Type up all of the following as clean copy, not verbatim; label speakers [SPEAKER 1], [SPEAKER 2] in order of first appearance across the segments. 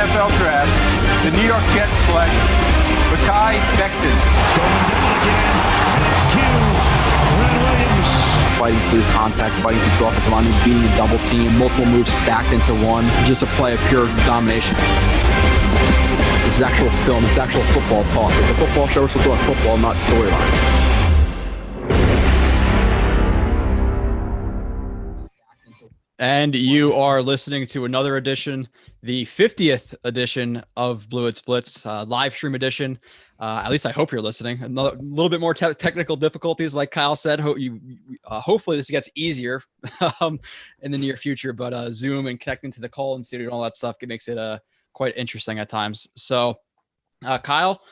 [SPEAKER 1] NFL Draft, the New York Jets select Mekhi Becton.
[SPEAKER 2] Going down again. Left Q. Gregg Williams.
[SPEAKER 3] Fighting through contact, fighting through offensive line, beating a double team, multiple moves stacked into one, just a play of pure domination. This is actual film. This is actual football talk. It's a football show. We're supposed to talk football, not storylines.
[SPEAKER 4] And you are listening to another edition, the 50th edition of Blewett's Blitz, live stream edition. At least I hope you're listening. A little bit more technical difficulties, like Kyle said. Hopefully this gets easier in the near future. But Zoom and connecting to the call-in studio and all that stuff, it makes it quite interesting at times. So, Kyle,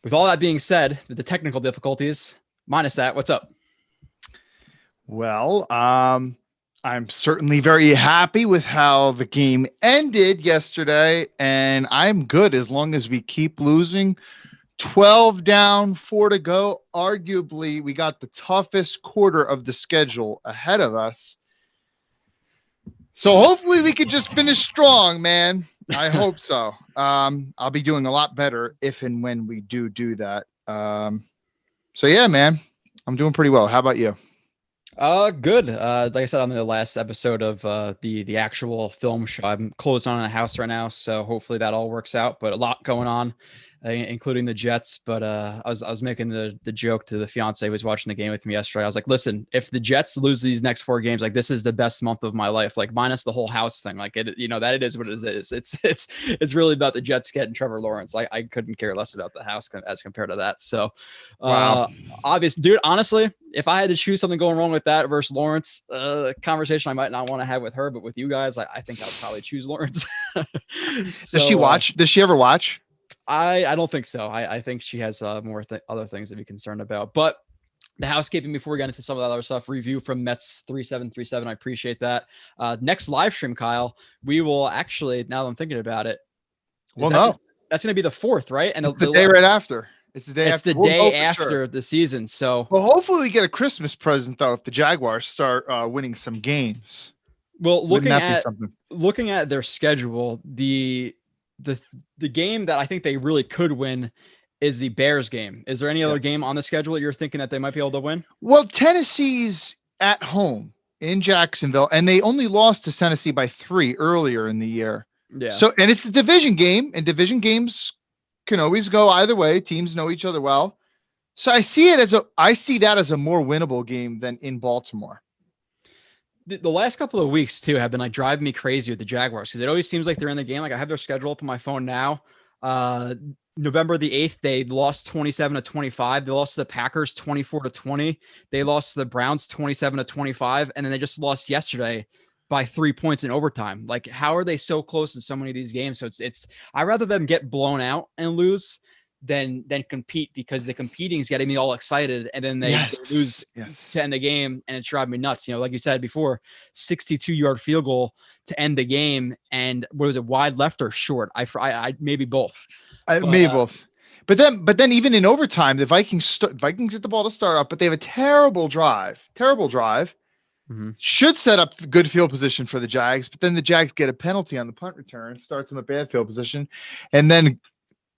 [SPEAKER 4] with all that being said, with the technical difficulties, minus that, what's up?
[SPEAKER 5] Well, I'm certainly very happy with how the game ended yesterday, and I'm good as long as we keep losing. 12 down, 4 to go. Arguably, we got the toughest quarter of the schedule ahead of us. So hopefully we could just finish strong, man. I hope so. I'll be doing a lot better if and when we do that. So yeah, man, I'm doing pretty well. How about you?
[SPEAKER 4] Good. Like I said on the last episode of the actual film show, I'm closed on a house right now, so hopefully that all works out. But a lot going on, including the Jets. But I was making the joke to the fiance who was watching the game with me yesterday. I was like, listen, if the Jets lose these next 4 games, like this is the best month of my life, like minus the whole house thing. Like that it is what it is. It's really about the Jets getting Trevor Lawrence. I couldn't care less about the house as compared to that. So,
[SPEAKER 5] wow.
[SPEAKER 4] Obvious, dude. Honestly, if I had to choose something going wrong with that versus Lawrence, conversation I might not want to have with her, but with you guys, I think I would probably choose Lawrence. So,
[SPEAKER 5] does she watch? Does she ever watch?
[SPEAKER 4] I don't think so. I think she has more other things to be concerned about. But the housekeeping before we get into some of that other stuff, review from Mets 3737. I appreciate that. Next live stream, Kyle, we will actually, now that I'm thinking about it.
[SPEAKER 5] That's
[SPEAKER 4] going to be the 4th, right? And
[SPEAKER 5] the day right after. It's the day
[SPEAKER 4] it's
[SPEAKER 5] after.
[SPEAKER 4] The day after the season. So,
[SPEAKER 5] well, hopefully we get a Christmas present though if the Jaguars start winning some games.
[SPEAKER 4] Well, looking at their schedule, the game that I think they really could win is the Bears game. Is there any other game on the schedule that you're thinking that they might be able to win?
[SPEAKER 5] Well, Tennessee's at home in Jacksonville, and they only lost to Tennessee by 3 earlier in the year.
[SPEAKER 4] Yeah.
[SPEAKER 5] So, and it's a division game, and division games can always go either way. Teams know each other well. So I see that as a more winnable game than in Baltimore.
[SPEAKER 4] The last couple of weeks too have been like driving me crazy with the Jaguars because it always seems like they're in the game. Like I have their schedule up on my phone now. November the 8th, they lost 27-25. They lost to the Packers 24-20. They lost to the Browns 27-25. And then they just lost yesterday by 3 points in overtime. Like, how are they so close in so many of these games? So it's I'd rather them get blown out and lose than compete, because the competing is getting me all excited, and then they lose to end the game, and it's driving me nuts. Like you said before, 62-yard field goal to end the game, and what was it, wide left or short? I maybe both.
[SPEAKER 5] Maybe both. But then even in overtime, the Vikings get the ball to start off, but they have a terrible drive. Mm-hmm. Should set up good field position for the Jags, but then the Jags get a penalty on the punt return, starts them a bad field position, and then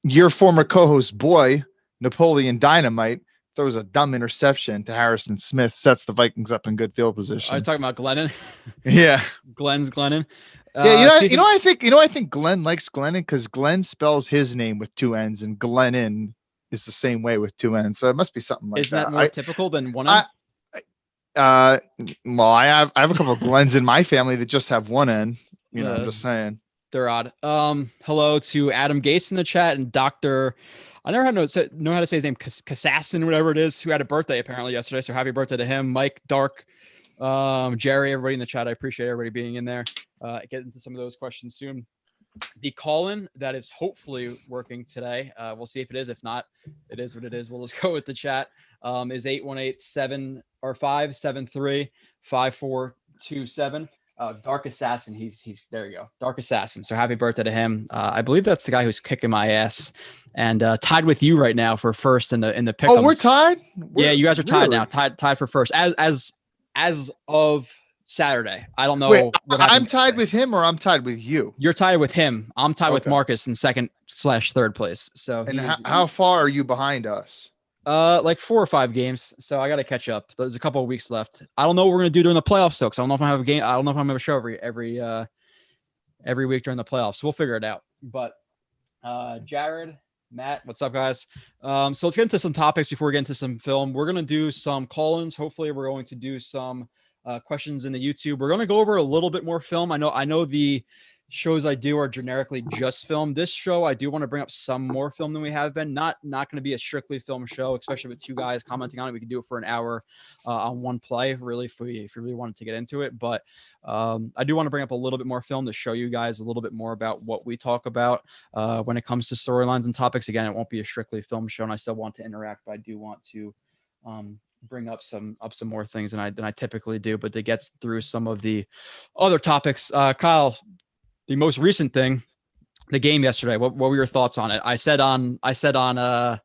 [SPEAKER 5] your former co-host boy, Napoleon Dynamite, throws a dumb interception to Harrison Smith, sets the Vikings up in good field position.
[SPEAKER 4] Are you talking about Glennon?
[SPEAKER 5] Yeah.
[SPEAKER 4] Glennon.
[SPEAKER 5] I think Glenn likes Glennon because Glenn spells his name with 2 N's, and Glennon is the same way with 2 N's. So it must be something like that.
[SPEAKER 4] Isn't that more typical than 1 N?
[SPEAKER 5] Well, I have a couple of Glens in my family that just have 1 N. I'm just saying.
[SPEAKER 4] They're odd. Hello to Adam Gates in the chat, and Dr. I never had to know how to say his name, Kassassin, whatever it is, who had a birthday apparently yesterday. So happy birthday to him. Mike, Dark, Jerry, everybody in the chat. I appreciate everybody being in there. Get into some of those questions soon. The call-in that is hopefully working today. We'll see if it is. If not, it is what it is. We'll just go with the chat. Is 818-753-5427. Dark Assassin. He's there you go. Dark Assassin. So happy birthday to him. I believe that's the guy who's kicking my ass and tied with you right now for first in the pick.
[SPEAKER 5] Oh, we're tied?
[SPEAKER 4] Yeah, you guys are tied now. Tied for first. As of Saturday. I don't know.
[SPEAKER 5] Wait,
[SPEAKER 4] what
[SPEAKER 5] I'm
[SPEAKER 4] happened
[SPEAKER 5] tied
[SPEAKER 4] yesterday.
[SPEAKER 5] with him or I'm tied with you?
[SPEAKER 4] You're tied with him. I'm tied with
[SPEAKER 5] Okay.
[SPEAKER 4] Marcus in second/third place. So
[SPEAKER 5] And
[SPEAKER 4] he's
[SPEAKER 5] how far are you behind us?
[SPEAKER 4] like 4 or 5 games. So I got to catch up. There's a couple of weeks left. I don't know what we're gonna do during the playoffs though, because I don't know if I have a game. I don't know if I'm gonna have a show every week during the playoffs. So we'll figure it out. But Jared, Matt, what's up, guys? So let's get into some topics before we get into some film. We're gonna do some call-ins. Hopefully, we're going to do some questions in the YouTube. We're gonna go over a little bit more film. I know the shows I do are generically just film. This show, I do want to bring up some more film than we have been. Not going to be a strictly film show, especially with 2 guys commenting on it. We can do it for an hour on one play, really, if we really wanted to get into it. But I do want to bring up a little bit more film to show you guys a little bit more about what we talk about when it comes to storylines and topics. Again, it won't be a strictly film show, and I still want to interact, but I do want to bring up some more things than I typically do, but to get through some of the other topics. Kyle, the most recent thing, the game yesterday. What were your thoughts on it? I said on I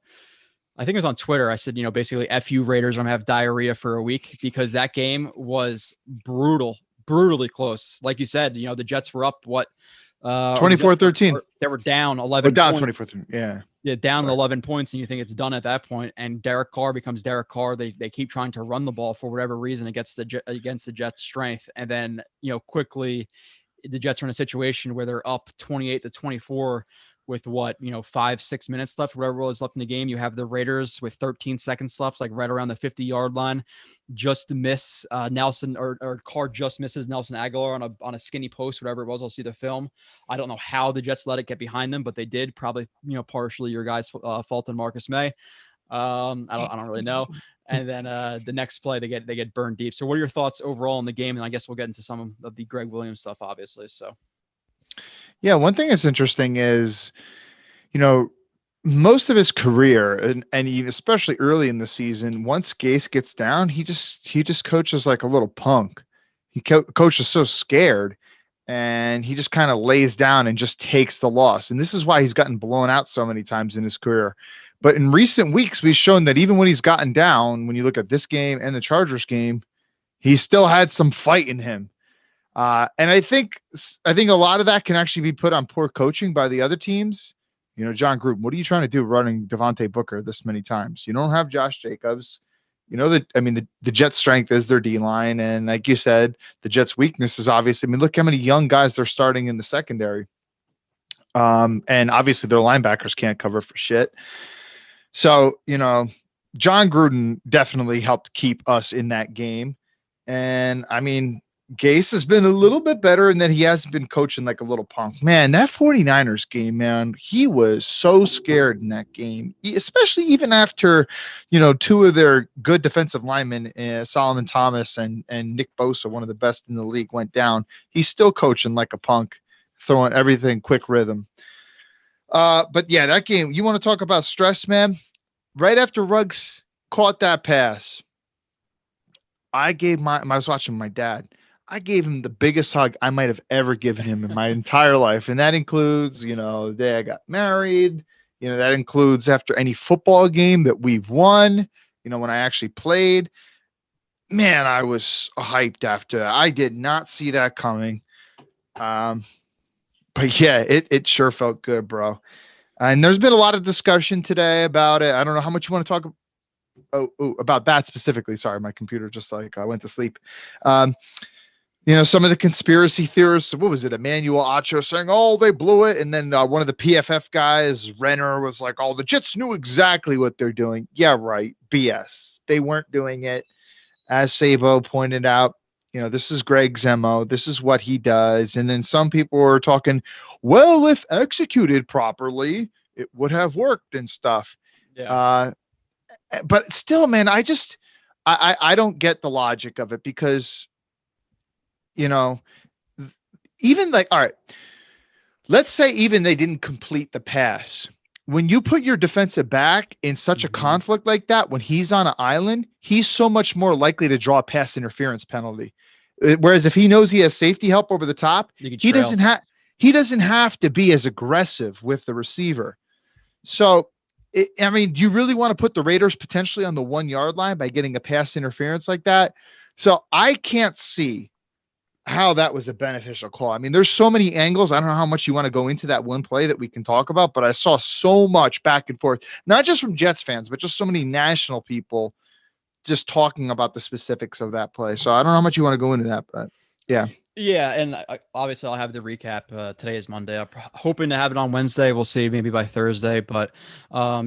[SPEAKER 4] think it was on Twitter. I said, basically F you Raiders, I'm gonna have diarrhea for a week, because that game was brutally close. Like you said, the Jets were up
[SPEAKER 5] 24-13.
[SPEAKER 4] They were down 11
[SPEAKER 5] down
[SPEAKER 4] points.
[SPEAKER 5] 24-13. Yeah.
[SPEAKER 4] Yeah, down 11 points, and you think it's done at that point. And Derek Carr becomes Derek Carr. They keep trying to run the ball for whatever reason against the Jets' strength, and then quickly the Jets are in a situation where they're up 28-24 with 5-6 minutes left, whatever was left in the game. You have the Raiders with 13 seconds left, like right around the 50-yard line, just to miss Nelson or Carr just misses Nelson Aguilar on a skinny post, whatever it was. I'll see the film. I don't know how the Jets let it get behind them, but they did. Probably, partially your guys' fault and Marcus May. I don't really know. And then the next play, they get burned deep. So what are your thoughts overall in the game? And I guess we'll get into some of the Gregg Williams stuff, obviously. So,
[SPEAKER 5] yeah, one thing that's interesting is, most of his career and even especially early in the season, once Gase gets down, he just coaches like a little punk. He coaches so scared, and he just kind of lays down and just takes the loss. And this is why he's gotten blown out so many times in his career. But in recent weeks, we've shown that even when he's gotten down, when you look at this game and the Chargers game, he still had some fight in him. And I think a lot of that can actually be put on poor coaching by the other teams. John Gruden, what are you trying to do running Devontae Booker this many times? You don't have Josh Jacobs. The Jets' strength is their D-line. And like you said, the Jets' weakness is obviously, look how many young guys they're starting in the secondary. And obviously their linebackers can't cover for shit. So, John Gruden definitely helped keep us in that game. And Gase has been a little bit better in that he hasn't been coaching like a little punk. Man, that 49ers game, man, he was so scared in that game, especially even after, 2 of their good defensive linemen, Solomon Thomas and Nick Bosa, one of the best in the league, went down. He's still coaching like a punk, throwing everything quick rhythm. But yeah, that game, you want to talk about stress, man? Right after Ruggs caught that pass, I was watching my dad. I gave him the biggest hug I might have ever given him in my entire life. And that includes, the day I got married, that includes after any football game that we've won, when I actually played. Man, I was hyped after that. I did not see that coming. But yeah, it sure felt good, bro. And there's been a lot of discussion today about it. I don't know how much you want to talk about that specifically. Sorry, my computer just I went to sleep. Some of the conspiracy theorists, what was it? Emmanuel Acho saying, they blew it. And then one of the PFF guys, Renner, was like, the Jets knew exactly what they're doing. Yeah, right. BS. They weren't doing it. As Sabo pointed out, this is Gregg's MO. This is what he does. And then some people were talking, well, if executed properly, it would have worked and stuff.
[SPEAKER 4] yeah.
[SPEAKER 5] But still, man, I don't get the logic of it because, even all right, let's say even they didn't complete the pass. When you put your defensive back in such a conflict like that, when he's on an island, he's so much more likely to draw a pass interference penalty. Whereas if he knows he has safety help over the top, he doesn't have to be as aggressive with the receiver. So, do you really want to put the Raiders potentially on the 1 yard line by getting a pass interference like that? So I can't see how that was a beneficial call. I mean, there's so many angles. I don't know how much you want to go into that one play that we can talk about, but I saw so much back and forth, not just from Jets fans, but just so many national people just talking about the specifics of that play. So I don't know how much you want to go into that, but yeah.
[SPEAKER 4] Yeah, and obviously I'll have the recap. Today is Monday. I'm hoping to have it on Wednesday. We'll see, maybe by Thursday. But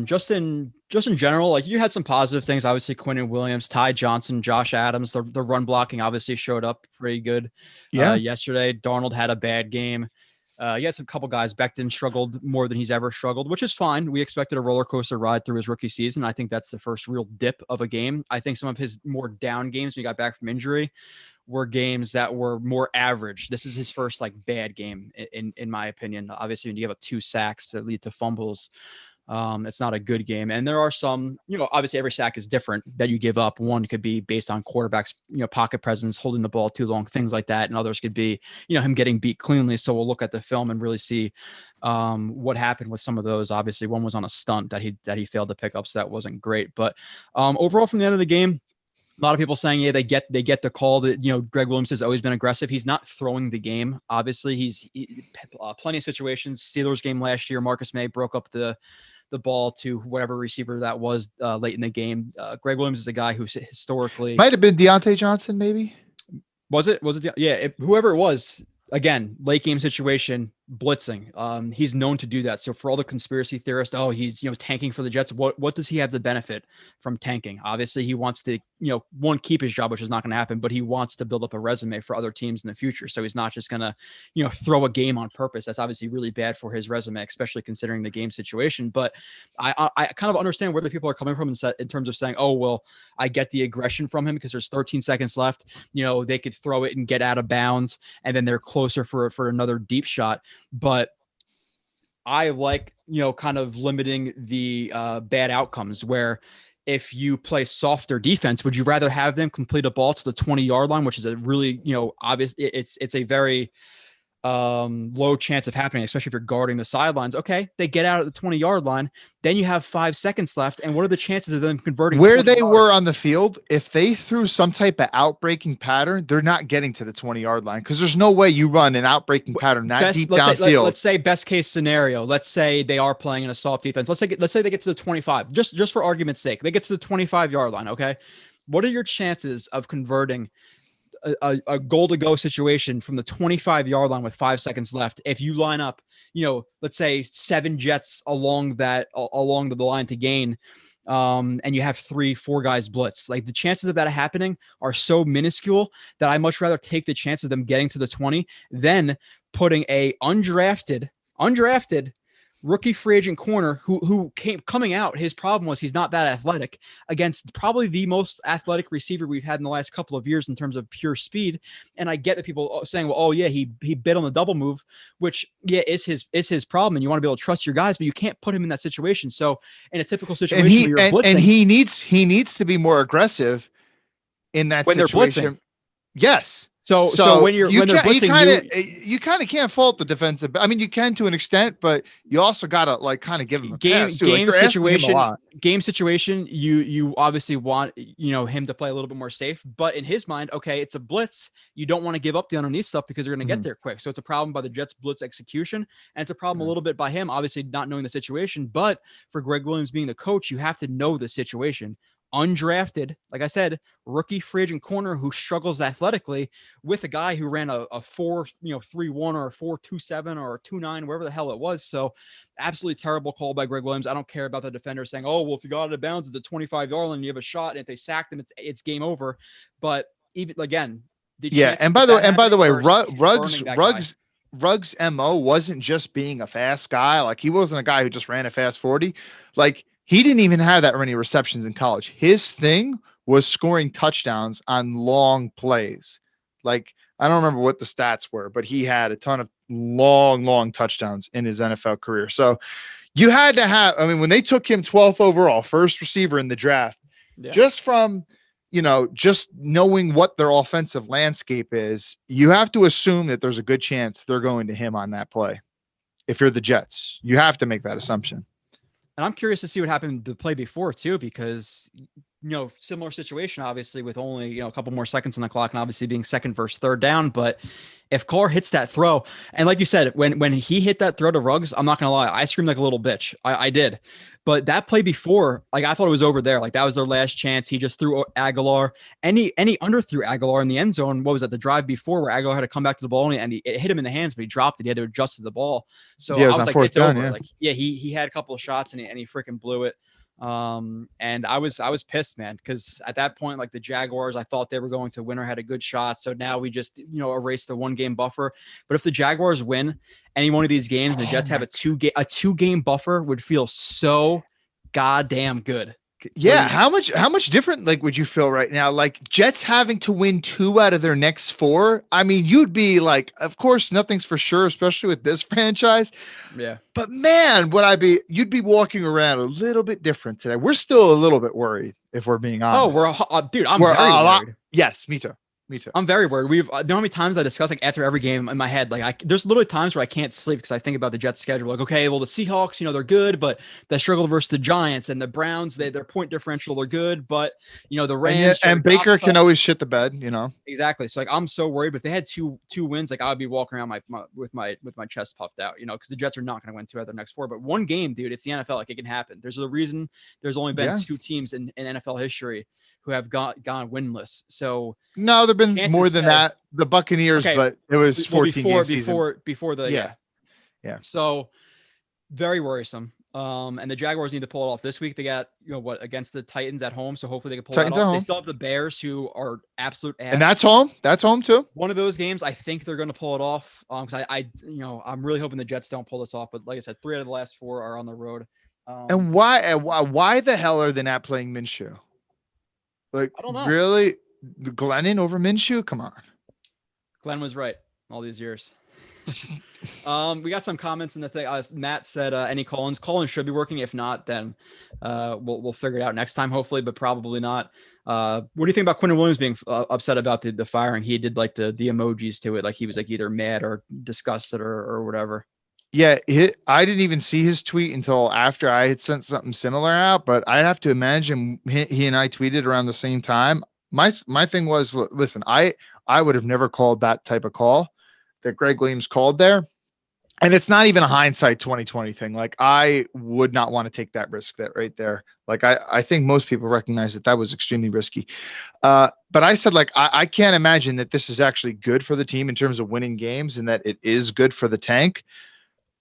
[SPEAKER 4] just in general, like you had some positive things. Obviously, Quinn Williams, Ty Johnson, Josh Adams. The run blocking obviously showed up pretty good.
[SPEAKER 5] Yeah.
[SPEAKER 4] Yesterday, Darnold had a bad game. He had some couple guys. Becton struggled more than he's ever struggled, which is fine. We expected a roller coaster ride through his rookie season. I think that's the first real dip of a game. I think some of his more down games when he got back from injury were games that were more average. This is his first like bad game in my opinion. Obviously, when you give up 2 sacks that lead to fumbles, it's not a good game. And there are some, obviously every sack is different that you give up. One could be based on quarterback's, pocket presence, holding the ball too long, things like that. And others could be, him getting beat cleanly. So we'll look at the film and really see what happened with some of those. Obviously, one was on a stunt that he failed to pick up, so that wasn't great. But overall, from the end of the game, a lot of people saying, yeah, they get the call that, Gregg Williams has always been aggressive. He's not throwing the game. Obviously, he's plenty of situations. Steelers game last year, Marcus May broke up the ball to whatever receiver that was late in the game. Gregg Williams is a guy who historically
[SPEAKER 5] might have been Deontay Johnson, maybe.
[SPEAKER 4] Was it? Yeah, whoever it was. Again, late game situation, blitzing. He's known to do that. So for all the conspiracy theorists, he's tanking for the Jets. What does he have the benefit from tanking? Obviously, he wants to one, keep his job, which is not going to happen, but he wants to build up a resume for other teams in the future. So he's not just going to throw a game on purpose. That's obviously really bad for his resume, especially considering the game situation. But I kind of understand where the people are coming from in terms of saying, oh well, I get the aggression from him because there's 13 seconds left. They could throw it and get out of bounds, and then they're closer for another deep shot. But I like, kind of limiting the bad outcomes where if you play softer defense, would you rather have them complete a ball to the 20-yard line, which is a really, obvious, it's a very low chance of happening, especially if you're guarding the sidelines. Okay, they get out at the 20-yard line, then you have 5 seconds left, and what are the chances of them converting
[SPEAKER 5] where they
[SPEAKER 4] yards?
[SPEAKER 5] were on the field? If they threw some type of outbreaking pattern, they're not getting to the 20-yard line, because there's no way you run an outbreaking pattern that deep downfield.
[SPEAKER 4] Let's say best case scenario, let's say they are playing in a soft defense, let's say they get to the 25, just for argument's sake, they get to the 25-yard line. Okay, what are your chances of converting a goal to go situation from the 25-yard line with 5 seconds left? If you line up, let's say 7 Jets along the line to gain, and you have 3-4 guys blitz, like the chances of that happening are so minuscule that I much rather take the chance of them getting to the 20 than putting a undrafted rookie free agent corner who came coming out. His problem was he's not that athletic against probably the most athletic receiver we've had in the last couple of years in terms of pure speed. And I get that people saying, well, oh yeah, he bit on the double move, which is his problem. And you want to be able to trust your guys, but you can't put him in that situation. So in a typical situation where you're blitzing,
[SPEAKER 5] and he needs to be more aggressive in that
[SPEAKER 4] when
[SPEAKER 5] situation.
[SPEAKER 4] They're blitzing.
[SPEAKER 5] Yes.
[SPEAKER 4] So when they're blitzing,
[SPEAKER 5] you kind of can't fault the defensive. I mean, you can to an extent, but you also gotta kind of give him a pass too.
[SPEAKER 4] Game situation. You obviously want him to play a little bit more safe, but in his mind, okay, it's a blitz. You don't want to give up the underneath stuff because you're going to get there quick. So it's a problem by the Jets' blitz execution, and it's a problem a little bit by him, obviously not knowing the situation. But for Gregg Williams being the coach, you have to know the situation. Undrafted, like I said, rookie free agent corner who struggles athletically with a guy who ran a 4.31 or a 4.27 or a 2.9, wherever the hell it was. So absolutely terrible call by Gregg Williams. I don't care about the defender saying, oh, well, if you got out of bounds at the 25-yard line, you have a shot. And if they sack them, it's game over. But even again,
[SPEAKER 5] and by the way, Ruggs' MO wasn't just being a fast guy. Like, he wasn't a guy who just ran a fast 40. Like, he didn't even have that many receptions in college. His thing was scoring touchdowns on long plays. Like, I don't remember what the stats were, but he had a ton of long touchdowns in his NFL career. So you had to have, when they took him 12th overall, first receiver in the draft, just from, just knowing what their offensive landscape is, you have to assume that there's a good chance they're going to him on that play. If you're the Jets, you have to make that assumption.
[SPEAKER 4] And I'm curious to see what happened the play before too, because similar situation, obviously, with only, a couple more seconds on the clock and obviously being second versus third down. But if Carr hits that throw, and like you said, when he hit that throw to Ruggs, I'm not going to lie, I screamed like a little bitch. I did. But that play before, like, I thought it was over there. Like, that was their last chance. He just threw Aguilar, and he underthrew Aguilar in the end zone. What was that, the drive before, where Aguilar had to come back to the ball, and it hit him in the hands, but he dropped it. He had to adjust to the ball. So
[SPEAKER 5] Yeah,
[SPEAKER 4] I was like, it's
[SPEAKER 5] down,
[SPEAKER 4] over.
[SPEAKER 5] yeah.
[SPEAKER 4] Like, yeah, he had a couple of shots, and he freaking blew it. And I was pissed, man, because at that point, like, the Jaguars, I thought they were going to win or had a good shot. So now we just, erased the 1-game buffer. But if the Jaguars win any one of these games and the Jets have a 2-game buffer, would feel so goddamn good.
[SPEAKER 5] Yeah, how much different like would you feel right now? Like, Jets having to win 2 out of their next 4. I mean, you'd be like, of course, nothing's for sure, especially with this franchise.
[SPEAKER 4] Yeah.
[SPEAKER 5] But man, you'd be walking around a little bit different today. We're still a little bit worried, if we're being honest.
[SPEAKER 4] Dude, I'm very worried.
[SPEAKER 5] Yes, me too.
[SPEAKER 4] I'm very worried. We've know how many times I discuss, like, after every game in my head, like, there's literally times where I can't sleep because I think about the Jets schedule. Like, okay, well, the Seahawks, they're good, but they struggle versus the Giants, and the Browns, their point differential, they're good, but the Rams
[SPEAKER 5] and Baker can always shit the bed,
[SPEAKER 4] Exactly. So, like, I'm so worried. But if they had two wins, like, I would be walking around with my chest puffed out, because the Jets are not going to win 2 out of their next 4. But 1 game, dude, it's the NFL. Like, it can happen. There's a reason. There's only been 2 teams in NFL history who have gone winless. So
[SPEAKER 5] no, there've been more than that. The Buccaneers, okay, but it was 14
[SPEAKER 4] before the
[SPEAKER 5] yeah.
[SPEAKER 4] So very worrisome. And the Jaguars need to pull it off this week. They got against the Titans at home, so hopefully they can pull
[SPEAKER 5] Titans
[SPEAKER 4] that off.
[SPEAKER 5] Home.
[SPEAKER 4] They still have the Bears, who are absolute ass.
[SPEAKER 5] And that's home. That's home too.
[SPEAKER 4] One of those games, I think they're going to pull it off. Because I'm really hoping the Jets don't pull this off. But like I said, 3 out of the last 4 are on the road.
[SPEAKER 5] And why the hell are they not playing Minshew? Like,
[SPEAKER 4] I don't know.
[SPEAKER 5] Really? Glennon over Minshew? Come on.
[SPEAKER 4] Glenn was right all these years. We got some comments in the thing. Matt said, any call-ins? Call-ins should be working. If not, then we'll figure it out next time, hopefully, but probably not. What do you think about Quentin Williams being upset about the firing? He did like the emojis to it. Like, he was like either mad or disgusted or whatever.
[SPEAKER 5] Yeah, I didn't even see his tweet until after I had sent something similar out, but I have to imagine he and I tweeted around the same time. My thing was, listen, I would have never called that type of call that Gregg Williams called there. And it's not even a hindsight 2020 thing. Like, I would not want to take that risk that right there. Like, I think most people recognize that was extremely risky. But I said, like, I can't imagine that this is actually good for the team in terms of winning games, and that it is good for the tank.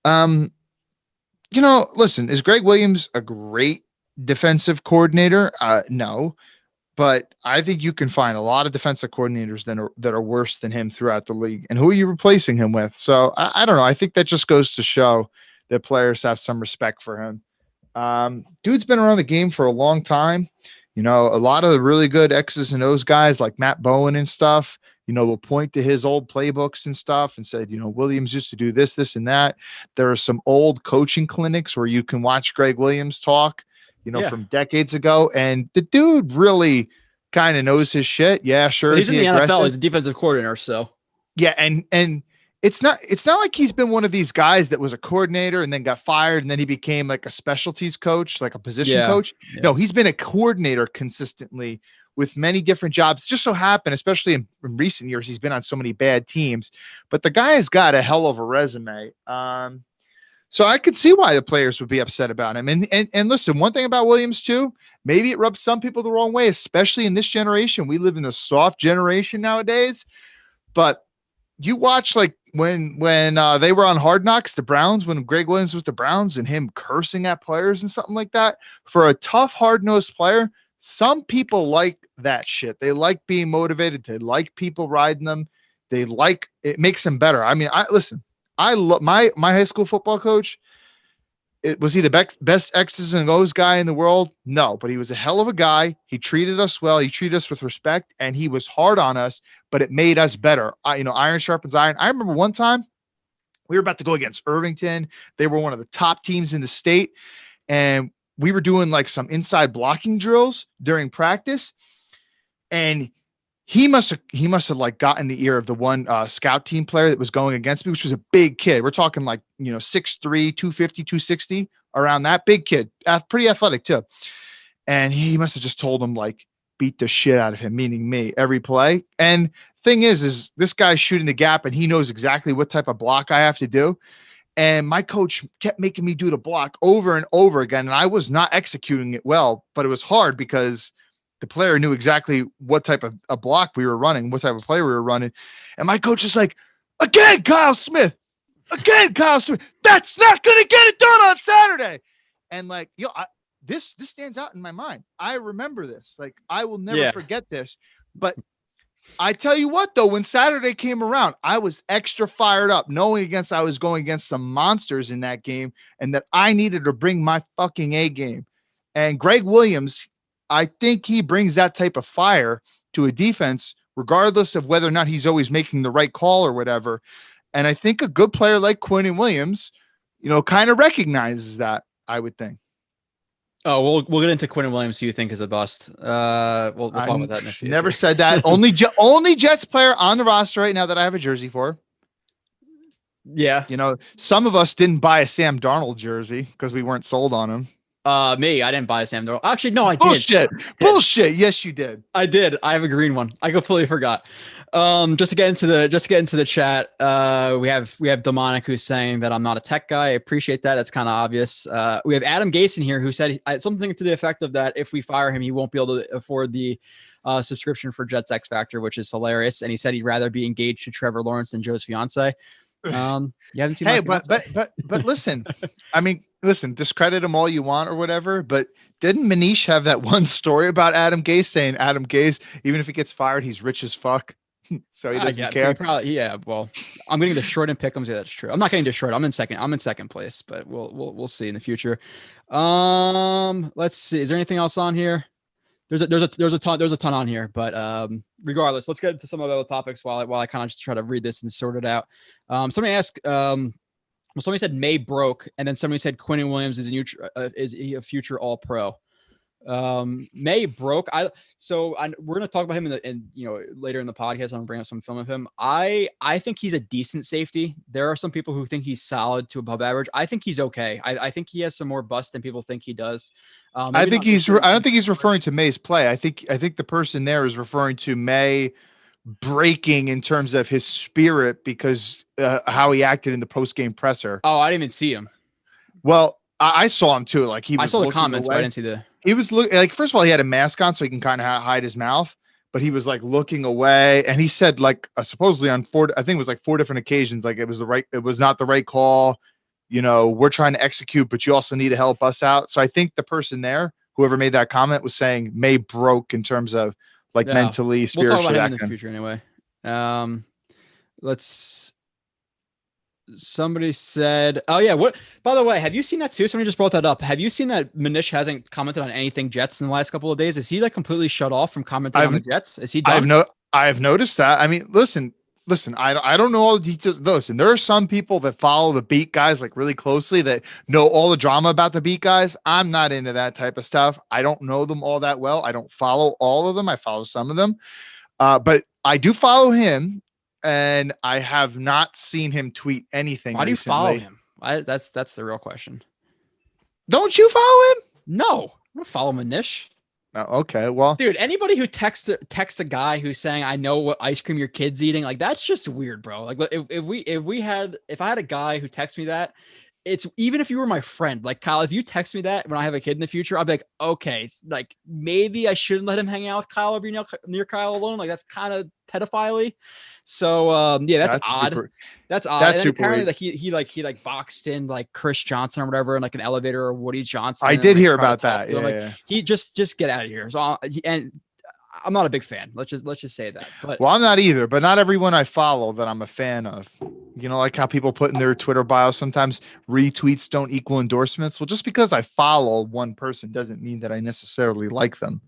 [SPEAKER 5] Listen, is Gregg Williams a great defensive coordinator? No, but I think you can find a lot of defensive coordinators that are worse than him throughout the league. And who are you replacing him with? So I don't know. I think that just goes to show that players have some respect for him. Dude's been around the game for a long time. A lot of the really good X's and O's guys like Matt Bowen and stuff, will point to his old playbooks and stuff and said, Williams used to do this, this, and that. There are some old coaching clinics where you can watch Gregg Williams talk, from decades ago. And the dude really kind of knows his shit. Yeah, sure.
[SPEAKER 4] Well, he's in the NFL. He's a defensive coordinator. So
[SPEAKER 5] yeah. And it's not like he's been one of these guys that was a coordinator and then got fired and then he became like a specialties coach, like a position coach. Yeah. No, he's been a coordinator consistently with many different jobs. Just so happened, especially in recent years, he's been on so many bad teams, but the guy has got a hell of a resume. So I could see why the players would be upset about him. And listen, one thing about Williams too, maybe it rubs some people the wrong way, especially in this generation. We live in a soft generation nowadays, but you watch like when they were on Hard Knocks, the Browns, when Gregg Williams was the Browns and him cursing at players and something like that. For a tough, hard-nosed player, some people like that shit. They like being motivated. They like people riding them. They like it makes them better. I mean, I love my high school football coach. Was he the best X's and O's guy in the world? No, but he was a hell of a guy. He treated us well. He treated us with respect, and he was hard on us, but it made us better. Iron sharpens iron. I remember one time we were about to go against Irvington. They were one of the top teams in the state, and we were doing like some inside blocking drills during practice, and he must have like gotten the ear of the one scout team player that was going against me, which was a big kid. We're talking like, 6'3", 250, 260, around that big kid, pretty athletic too. and he must have just told him like beat the shit out of him, meaning me, every play. And thing is this guy's shooting the gap and he knows exactly what type of block I have to do. And my coach kept making me do the block over and over again. And I was not executing it well, but it was hard because the player knew exactly what type of a block we were running, what type of play we were running. And my coach is like, again, Kyle Smith, that's not going to get it done on Saturday. And like, this stands out in my mind. I remember this. Like, I will never forget this. But I tell you what, though, when Saturday came around, I was extra fired up, knowing I was going against some monsters in that game and that I needed to bring my fucking A game. And Gregg Williams, I think he brings that type of fire to a defense, regardless of whether or not he's always making the right call or whatever. And I think a good player like Quinn Williams, kind of recognizes that, I would think.
[SPEAKER 4] Oh, we'll get into Quinn Williams, who you think is a bust. We'll talk about that in a few.
[SPEAKER 5] Never said that. only Jets player on the roster right now that I have a jersey for.
[SPEAKER 4] Yeah.
[SPEAKER 5] Some of us didn't buy a Sam Darnold jersey because we weren't sold on him.
[SPEAKER 4] Me, I didn't buy a Sam Darnold. Actually, no, I
[SPEAKER 5] did. Bullshit. Yes, you did.
[SPEAKER 4] I did. I have a green one. I completely forgot. Just to get into the chat, we have Demonic who's saying that I'm not a tech guy. I appreciate that. That's kind of obvious. We have Adam Gason here who said something to the effect of that if we fire him, he won't be able to afford the subscription for Jets X Factor, which is hilarious. And he said he'd rather be engaged to Trevor Lawrence than Joe's fiance. You haven't seen.
[SPEAKER 5] Hey, but listen, listen, discredit him all you want or whatever, but didn't Manish have that one story about Adam Gase saying Adam Gase, even if he gets fired, he's rich as fuck, so he doesn't care.
[SPEAKER 4] Well, I'm getting destroyed in pick'ems. Yeah, that's true. I'm not getting destroyed. I'm in second place, but we'll see in the future. Let's see. Is there anything else on here? There's a ton on here, but regardless, let's get into some of the other topics while I kind of just try to read this and sort it out. Somebody asked, somebody said May broke, and then somebody said Quinn Williams is a future All Pro. May broke. We're gonna talk about him later in the podcast. I'm gonna bring up some film of him. I think he's a decent safety. There are some people who think he's solid to above average. I think he's okay. I think he has some more bust than people think he does. I don't think he's referring to May's play. I think the person there is referring to May breaking in terms of his spirit because how he acted in the post-game presser. Oh, I didn't even see him.
[SPEAKER 5] Well, I saw him too. Like
[SPEAKER 4] I saw the comments, but I didn't see the.
[SPEAKER 5] He was like, first of all, he had a mask on so he can kind of hide his mouth, but he was like looking away, and he said like supposedly on four different occasions, like it was not the right call. We're trying to execute, but you also need to help us out. So I think the person there, whoever made that comment, was saying May broke in terms of mentally, spiritually.
[SPEAKER 4] We'll talk about him in the future anyway. Somebody said, oh yeah. By the way, have you seen that too? Somebody just brought that up. Have you seen that Manish hasn't commented on anything Jets in the last couple of days? Is he like completely shut off from commenting on the Jets? Is he done?
[SPEAKER 5] I have noticed that. I mean, listen, I don't know all the details. Listen, there are some people that follow the beat guys like really closely that know all the drama about the beat guys. I'm not into that type of stuff. I don't know them all that well. I don't follow all of them. I follow some of them. But I do follow him, and I have not seen him tweet anything.
[SPEAKER 4] Why do you follow him? That's the real question.
[SPEAKER 5] Don't you follow him?
[SPEAKER 4] No, I don't follow Manish.
[SPEAKER 5] Oh, okay, well,
[SPEAKER 4] dude, anybody who texts a guy who's saying, "I know what ice cream your kid's eating," like that's just weird, bro. Like if I had a guy who texts me that, it's even if you were my friend, like Kyle, if you text me that when I have a kid in the future, I'll be like, okay, like maybe I shouldn't let him hang out with Kyle or be near Kyle alone. Like that's kind of pedophile-y. So that's odd. That's odd.
[SPEAKER 5] That's
[SPEAKER 4] and then apparently
[SPEAKER 5] weird.
[SPEAKER 4] like he boxed in like Chris Johnson or whatever in like an elevator, or Woody Johnson.
[SPEAKER 5] I did hear about that.
[SPEAKER 4] Yeah. He just get out of here. So and I'm not a big fan. Let's just say that. But
[SPEAKER 5] well, I'm not either, but not everyone I follow that I'm a fan of. Like how people put in their Twitter bio sometimes retweets don't equal endorsements. Well, just because I follow one person doesn't mean that I necessarily like them.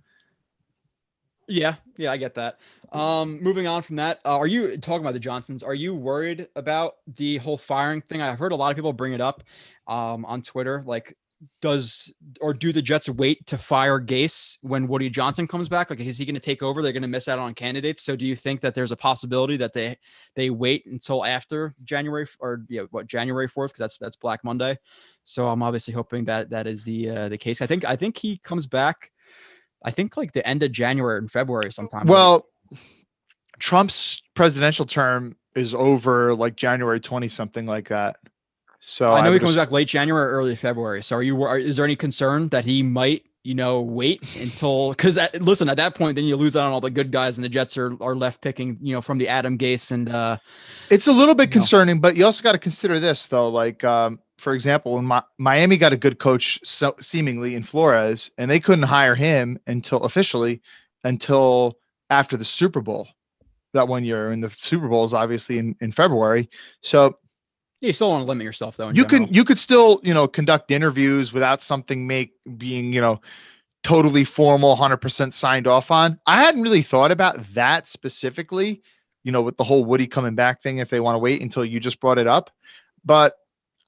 [SPEAKER 4] Yeah, I get that. Moving on from that, are you talking about the Johnsons? Are you worried about the whole firing thing? I've heard a lot of people bring it up on Twitter. Like, do the Jets wait to fire Gase when Woody Johnson comes back? Like, is he going to take over? They're going to miss out on candidates. So do you think that there's a possibility that they wait until after January 4th? Because that's Black Monday. So I'm obviously hoping that is the case. I think he comes back. I think like the end of January and February sometime.
[SPEAKER 5] Well, Trump's presidential term is over like January 20, something like that. So
[SPEAKER 4] I know he
[SPEAKER 5] would
[SPEAKER 4] comes
[SPEAKER 5] ass-
[SPEAKER 4] back late January or early February. So is there any concern that he might, wait until, because listen, at that point, then you lose out on all the good guys and the Jets are left picking, from the Adam Gase and
[SPEAKER 5] It's a little bit concerning, but you also got to consider this though. Like, for example, when Miami got a good coach, seemingly in Flores, and they couldn't hire him until after the Super Bowl that one year. And the Super Bowl is obviously in February. So
[SPEAKER 4] you still want to limit yourself though.
[SPEAKER 5] you could still, conduct interviews without something being, totally formal, 100% signed off on. I hadn't really thought about that specifically, with the whole Woody coming back thing, if they want to wait until you just brought it up, but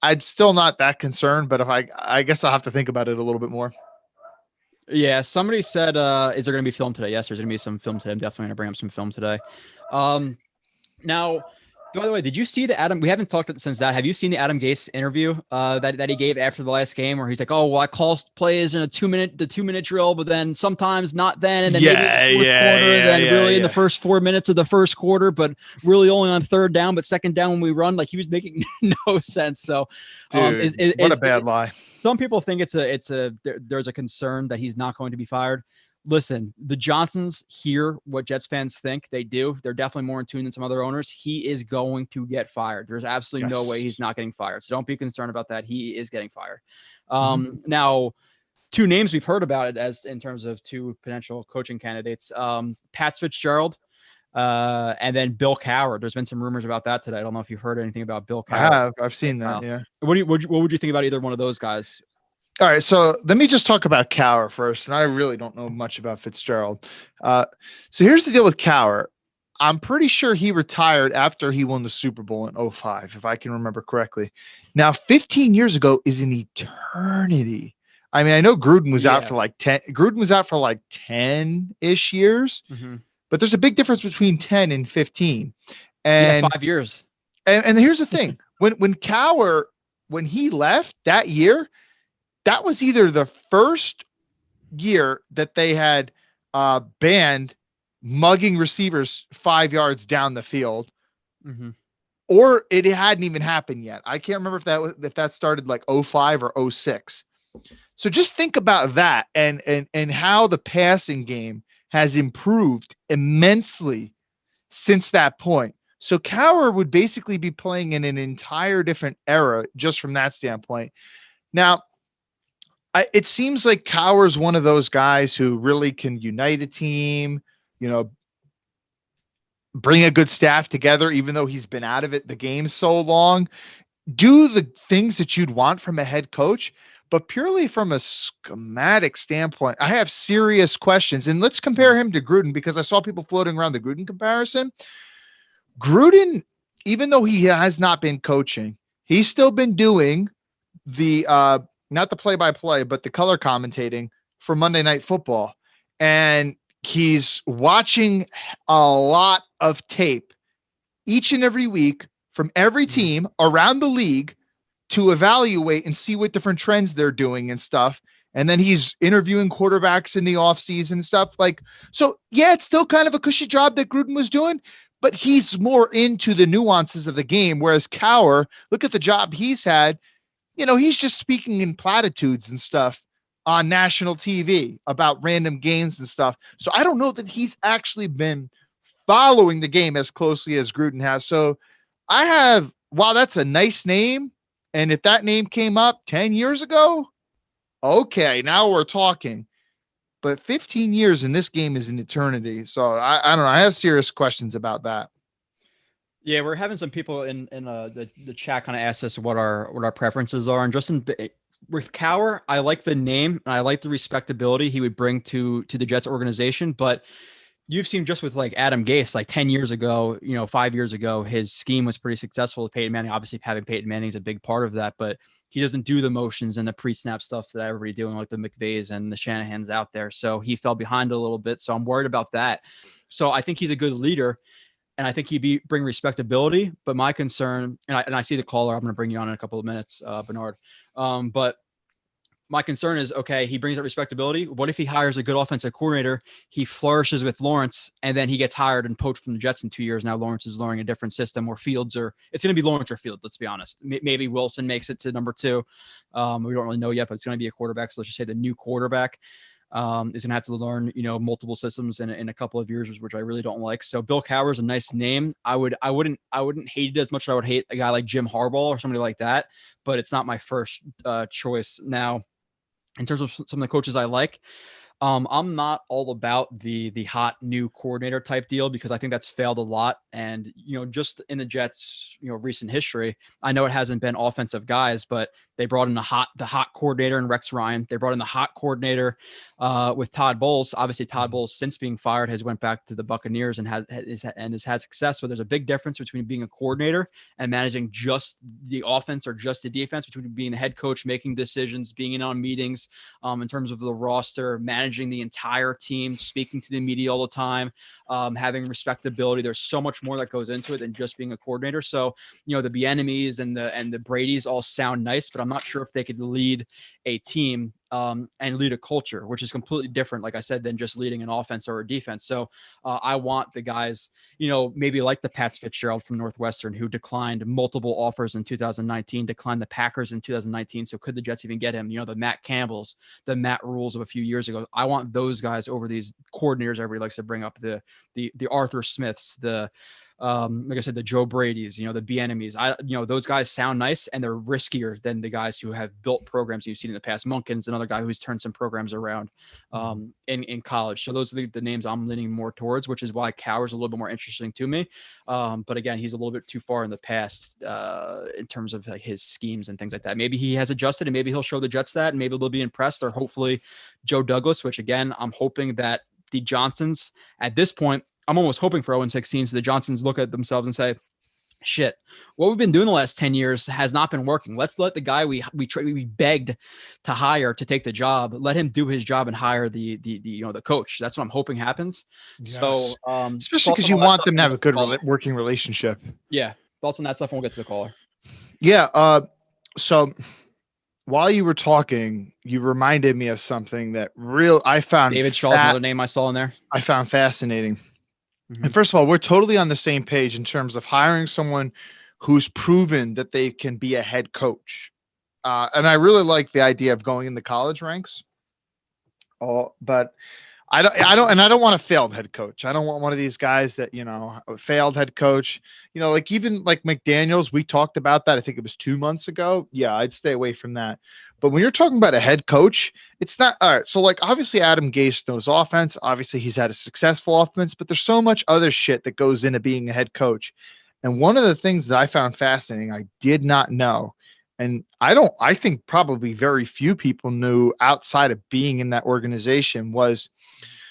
[SPEAKER 5] I'm still not that concerned. But if I guess I'll have to think about it a little bit more.
[SPEAKER 4] Yeah. Somebody said, is there going to be film today? Yes, there's going to be some film today. I'm definitely going to bring up some film today. Now, by the way, did you see we haven't talked since that. Have you seen the Adam Gase interview that he gave after the last game where he's like, oh, well, I call plays in the 2-minute drill, but then sometimes not then. And then maybe in the fourth quarter, in the first 4 minutes of the first quarter, but really only on third down, but second down when we run, like he was making no sense. So
[SPEAKER 5] Dude, what a bad lie.
[SPEAKER 4] Some people think there's a concern that he's not going to be fired. Listen, the Johnsons hear what Jets fans think. They do. They're definitely more in tune than some other owners. He is going to get fired. There's absolutely no way he's not getting fired. So don't be concerned about that. He is getting fired. Now, two names we've heard about it as in terms of two potential coaching candidates, Pat Fitzgerald and then Bill Cowher. There's been some rumors about that today. I don't know if you've heard anything about Bill Cowher.
[SPEAKER 5] I've seen that. Yeah.
[SPEAKER 4] What would you think about either one of those guys?
[SPEAKER 5] All right, so let me just talk about Cowher first, and I really don't know much about Fitzgerald. So here's the deal with Cowher. I'm pretty sure he retired after he won the Super Bowl in 2005, if I can remember correctly. Now, 15 years ago is an eternity. I mean, I know Gruden was out for like 10. Gruden was out for like 10-ish years, but there's a big difference between 10 and 15. And
[SPEAKER 4] 5 years.
[SPEAKER 5] And here's the thing: when Cowher, when he left that year, that was either the first year that they had banned mugging receivers 5 yards down the field, or it hadn't even happened yet. I can't remember if that started like 2005 or 2006. So just think about that and how the passing game has improved immensely since that point. So Cowher would basically be playing in an entire different era just from that standpoint. Now, it seems like Cowher's one of those guys who really can unite a team, bring a good staff together, even though he's been out of the game so long, do the things that you'd want from a head coach. But purely from a schematic standpoint, I have serious questions. And let's compare him to Gruden, because I saw people floating around the Gruden comparison. Gruden, even though he has not been coaching, he's still been doing the not the play-by-play, but the color commentating for Monday Night Football. And he's watching a lot of tape each and every week from every team around the league to evaluate and see what different trends they're doing and stuff. And then he's interviewing quarterbacks in the offseason and stuff. So yeah, it's still kind of a cushy job that Gruden was doing, but he's more into the nuances of the game. Whereas Cowher, look at the job he's had. He's just speaking in platitudes and stuff on national TV about random games and stuff. So I don't know that he's actually been following the game as closely as Gruden has. So while that's a nice name, and if that name came up 10 years ago, okay, now we're talking. But 15 years in this game is an eternity. So I don't know. I have serious questions about that.
[SPEAKER 4] Yeah, we're having some people in the chat kind of ask us what our preferences are. And Justin, with Cowher, I like the name and I like the respectability he would bring to the Jets organization. But you've seen just with like Adam Gase, like 10 years ago, 5 years ago, his scheme was pretty successful with Peyton Manning. Obviously, having Peyton Manning is a big part of that, but he doesn't do the motions and the pre-snap stuff that everybody doing, like the McVays and the Shanahans out there. So he fell behind a little bit. So I'm worried about that. So I think he's a good leader. And I think he'd bring respectability, but my concern, and I see the caller, I'm going to bring you on in a couple of minutes, Bernard. But My concern is, okay, he brings up respectability. What if he hires a good offensive coordinator? He flourishes with Lawrence, and then he gets hired and poached from the Jets in 2 years. Now Lawrence is learning a different system, or Fields, or it's going to be Lawrence or Fields. Let's be honest. Maybe Wilson makes it to number 2. We don't really know yet, but it's going to be a quarterback. So let's just say the new quarterback is going to have to learn, multiple systems in a couple of years, which I really don't like. So Bill Cowher is a nice name. I wouldn't hate it as much as I would hate a guy like Jim Harbaugh or somebody like that, but it's not my first choice. Now, in terms of some of the coaches I like, I'm not all about the hot new coordinator type deal, because I think that's failed a lot. And, just in the Jets, recent history, I know it hasn't been offensive guys, but they brought in the hot coordinator in Rex Ryan. They brought in the hot coordinator with Todd Bowles. Obviously, Todd Bowles, since being fired, has went back to the Buccaneers and has had success. But there's a big difference between being a coordinator and managing just the offense or just the defense, between being a head coach, making decisions, being in on meetings in terms of the roster, managing the entire team, speaking to the media all the time, having respectability. There's so much more that goes into it than just being a coordinator. So, the Bieniemys and the Bradys all sound nice, but I'm not sure if they could lead a team and lead a culture, which is completely different, like I said, than just leading an offense or a defense. So I want the guys, maybe like the Pat Fitzgerald from Northwestern, who declined multiple offers in 2019, declined the Packers in 2019. So could the Jets even get him? The Matt Campbells, the Matt Rules of a few years ago. I want those guys over these coordinators everybody likes to bring up, the Arthur Smiths, like I said, the Joe Brady's, the Bieniemys. Those guys sound nice, and they're riskier than the guys who have built programs you've seen in the past. Monken's another guy who's turned some programs around in college. So those are the names I'm leaning more towards, which is why Cowher's a little bit more interesting to me. But again, he's a little bit too far in the past in terms of like his schemes and things like that. Maybe he has adjusted, and maybe he'll show the Jets that, and maybe they'll be impressed. Or hopefully Joe Douglas, which again, I'm hoping that the Johnsons at this point, I'm almost hoping for 0-16. So the Johnsons look at themselves and say, shit, what we've been doing the last 10 years has not been working. Let's let the guy we begged to hire to take the job, let him do his job and hire the coach. That's what I'm hoping happens. Yes. So,
[SPEAKER 5] especially because you want them to have a good working relationship.
[SPEAKER 4] Yeah. Thoughts on that stuff when we'll get to the caller.
[SPEAKER 5] Yeah. So while you were talking, you reminded me of something that I found
[SPEAKER 4] David Shaw's another name I saw in there.
[SPEAKER 5] I found fascinating.
[SPEAKER 4] Mm-hmm.
[SPEAKER 5] And first of all, we're totally on the same page in terms of hiring someone who's proven that they can be a head coach. And I really like the idea of going in the college ranks. But I don't want a failed head coach. I don't want one of these guys that, a failed head coach, even like McDaniels, we talked about that. I think it was 2 months ago. Yeah, I'd stay away from that. But when you're talking about a head coach, it's not all right. So like, obviously Adam Gase knows offense. Obviously he's had a successful offense, but there's so much other shit that goes into being a head coach. And one of the things that I found fascinating, I did not know, and I think probably very few people knew outside of being in that organization, was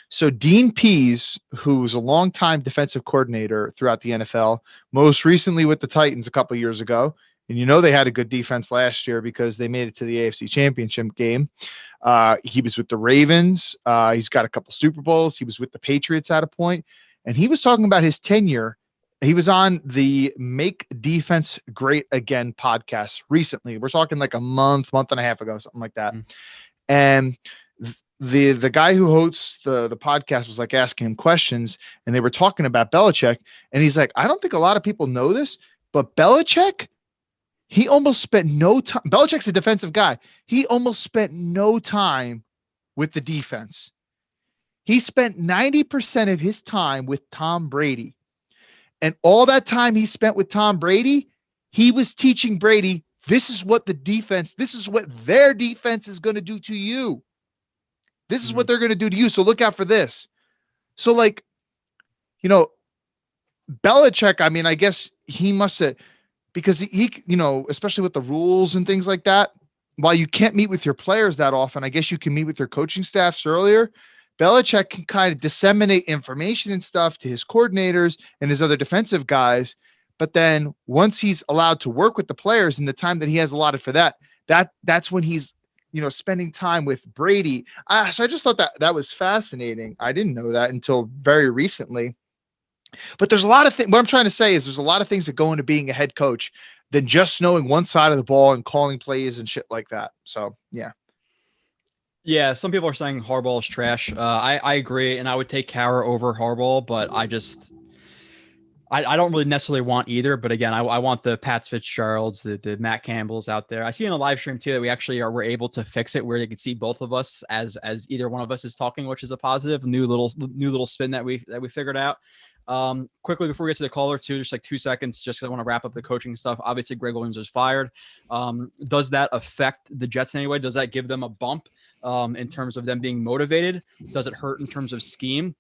[SPEAKER 5] so Dean Pease, who was a longtime defensive coordinator throughout the NFL, most recently with the Titans a couple of years ago. And they had a good defense last year because they made it to the AFC Championship game. He was with the Ravens. He's got a couple Super Bowls. He was with the Patriots at a point. And he was talking about his tenure. He was on the Make Defense Great Again podcast recently. We're talking like a month and a half ago, something like that. Mm-hmm. And the guy who hosts the podcast was like asking him questions, and they were talking about Belichick. And he's like, I don't think a lot of people know this, but Belichick, he almost spent no time. Belichick's a defensive guy. He almost spent no time with the defense. He spent 90% of his time with Tom Brady. And all that time he spent with Tom Brady, he was teaching Brady, this is what their defense is going to do to you. This is what they're going to do to you. So look out for this. So like, Belichick, I mean, I guess he must have, because he, especially with the rules and things like that, while you can't meet with your players that often, I guess you can meet with your coaching staffs earlier. Belichick can kind of disseminate information and stuff to his coordinators and his other defensive guys. But then once he's allowed to work with the players in the time that he has allotted for that's when he's, spending time with Brady. So I just thought that was fascinating. I didn't know that until very recently. But there's a lot of things. What I'm trying to say is there's a lot of things that go into being a head coach than just knowing one side of the ball and calling plays and shit like that. So, yeah.
[SPEAKER 4] Yeah, some people are saying Harbaugh is trash. I agree, and I would take Cowher over Harbaugh, but I don't really necessarily want either. But again, I want the Pat Fitzgeralds, the Matt Campbells out there. I see in a live stream too that we actually were able to fix it where they could see both of us as either one of us is talking, which is a positive new little spin that we figured out. Quickly before we get to the caller too, just like 2 seconds, just because I want to wrap up the coaching stuff. Obviously, Gregg Williams was fired. Does that affect the Jets in any way? Does that give them a bump in terms of them being motivated? Does it hurt in terms of scheme?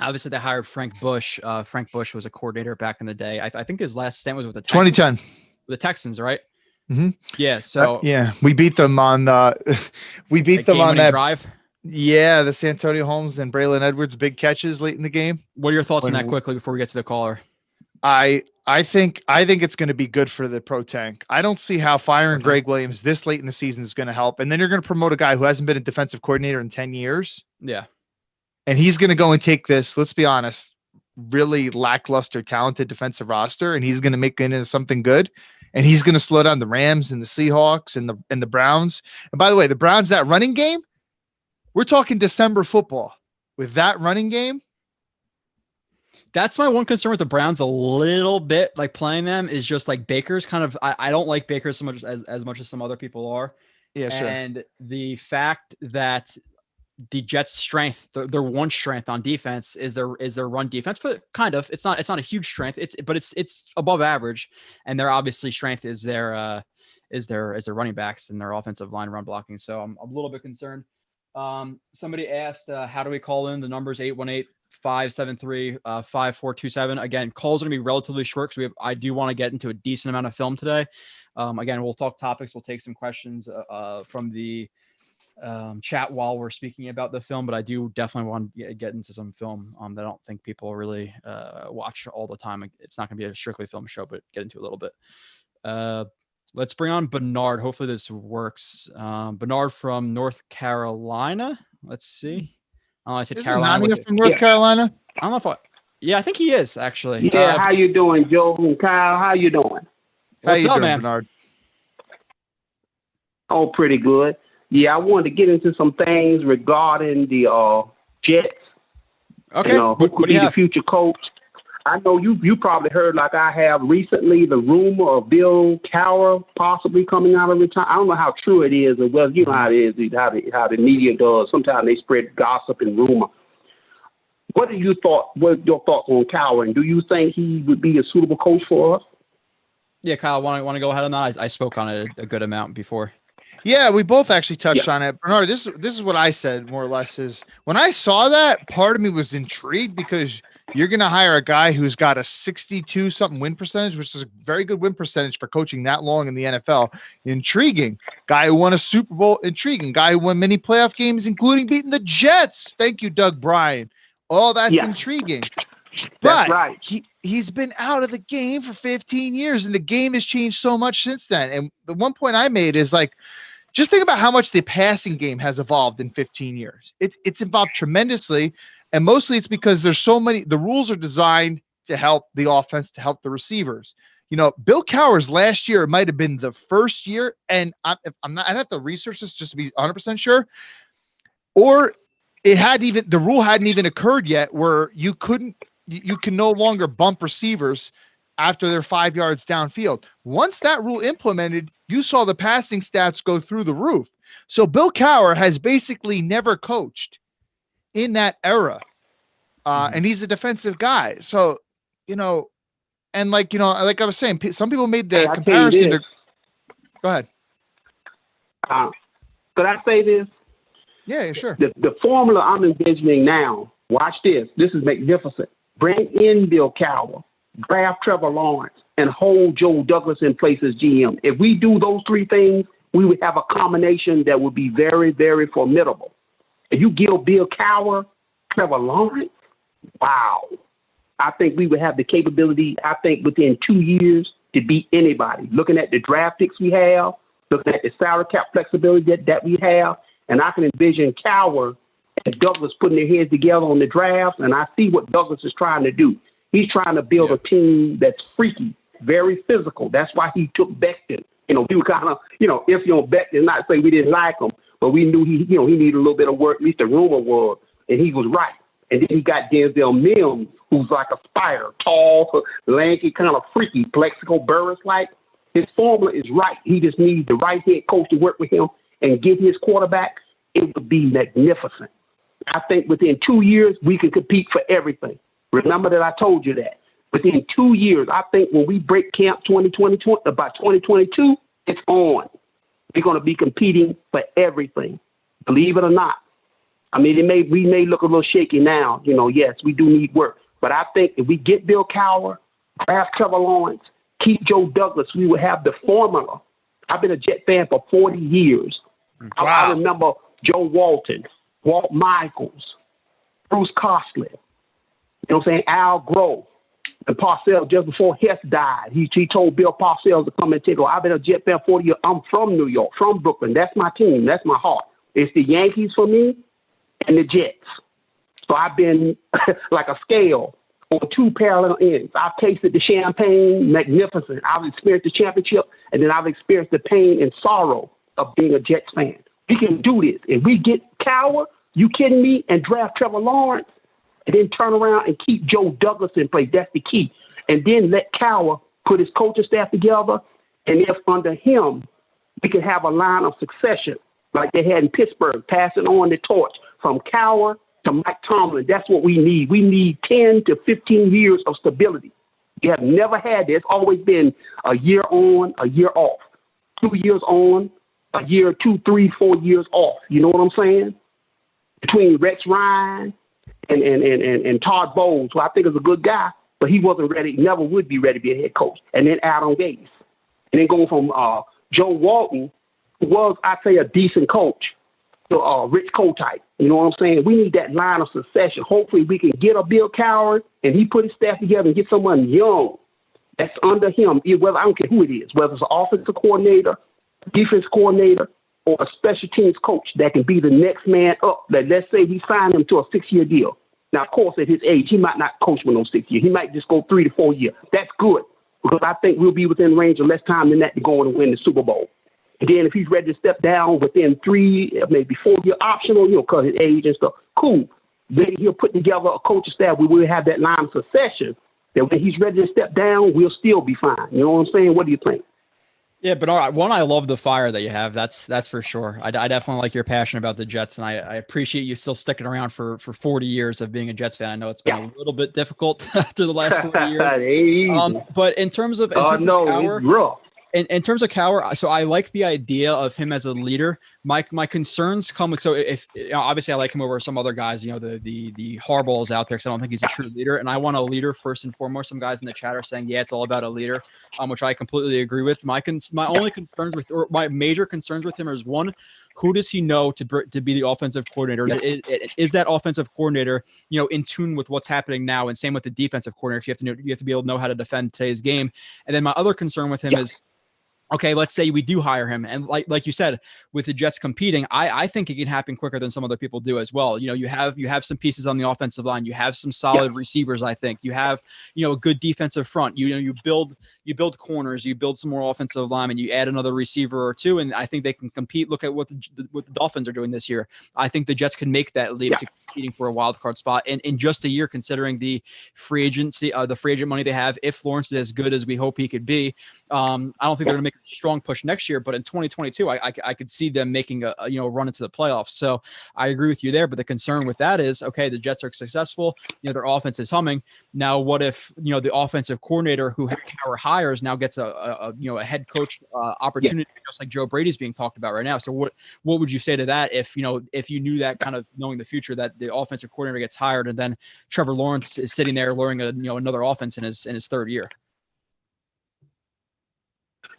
[SPEAKER 4] Obviously, they hired Frank Bush. Frank Bush was a coordinator back in the day. I think his last stint was with the Texans.
[SPEAKER 5] 2010.
[SPEAKER 4] The Texans, right?
[SPEAKER 5] Mm-hmm.
[SPEAKER 4] Yeah. So
[SPEAKER 5] yeah, we beat them on that
[SPEAKER 4] drive.
[SPEAKER 5] Yeah, the Santonio Holmes and Braylon Edwards big catches late in the game.
[SPEAKER 4] What are your thoughts on that quickly before we get to the caller?
[SPEAKER 5] I think it's going to be good for the pro tank. I don't see how firing Gregg Williams this late in the season is going to help. And then you're going to promote a guy who hasn't been a defensive coordinator in 10 years.
[SPEAKER 4] Yeah.
[SPEAKER 5] And he's going to go and take this, let's be honest, really lackluster, talented defensive roster, and he's going to make it into something good. And he's going to slow down the Rams and the Seahawks and the Browns. And by the way, the Browns, that running game, we're talking December football with that running game.
[SPEAKER 4] That's my one concern with the Browns a little bit, like playing them is just like Baker's kind of, I don't like Baker so much as much as some other people are.
[SPEAKER 5] Yeah, sure.
[SPEAKER 4] And the fact that the Jets' strength, their one strength on defense is their run defense. For kind of, it's not a huge strength. It's above average, and their obviously strength is their running backs and their offensive line run blocking. So I'm a little bit concerned. Somebody asked, how do we call in? The number's 818-573-5427. Again, calls are going to be relatively short because I do want to get into a decent amount of film today. Again, we'll talk topics. We'll take some questions from the chat while we're speaking about the film, but I do definitely want to get into some film that I don't think people really watch all the time. It's not going to be a strictly film show, but get into a little bit. Let's bring on Bernard. Hopefully this works. Bernard from North Carolina. Let's see. Oh, I said
[SPEAKER 5] Isn't
[SPEAKER 4] Carolina.
[SPEAKER 5] Nania from North Carolina?
[SPEAKER 4] I don't know if yeah, I think he is actually.
[SPEAKER 6] Yeah, how you doing, Joe and Kyle? How you doing?
[SPEAKER 4] What's up,
[SPEAKER 5] doing,
[SPEAKER 4] man?
[SPEAKER 5] Bernard?
[SPEAKER 6] Oh, pretty good. Yeah, I wanted to get into some things regarding the Jets.
[SPEAKER 4] Okay.
[SPEAKER 6] Who could be the future coach? I know you probably heard, like I have recently, the rumor of Bill Cowher possibly coming out of retirement. I don't know how true it is, or well, you know how it is, how the media does. Sometimes they spread gossip and rumor. What are your thoughts on Cowher? And do you think he would be a suitable coach for us?
[SPEAKER 4] Yeah, Kyle, want to go ahead on that? I spoke on it a good amount before.
[SPEAKER 5] Yeah, we both actually touched on it. Bernard, this is what I said more or less is when I saw that, part of me was intrigued because you're going to hire a guy who's got a 62 something win percentage, which is a very good win percentage for coaching that long in the NFL. Intriguing. Guy who won a Super Bowl. Intriguing. Guy who won many playoff games, including beating the Jets. Thank you, Doug Bryan. All that's intriguing. But
[SPEAKER 6] right.
[SPEAKER 5] He's been out of the game for 15 years, and the game has changed so much since then. And the one point I made is like, just think about how much the passing game has evolved in 15 years. It's evolved tremendously, and mostly it's because there's so many. The rules are designed to help the offense, to help the receivers. You know, Bill Cowher's last year might have been the first year, and I'd have to research this just to be 100% sure, or the rule hadn't even occurred yet where you can no longer bump receivers after they're 5 yards downfield. Once that rule implemented, you saw the passing stats go through the roof. So Bill Cowher has basically never coached in that era. And he's a defensive guy. So, and like I was saying, some people made the comparison to, go ahead.
[SPEAKER 6] Could I say this?
[SPEAKER 5] Yeah, sure.
[SPEAKER 6] The formula I'm envisioning now, watch this. This is magnificent. Bring in Bill Cowher, draft Trevor Lawrence, and hold Joe Douglas in place as GM. If we do those three things, we would have a combination that would be very, very formidable. If you give Bill Cowher, Trevor Lawrence, wow. I think we would have the capability, I think, within 2 years to beat anybody. Looking at the draft picks we have, looking at the salary cap flexibility that we have, and I can envision Cowher and Douglas putting their heads together on the draft, and I see what Douglas is trying to do. He's trying to build a team that's freaky, very physical. That's why he took Becton. We were kind of, iffy on Becton, not say we didn't like him, but we knew he needed a little bit of work. At least the rumor was, and he was right. And then he got Denzel Mims, who's like a spider, tall, lanky, kind of freaky, Plexico Burris-like. His formula is right. He just needs the right head coach to work with him and get his quarterback. It would be magnificent. I think within 2 years, we can compete for everything. Remember that I told you that. Within 2 years, I think when we break camp 2022, by 2022, it's on. We're going to be competing for everything, believe it or not. I mean, we may look a little shaky now. Yes, we do need work. But I think if we get Bill Cowher, draft Trevor Lawrence, keep Joe Douglas, we will have the formula. I've been a Jet fan for 40 years.
[SPEAKER 5] Wow.
[SPEAKER 6] I remember Joe Walton, Walt Michaels, Bruce Costley, Al Grove, and Parcells just before Hess died. He told Bill Parcells to come and take over. I've been a Jet fan 40 years. I'm from New York, from Brooklyn. That's my team. That's my heart. It's the Yankees for me and the Jets. So I've been like a scale on two parallel ends. I've tasted the champagne, magnificent. I've experienced the championship, and then I've experienced the pain and sorrow of being a Jets fan. We can do this. If we get Cowher, you kidding me, and draft Trevor Lawrence, and then turn around and keep Joe Douglas in place, that's the key. And then let Cowher put his coaching staff together, and if under him, we can have a line of succession like they had in Pittsburgh, passing on the torch from Cowher to Mike Tomlin. That's what we need. We need 10 to 15 years of stability. We have never had this. It's always been a year on, a year off. 2 years on, a year, 2, 3, 4 years off. You know what I'm saying? Between Rex Ryan and Todd Bowles, who I think is a good guy, but he wasn't ready, never would be ready to be a head coach. And then Adam Gase. And then going from Joe Walton, who was, I'd say, a decent coach, to Rich Kotite. You know what I'm saying? We need that line of succession. Hopefully we can get a Bill Cowher and he put his staff together and get someone young that's under him. Whether I don't care who it is, whether it's an offensive coordinator, defense coordinator, or a special teams coach that can be the next man up. That let's say we sign him to a 6-year deal. Now, of course, at his age, he might not coach for no 6 years. He might just go 3 to 4 years. That's good because I think we'll be within range of less time than that to go on and win the Super Bowl. And then if he's ready to step down within 3, maybe 4 year optional, because his age and stuff, cool. Maybe he'll put together a coaching staff where we'll have that line of succession that when he's ready to step down, we'll still be fine. You know what I'm saying? What do you think?
[SPEAKER 4] Yeah, but all right. One, I love the fire that you have. That's for sure. I definitely like your passion about the Jets, and I appreciate you still sticking around for 40 years of being a Jets fan. I know it's been a little bit difficult through the last 40 years. But in terms of Cowher,
[SPEAKER 6] rough.
[SPEAKER 4] In terms of Cowher, so I like the idea of him as a leader. My concerns come with, so if obviously I like him over some other guys, the Harbaughs out there, because I don't think he's a true leader, and I want a leader first and foremost. Some guys in the chat are saying, yeah, it's all about a leader, which I completely agree with. My only concerns with, or my major concerns with him is, one, who does he know to be the offensive coordinator? Is that offensive coordinator, in tune with what's happening now? And same with the defensive coordinator. You have to be able to know how to defend today's game. And then my other concern with him is, okay, let's say we do hire him. And like you said, with the Jets competing, I think it can happen quicker than some other people do as well. You have some pieces on the offensive line. You have some solid receivers, I think. You have, a good defensive front. You build corners, you build some more offensive linemen, you add another receiver or two, and I think they can compete. Look at what the Dolphins are doing this year. I think the Jets can make that leap to competing for a wild card spot in just a year, considering the free agent money they have. If Lawrence is as good as we hope he could be, I don't think they're going to make a strong push next year, but in 2022, I could see them making a run into the playoffs. So I agree with you there. But the concern with that is, okay, the Jets are successful. Their offense is humming. Now, what if the offensive coordinator who Cowher hires now gets a head coach opportunity, just like Joe Brady's being talked about right now? So what would you say to that if you knew that, kind of knowing the future, that the offensive coordinator gets hired and then Trevor Lawrence is sitting there learning another offense in his third year?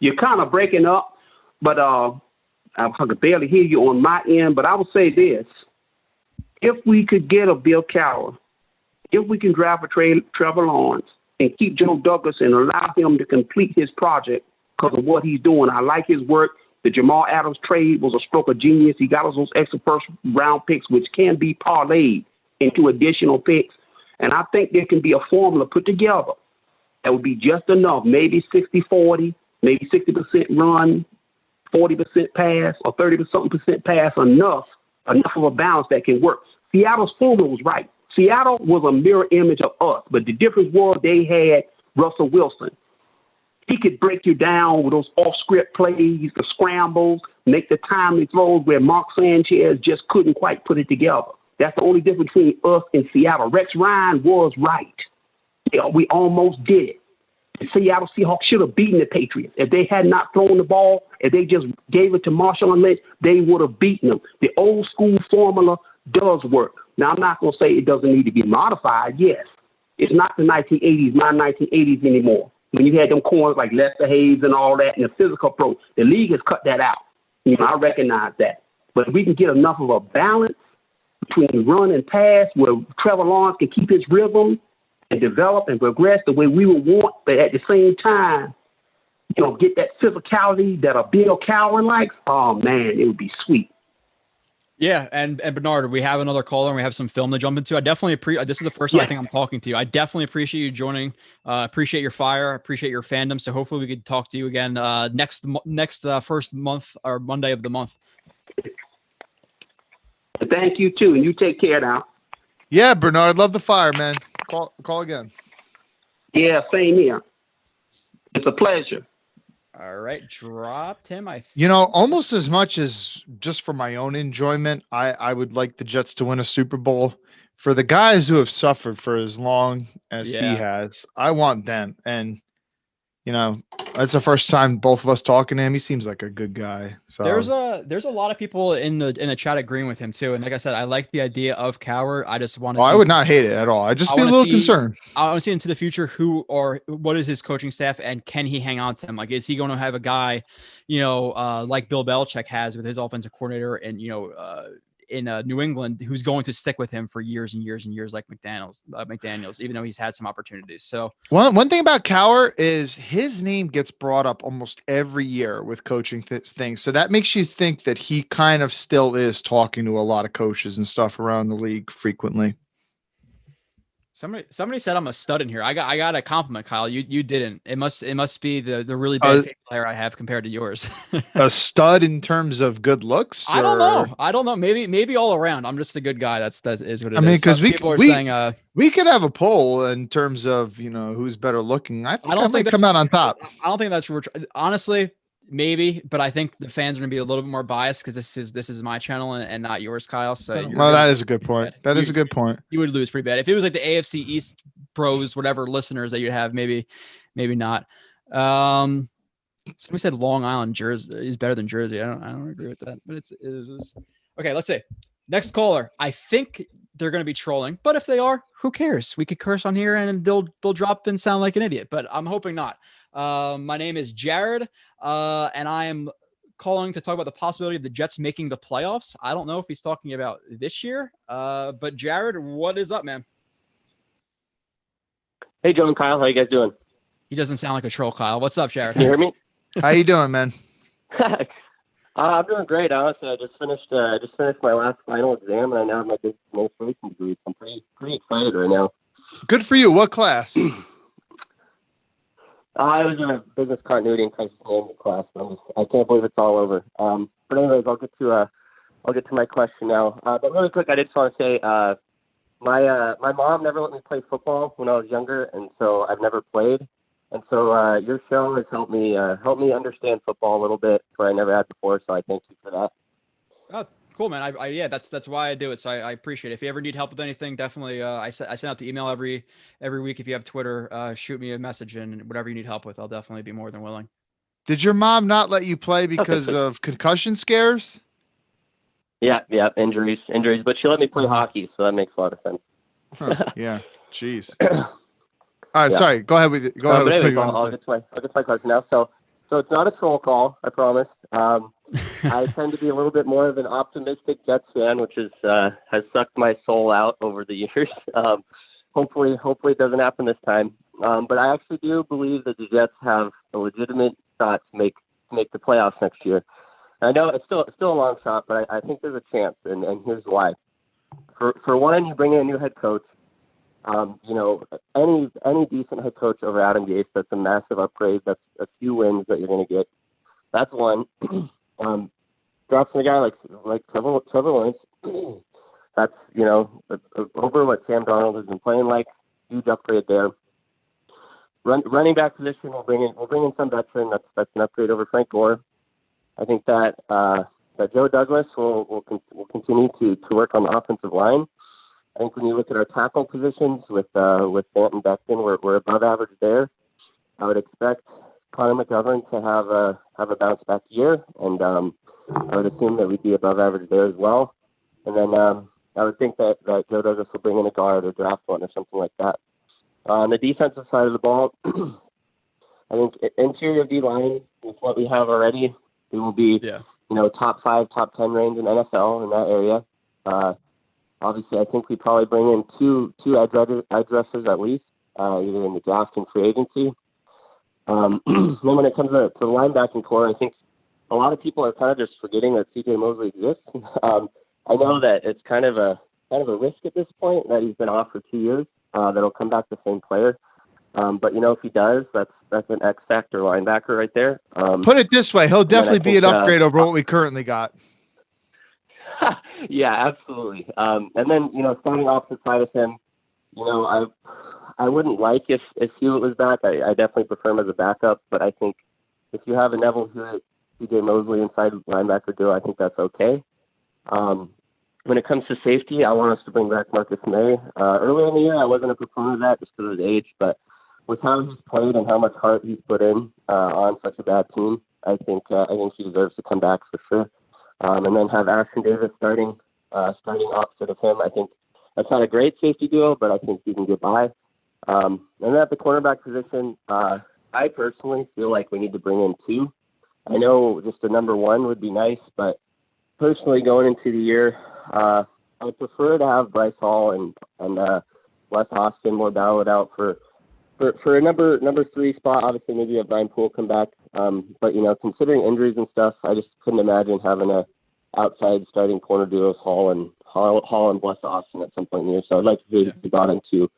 [SPEAKER 6] You're kind of breaking up, but I could barely hear you on my end. But I would say this: if we could get a Bill Cowher, if we can draft a Trevor Lawrence and keep Joe Douglas and allow him to complete his project because of what he's doing, I like his work. The Jamal Adams trade was a stroke of genius. He got us those extra first-round picks, which can be parlayed into additional picks. And I think there can be a formula put together that would be just enough, maybe 60-40, maybe 60% run, 40% pass or 30% pass, enough of a balance that can work. Seattle's formula was right. Seattle was a mirror image of us, but the difference was they had Russell Wilson. He could break you down with those off-script plays, the scrambles, make the timely throws where Mark Sanchez just couldn't quite put it together. That's the only difference between us and Seattle. Rex Ryan was right. We almost did it. The Seattle Seahawks should have beaten the Patriots. If they had not thrown the ball, if they just gave it to Marshawn Lynch, they would have beaten them. The old school formula does work. Now, I'm not going to say it doesn't need to be modified. Yes. It's not the 1980s, my 1980s anymore. When you had them corners like Lester Hayes and all that and the physical approach, the league has cut that out. I recognize that. But if we can get enough of a balance between run and pass where Trevor Lawrence can keep his rhythm and develop and progress the way we would want, but at the same time, get that physicality that a Bill Cowher likes, oh, man, it would be sweet.
[SPEAKER 4] Yeah, and Bernard, we have another caller and we have some film to jump into. I definitely appreciate. This is the first time I think I'm talking to you. I definitely appreciate you joining. Appreciate your fire. Appreciate your fandom. So hopefully we could talk to you again next first month or Monday of the month.
[SPEAKER 6] Thank you too, and you take care now.
[SPEAKER 5] Yeah, Bernard, love the fire, man. Call again.
[SPEAKER 6] Yeah, same here. It's a pleasure.
[SPEAKER 4] All right, dropped him.
[SPEAKER 5] Almost as much as just for my own enjoyment, I would like the Jets to win a Super Bowl. For the guys who have suffered for as long as he has, I want them. And, that's the first time both of us talking to him. He seems like a good guy. So
[SPEAKER 4] there's a lot of people in the chat agreeing with him too. And like I said, I like the idea of Cowher. I just want to.
[SPEAKER 5] I would not hate it at all. I just be a little concerned.
[SPEAKER 4] I want to see into the future who or what is his coaching staff and can he hang on to him? Like, is he going to have a guy, like Bill Belichick has with his offensive coordinator and in New England who's going to stick with him for years and years and years, like McDaniels, even though he's had some opportunities. So
[SPEAKER 5] one thing about Cowher is his name gets brought up almost every year with coaching things. So that makes you think that he kind of still is talking to a lot of coaches and stuff around the league frequently.
[SPEAKER 4] Somebody said I'm a stud in here. I got a compliment, Kyle. You didn't. It must be the really bad player I have compared to yours.
[SPEAKER 5] A stud in terms of good looks?
[SPEAKER 4] I don't know. Maybe all around. I'm just a good guy. That is what it is.
[SPEAKER 5] I mean, because
[SPEAKER 4] people are saying
[SPEAKER 5] we could have a poll in terms of who's better looking. I don't think come out on top.
[SPEAKER 4] I don't think that's honestly. Maybe, but I think the fans are going to be a little bit more biased because this is my channel and not yours, Kyle. So
[SPEAKER 5] that is a good point. That is a good point.
[SPEAKER 4] You would lose pretty bad if it was like the AFC East pros, whatever listeners that you'd have. Maybe not. Somebody said Long Island Jersey is better than Jersey. I don't agree with that, but it was okay. Let's see. Next caller. I think they're going to be trolling, but if they are, who cares? We could curse on here and they'll drop and sound like an idiot, but I'm hoping not. My name is Jared, and I am calling to talk about the possibility of the Jets making the playoffs. I don't know if he's talking about this year, but Jared, what is up, man?
[SPEAKER 7] Hey, Joe and Kyle, how you guys doing?
[SPEAKER 4] He doesn't sound like a troll, Kyle. What's up, Jared?
[SPEAKER 7] Can you hear me?
[SPEAKER 5] How you doing, man?
[SPEAKER 7] I'm doing great, honestly. I just finished my last final exam, and I now have my business administration degree. So I'm pretty excited right now.
[SPEAKER 5] Good for you. What class?
[SPEAKER 7] I was in a business continuity and crisis management class. I can't believe it's all over. But anyways, I'll get to my question now. But really quick, I just want to say, my mom never let me play football when I was younger, and so I've never played. And so your show has helped me understand football a little bit, where I never had before. So I thank you for that.
[SPEAKER 4] Oh, cool, man. That's why I do it. So I appreciate it. If you ever need help with anything, definitely I send out the email every week. If you have Twitter, shoot me a message, and whatever you need help with, I'll definitely be more than willing.
[SPEAKER 5] Did your mom not let you play because of concussion scares?
[SPEAKER 7] Yeah, injuries. But she let me play hockey, so that makes a lot of sense.
[SPEAKER 5] Huh, yeah, jeez. All right, sorry. Go ahead with it. Go ahead.
[SPEAKER 7] Anyways, I'll get to my question now. So it's not a troll call, I promise. I tend to be a little bit more of an optimistic Jets fan, which has sucked my soul out over the years. Hopefully it doesn't happen this time. But I actually do believe that the Jets have a legitimate shot to make the playoffs next year. I know it's still a long shot, but I think there's a chance, and here's why. For one, you bring in a new head coach. Any decent head coach over Adam Gase, that's a massive upgrade. That's a few wins that you're going to get. That's one. Drafting a guy like Trevor Lawrence, that's, over what Sam Darnold has been playing like. Huge upgrade there. Running back position, we'll bring in some veteran. That's an upgrade over Frank Gore. I think that Joe Douglas will continue to work on the offensive line. I think when you look at our tackle positions with Bant and Becton, we're above average there. I would expect Connor McGovern to have a bounce back year, and I would assume that we'd be above average there as well. And then I would think that Joe Douglas will bring in a guard or draft one or something like that. On the defensive side of the ball, I think interior D-line with what we have already, we will be top 5, top 10 range in NFL in that area. Obviously, I think we probably bring in two edge rushers at least, either in the draft and free agency. Then when it comes to the linebacking core, I think a lot of people are kind of just forgetting that C.J. Mosley exists. I know that it's kind of a risk at this point that he's been off for 2 years. That'll come back the same player. But if he does, that's an X factor linebacker right there.
[SPEAKER 5] Put it this way, he'll definitely be an upgrade over what we currently got.
[SPEAKER 7] Yeah, absolutely. And then starting off the side of him, I wouldn't like if Hewitt was back. I definitely prefer him as a backup. But I think if you have a Neville Hewitt, C.J. Mosley inside linebacker duo, I think that's okay. When it comes to safety, I want us to bring back Marcus May. Earlier in the year, I wasn't a proponent of that just because of his age, but with how he's played and how much heart he's put in on such a bad team, I think he deserves to come back for sure. And then have Ashton Davis starting opposite of him. I think that's not a great safety duo, but I think he can get by. And then at the cornerback position, I personally feel like we need to bring in 2. I know just a number 1 would be nice, but personally going into the year, I would prefer to have Bryce Hall and Wes Austin more battled out for a number 3 spot. Obviously, maybe have Brian Poole come back. But considering injuries and stuff, I just couldn't imagine having a outside starting corner duos Hall and Wes Austin at some point in the year. So I'd like to see if we got in 2.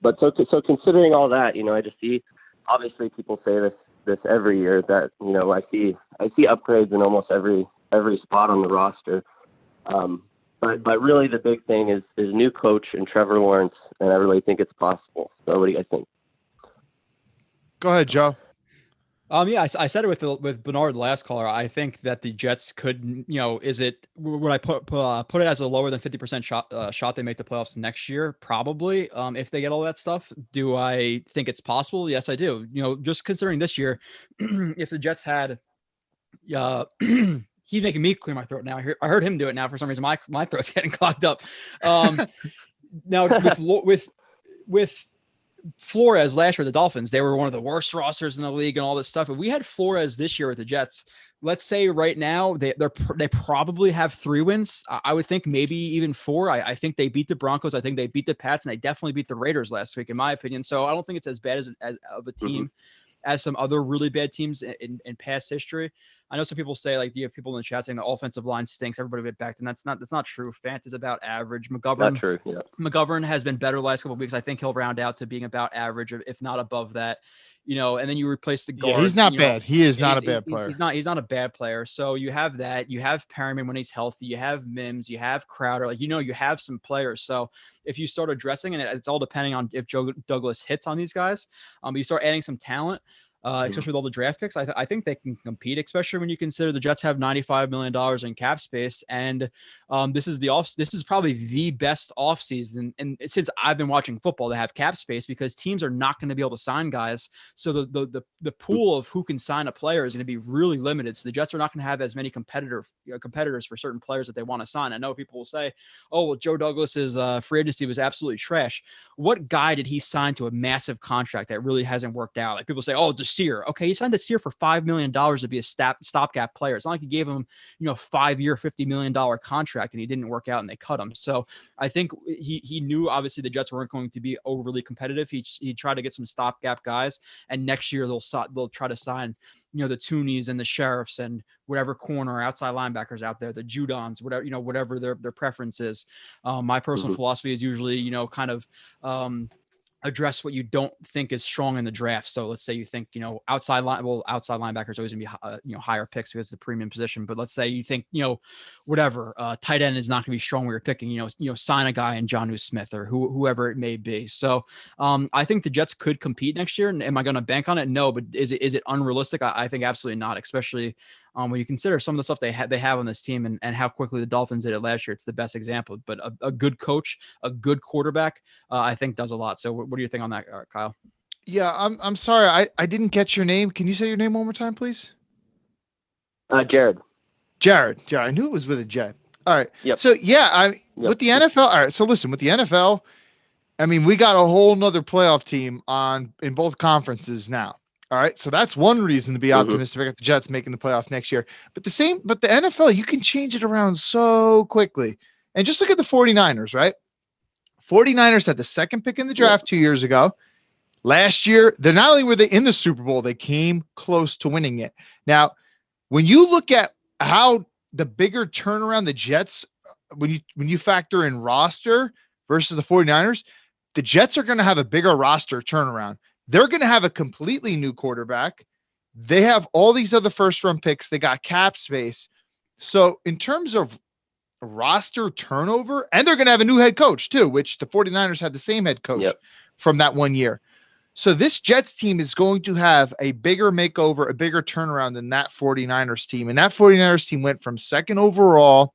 [SPEAKER 7] But so considering all that, I just see, obviously people say this every year that I see upgrades in almost every spot on the roster. But really the big thing is new coach and Trevor Lawrence, and I really think it's possible. So what do you guys think?
[SPEAKER 5] Go ahead, Joe.
[SPEAKER 4] I said it with Bernard, the last caller. I think that the Jets could, would I put it as a lower than 50% shot they make the playoffs next year? Probably. If they get all that stuff, do I think it's possible? Yes, I do. Just considering this year, if the Jets had, he's making me clear my throat now. I heard him do it now for some reason. My throat's getting clogged up. Now with Flores last year, the Dolphins, they were one of the worst rosters in the league and all this stuff. If we had Flores this year with the Jets, let's say right now they probably have 3 wins. I would think maybe even 4. I think they beat the Broncos. I think they beat the Pats, and they definitely beat the Raiders last week, in my opinion. So I don't think it's as bad as of a team as some other really bad teams in past history. I know some people say, like, you have people in the chat saying the offensive line stinks, everybody get back, and that's not true. Fant is about average. McGovern,
[SPEAKER 7] not true. Yeah.
[SPEAKER 4] McGovern has been better the last couple of weeks. I think he'll round out to being about average, if not above that. And then you replace the guards.
[SPEAKER 5] Yeah, he's not bad. He is not a bad player.
[SPEAKER 4] He's not a bad player. So you have that. You have Perriman when he's healthy. You have Mims. You have Crowder. You have some players. So if you start addressing it, it's all depending on if Joe Douglas hits on these guys. But you start adding some talent. Especially with all the draft picks, I think they can compete, especially when you consider the Jets have $95 million in cap space. And this is probably the best offseason. And since I've been watching football, to have cap space, because teams are not going to be able to sign guys. So the pool of who can sign a player is going to be really limited. So the Jets are not going to have as many competitors for certain players that they want to sign. I know people will say, oh, well, Joe Douglas's free agency was absolutely trash. What guy did he sign to a massive contract that really hasn't worked out? Like, people say, oh, Desir. Okay, he signed Desir for $5 million to be a stopgap player. It's not like he gave him, 5-year, $50 million contract and he didn't work out and they cut him. So I think he knew, obviously, the Jets weren't going to be overly competitive. He tried to get some stopgap guys, and next year they'll try to sign, the Toonies and the Sheriffs and whatever corner outside linebackers out there, the Judons, whatever their preference is. My personal philosophy is usually, kind of address what you don't think is strong in the draft. So let's say you think, outside linebackers always gonna be, higher picks because it's a premium position. But let's say you think, whatever, tight end is not gonna be strong when you're picking, sign a guy in Jonnu Smith or whoever it may be. So I think the Jets could compete next year. And am I going to bank on it? No, but is it unrealistic? I think absolutely not, especially when you consider some of the stuff they have on this team and how quickly the Dolphins did it last year. It's the best example. But a good coach, a good quarterback, I think does a lot. So what do you think on that, Kyle?
[SPEAKER 5] Yeah, I'm sorry. I didn't get your name. Can you say your name one more time, please?
[SPEAKER 7] Jared.
[SPEAKER 5] Jared. I knew it was with a J. All right.
[SPEAKER 7] Yep.
[SPEAKER 5] So yeah, with the NFL. All right. So listen, with the NFL, I mean, we got a whole nother playoff team in both conferences now. All right. So that's one reason to be optimistic about the Jets making the playoff next year. But the NFL, you can change it around so quickly. And just look at the 49ers, right? 49ers had the second pick in the draft 2 years ago. Last year, not only were they in the Super Bowl, they came close to winning it. Now, when you look at how the bigger turnaround the Jets, when you factor in roster versus the 49ers, the Jets are going to have a bigger roster turnaround. They're going to have a completely new quarterback. They have all these other first round picks. They got cap space. So in terms of roster turnover, and they're going to have a new head coach too, which the 49ers had the same head coach from that 1 year. So this Jets team is going to have a bigger makeover, a bigger turnaround than that 49ers team. And that 49ers team went from second overall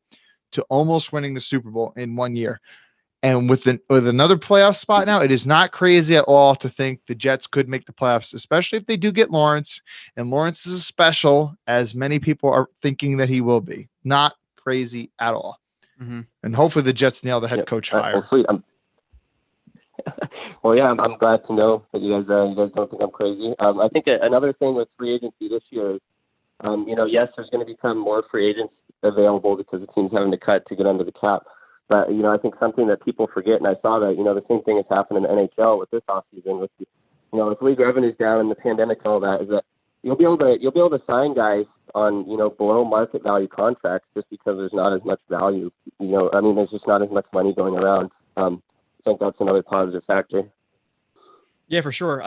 [SPEAKER 5] to almost winning the Super Bowl in 1 year. And with another playoff spot now, it is not crazy at all to think the Jets could make the playoffs, especially if they do get Lawrence. And Lawrence is as special as many people are thinking that he will be. Not crazy at all. Mm-hmm. And hopefully the Jets nail the head coach hire.
[SPEAKER 7] Well, yeah, I'm glad to know that you guys don't think I'm crazy. I think another thing with free agency this year is, yes, there's going to become more free agents available because the team's having to cut to get under the cap. But, I think something that people forget, and I saw that, the same thing has happened in the NHL with this offseason with, with league revenues down and the pandemic and all that, is that you'll be able to sign guys on, below market value contracts just because there's not as much value. There's just not as much money going around. I think that's another positive factor.
[SPEAKER 4] Yeah, for sure.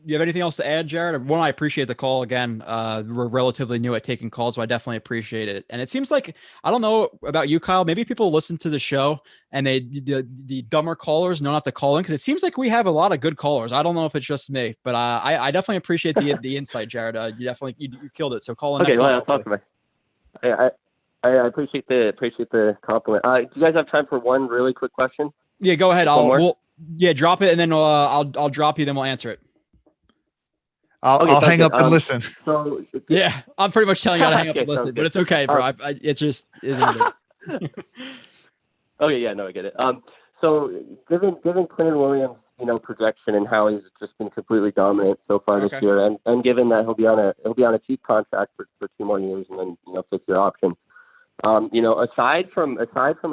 [SPEAKER 4] You have anything else to add, Jared? One, I appreciate the call again. We're relatively new at taking calls, so I definitely appreciate it. And it seems like, I don't know about you, Kyle, maybe people listen to the show and the dumber callers know not to call in because it seems like we have a lot of good callers. I don't know if it's just me, but I definitely appreciate the insight, Jared. You killed it. So call in.
[SPEAKER 7] Okay, well, that's awesome. I appreciate the compliment. Do you guys have time for one really quick question?
[SPEAKER 4] Yeah, go ahead. Drop it, and then I'll drop you. Then we'll answer it.
[SPEAKER 5] I'll hang up and listen.
[SPEAKER 7] So
[SPEAKER 4] yeah, I'm pretty much telling you how to hang up and listen, but it's okay, bro. It's just is what it is.
[SPEAKER 7] Okay, yeah, no, I get it. So given Quentin Williams, projection and how he's just been completely dominant so far this year, and given that he'll be on a cheap contract for 2 more years and then 5th-year option. Aside from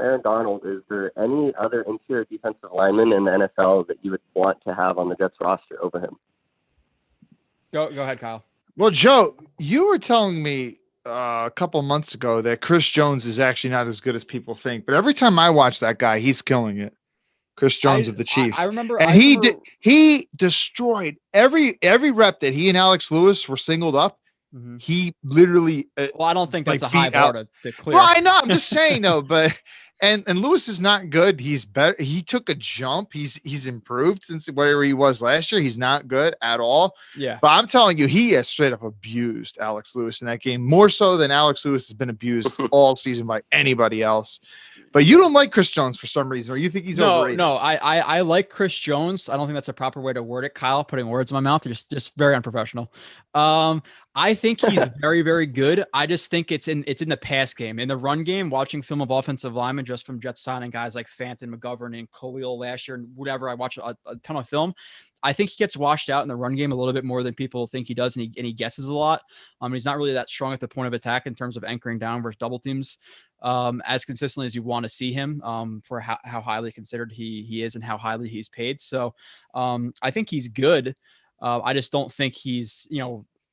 [SPEAKER 7] Aaron Donald, is there any other interior defensive lineman in the NFL that you would want to have on the Jets roster over him?
[SPEAKER 4] Go ahead, Kyle.
[SPEAKER 5] Well, Joe, you were telling me a couple months ago that Chris Jones is actually not as good as people think, but every time I watch that guy, he's killing it. Chris Jones of the Chiefs.
[SPEAKER 4] I remember,
[SPEAKER 5] and he destroyed every rep that he and Alex Lewis were singled up. Mm-hmm. He literally.
[SPEAKER 4] Well, I don't think that's a high bar to clear.
[SPEAKER 5] Well, I know. I'm just saying though, but. And Lewis is not good. He's better. He took a jump. He's improved since whatever he was last year. He's not good at all.
[SPEAKER 4] Yeah.
[SPEAKER 5] But I'm telling you, he has straight up abused Alex Lewis in that game, more so than Alex Lewis has been abused all season by anybody else. But you don't like Chris Jones for some reason, or you think he's overrated?
[SPEAKER 4] No, I like Chris Jones. I don't think that's a proper way to word it. Kyle, putting words in my mouth, just very unprofessional. I think he's very, very good. I just think it's in the pass game. In the run game, watching film of offensive linemen just from Jets signing guys like Fanton, McGovern, and Khalil last year and whatever, I watch a ton of film. I think he gets washed out in the run game a little bit more than people think he does, and he guesses a lot. He's not really that strong at the point of attack in terms of anchoring down versus double teams as consistently as you want to see him for how highly considered he is and how highly he's paid. So I think he's good. I just don't think he's,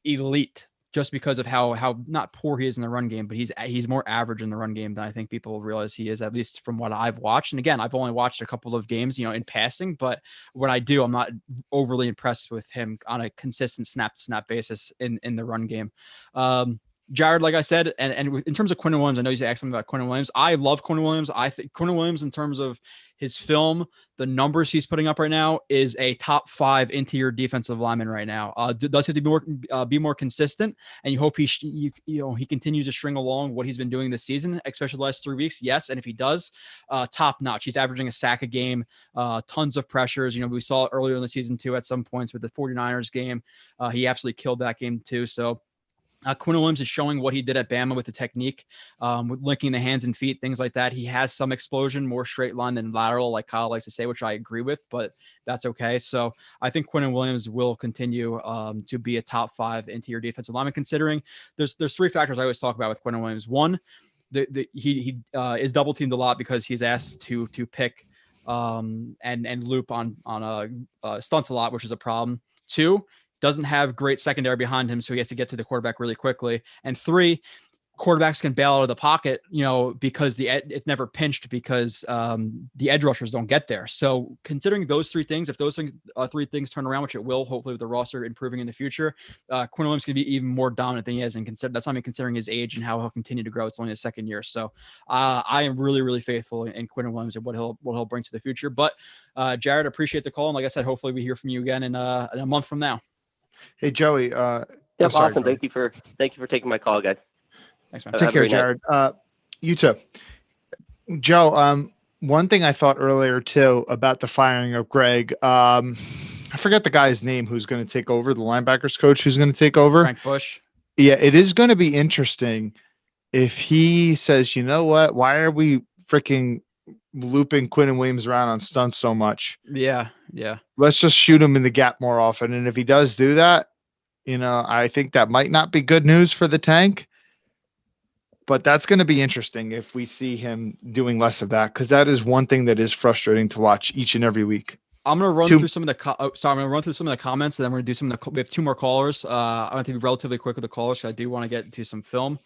[SPEAKER 4] elite just because of how not poor he is in the run game, but he's more average in the run game than I think people realize he is, at least from what I've watched. And again, I've only watched a couple of games, in passing, but when I do, I'm not overly impressed with him on a consistent snap to snap basis in the run game. Jared, like I said, and in terms of Quinnen Williams, I know you asked something about Quinnen Williams. I love Quinnen Williams. I think Quinnen Williams, in terms of his film, the numbers he's putting up right now, is a top 5 interior defensive lineman right now. Does have to be more consistent, and you hope he continues to string along what he's been doing this season, especially the last 3 weeks. Yes, and if he does, top notch. He's averaging a sack a game, tons of pressures. We saw it earlier in the season too at some points with the 49ers game. He absolutely killed that game too. So Quinnen Williams is showing what he did at Bama with the technique, with linking the hands and feet, things like that. He has some explosion, more straight line than lateral, like Kyle likes to say, which I agree with, but that's okay. So I think Quinnen Williams will continue to be a top 5 interior defensive lineman, considering there's 3 factors I always talk about with Quinnen Williams. One, he is double teamed a lot because he's asked to pick and loop on stunts a lot, which is a problem. 2, doesn't have great secondary behind him, so he has to get to the quarterback really quickly. And 3, quarterbacks can bail out of the pocket, because it's never pinched because the edge rushers don't get there. So considering those 3 things, if those 3 things turn around, which it will, hopefully with the roster improving in the future, Quinnen Williams can be even more dominant than he is. And that's not even considering his age and how he'll continue to grow. It's only his 2nd year. So I am really, really faithful in Quinnen Williams and what he'll bring to the future. But Jared, appreciate the call. And like I said, hopefully we hear from you again in a month from now.
[SPEAKER 5] Hey, Joey.
[SPEAKER 7] Awesome. Joey. Thank you for taking my call, guys.
[SPEAKER 4] Thanks, man.
[SPEAKER 5] Take care, Jared. You too. Joe, one thing I thought earlier too about the firing of Gregg, I forget the guy's name who's going to take over, the linebackers coach who's going to take over.
[SPEAKER 4] Frank Bush.
[SPEAKER 5] Yeah, it is going to be interesting if he says, you know what, why are we freaking looping Quinnen Williams around on stunts so much?
[SPEAKER 4] Yeah.
[SPEAKER 5] Let's just shoot him in the gap more often. And if he does do that, I think that might not be good news for the tank. But that's going to be interesting if we see him doing less of that, because that is one thing that is frustrating to watch each and every week.
[SPEAKER 4] I'm going to run through some of the I'm going to run through some of the comments, and then we're going to do some of the. We have 2 more callers. I want to be relatively quick with the callers because I do want to get into some film.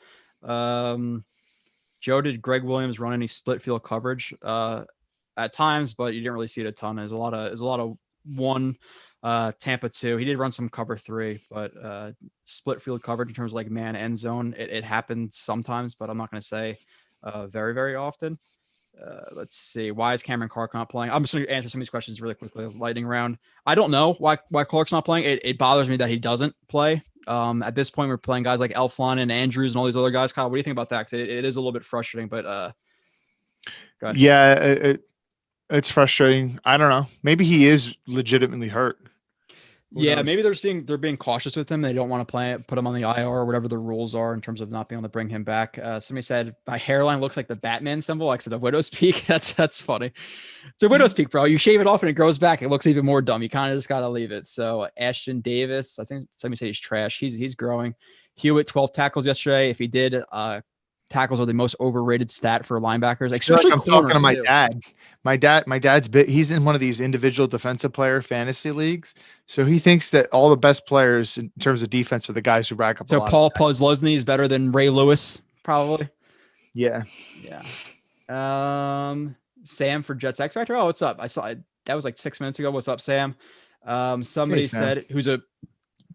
[SPEAKER 4] Joe, did Gregg Williams run any split field coverage at times, but you didn't really see it a ton. There's a lot of 1, Tampa 2. He did run some cover 3, but split field coverage in terms of like man end zone, it happens sometimes, but I'm not going to say very, very often. Let's see. Why is Cameron Clark not playing? I'm just going to answer some of these questions really quickly. Lightning round. I don't know why Clark's not playing. It bothers me that he doesn't play. At this point, we're playing guys like Elflein and Andrews and all these other guys. Kyle, what do you think about that? Because it is a little bit frustrating, but go ahead.
[SPEAKER 5] Yeah, it's frustrating. I don't know. Maybe he is legitimately hurt.
[SPEAKER 4] Yeah, maybe they're being cautious with him. They don't want to put him on the IR or whatever the rules are in terms of not being able to bring him back. Somebody said my hairline looks like the Batman symbol, like the widow's peak. That's funny. It's a widow's peak, bro. You shave it off and it grows back. It looks even more dumb. You kind of just gotta leave it. So Ashton Davis, I think somebody said he's trash. He's growing. Hewitt 12 tackles yesterday. If he did, tackles are the most overrated stat for linebackers. Especially
[SPEAKER 5] I'm talking to my dad. My dad's he's in one of these individual defensive player fantasy leagues. So he thinks that all the best players in terms of defense are the guys who rack up.
[SPEAKER 4] So Paul Posluszny is better than Ray Lewis, probably.
[SPEAKER 5] Yeah.
[SPEAKER 4] Sam for Jets X Factor. Oh, what's up? I saw it. That was like 6 minutes ago. What's up, Sam? Somebody said who's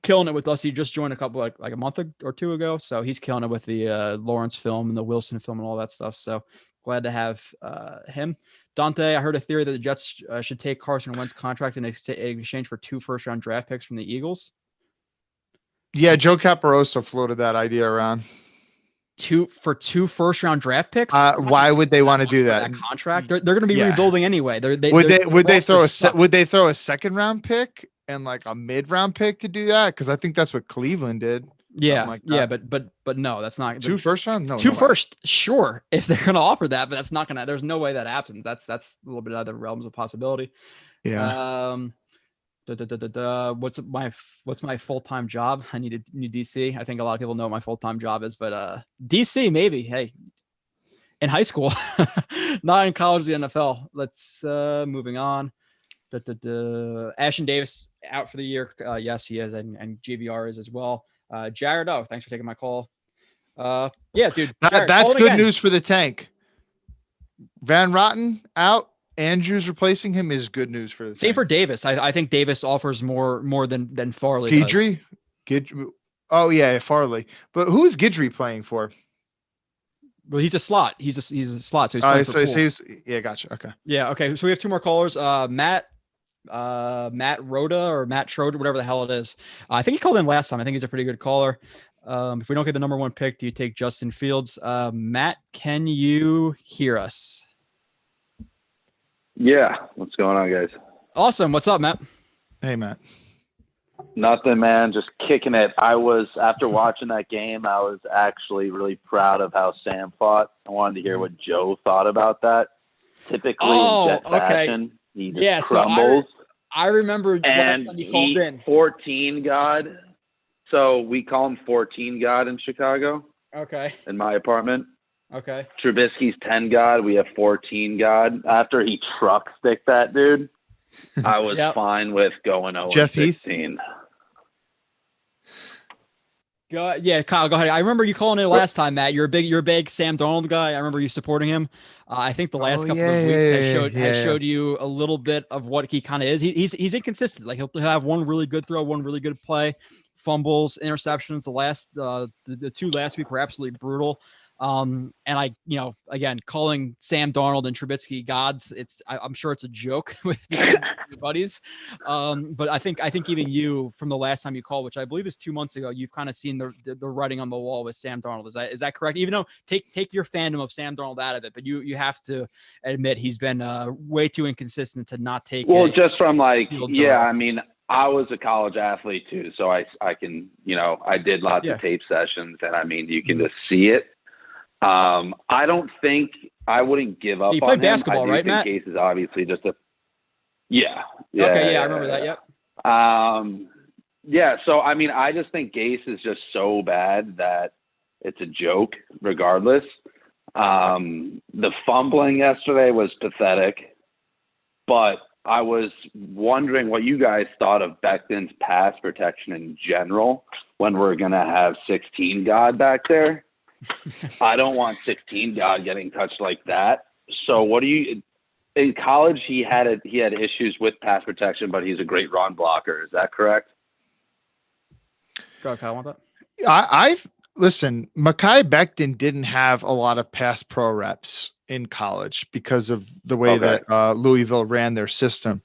[SPEAKER 4] killing it with us. He just joined a couple like a month or 2 ago. So he's killing it with the Lawrence film and the Wilson film and all that stuff. So glad to have him. Dante, I heard a theory that the Jets should take Carson Wentz's contract in exchange for 2 first-round draft picks from the Eagles.
[SPEAKER 5] Yeah, Joe Caporoso floated that idea around.
[SPEAKER 4] 2 first-round draft picks?
[SPEAKER 5] Why would they want to do that?
[SPEAKER 4] Contract? They're going to be rebuilding anyway.
[SPEAKER 5] Would they throw a second-round pick and like a mid-round pick to do that? Because I think that's what Cleveland did.
[SPEAKER 4] Yeah,
[SPEAKER 5] like
[SPEAKER 4] but no, that's not
[SPEAKER 5] 2 first round. No,
[SPEAKER 4] 2 first, sure, if they're going to offer that, but that's not going to. There's no way that happens. That's a little bit out of the realms of possibility.
[SPEAKER 5] Yeah.
[SPEAKER 4] What's my full-time job? I need DC. I think a lot of people know what my full-time job is, but DC maybe. Hey, in high school, not in college, the NFL. Let's moving on. Ashton Davis out for the year. Yes, he is, and GVR is as well. Jared, thanks for taking my call. Yeah, dude. Jared,
[SPEAKER 5] That's good
[SPEAKER 4] again.
[SPEAKER 5] news for the tank. Van Rotten out. Andrews replacing him is good news for the
[SPEAKER 4] Same
[SPEAKER 5] tank.
[SPEAKER 4] for Davis. I think Davis offers more than Farley
[SPEAKER 5] Guidry?
[SPEAKER 4] does.
[SPEAKER 5] Oh yeah, Farley. But who is Guidry playing for?
[SPEAKER 4] Well, he's a slot. He's a slot. So he's playing for Poole.
[SPEAKER 5] Yeah, gotcha. Okay.
[SPEAKER 4] Yeah. Okay. So we have 2 more callers. Matt Rhoda or Matt Schroeder, whatever the hell it is. I think he called in last time. I think he's a pretty good caller. If we don't get the number 1 pick, do you take Justin Fields? Matt, can you hear us?
[SPEAKER 8] Yeah. What's going on, guys?
[SPEAKER 4] Awesome. What's up, Matt?
[SPEAKER 5] Hey, Matt.
[SPEAKER 8] Nothing, man. Just kicking it. After watching that game, I was actually really proud of how Sam fought. I wanted to hear what Joe thought about that. Typically in Jet fashion, he just crumbles.
[SPEAKER 4] So I remember last time you called in.
[SPEAKER 8] 14 God. So we call him 14 God in Chicago.
[SPEAKER 4] Okay.
[SPEAKER 8] In my apartment.
[SPEAKER 4] Okay.
[SPEAKER 8] Trubisky's 10 God. We have 14 God. After he truck sticked that dude, I was fine with going 0-16.
[SPEAKER 4] Kyle, go ahead. I remember you calling it last time, Matt. You're a big Sam Darnold guy. I remember you supporting him. I think the last couple of weeks has showed you a little bit of what he kind of is. He's inconsistent. Like he'll have one really good throw, one really good play, fumbles, interceptions. The 2 last week were absolutely brutal. And again, calling Sam Darnold and Trubisky gods, I'm sure it's a joke with your buddies. But I think even you from the last time you called, which I believe is 2 months ago, you've kind of seen the writing on the wall with Sam Darnold. Is that correct? Even though take your fandom of Sam Darnold out of it, but you have to admit he's been way too inconsistent to not take.
[SPEAKER 8] Well, just from I mean, I was a college athlete too, so I can, I did lots of tape sessions, and I mean, you can just see it. I don't think I wouldn't give up on him.
[SPEAKER 4] You played basketball, right, Matt?
[SPEAKER 8] Gase is obviously just I remember that. Yep. So I mean, I just think Gase is just so bad that it's a joke, regardless. The fumbling yesterday was pathetic, but I was wondering what you guys thought of Becton's pass protection in general when we're gonna have 16 God back there. I don't want 16 God getting touched like that. So what do you – in college he had issues with pass protection, but he's a great run blocker. Is that correct?
[SPEAKER 4] Go ahead, Kyle, want that?
[SPEAKER 5] Listen, Mekhi Becton didn't have a lot of pass pro reps in college because of the way that Louisville ran their system.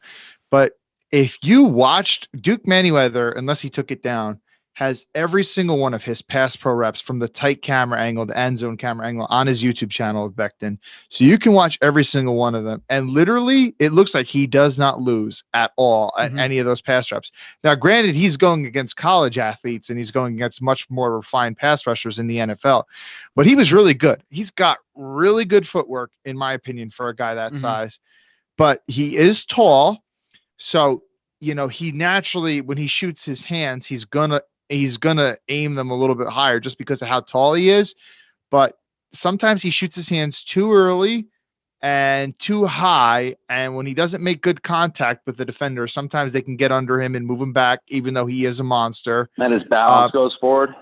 [SPEAKER 5] But if you watched Duke Manyweather, unless he took it down, has every single one of his pass pro reps from the tight camera angle, the end zone camera angle on his YouTube channel of Becton. So you can watch every single one of them. And literally it looks like he does not lose at all at any of those pass reps. Now, granted, he's going against college athletes and he's going against much more refined pass rushers in the NFL, but he was really good. He's got really good footwork, in my opinion, for a guy that size, but he is tall. So, he naturally, when he shoots his hands, he's gonna aim them a little bit higher just because of how tall he is. But sometimes he shoots his hands too early and too high. And when he doesn't make good contact with the defender, sometimes they can get under him and move him back, even though he is a monster.
[SPEAKER 8] And his balance goes forward.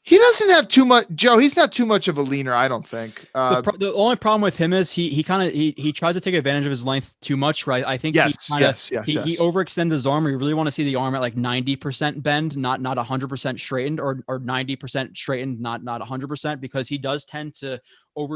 [SPEAKER 5] He doesn't have too much, Joe. He's not too much of a leaner, I don't think.
[SPEAKER 4] The only problem with him is he tries to take advantage of his length too much, right? I think he overextends his arm. We really want to see the arm at like 90% bend, not 100% straightened, or 90% straightened, not 100%, because he does tend to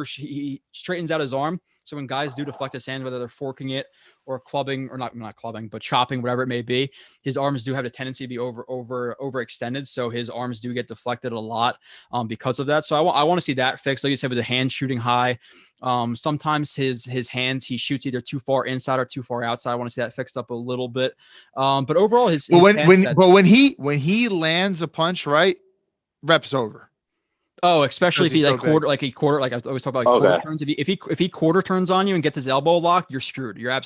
[SPEAKER 4] he straightens out his arm. So when guys do deflect his hand, whether they're forking it or clubbing, or not clubbing, but chopping, whatever it may be, his arms do have a tendency to be overextended. So his arms do get deflected a lot because of that. So I want to see that fixed. Like you said, with the hands shooting high, sometimes his hands, he shoots either too far inside or too far outside. I want to see that fixed up a little bit. But overall,
[SPEAKER 5] when he lands a punch, right, reps over.
[SPEAKER 4] Oh, especially if he quarter, like I always talk about quarter turns. If he quarter turns on you and gets his elbow locked, you're screwed. You're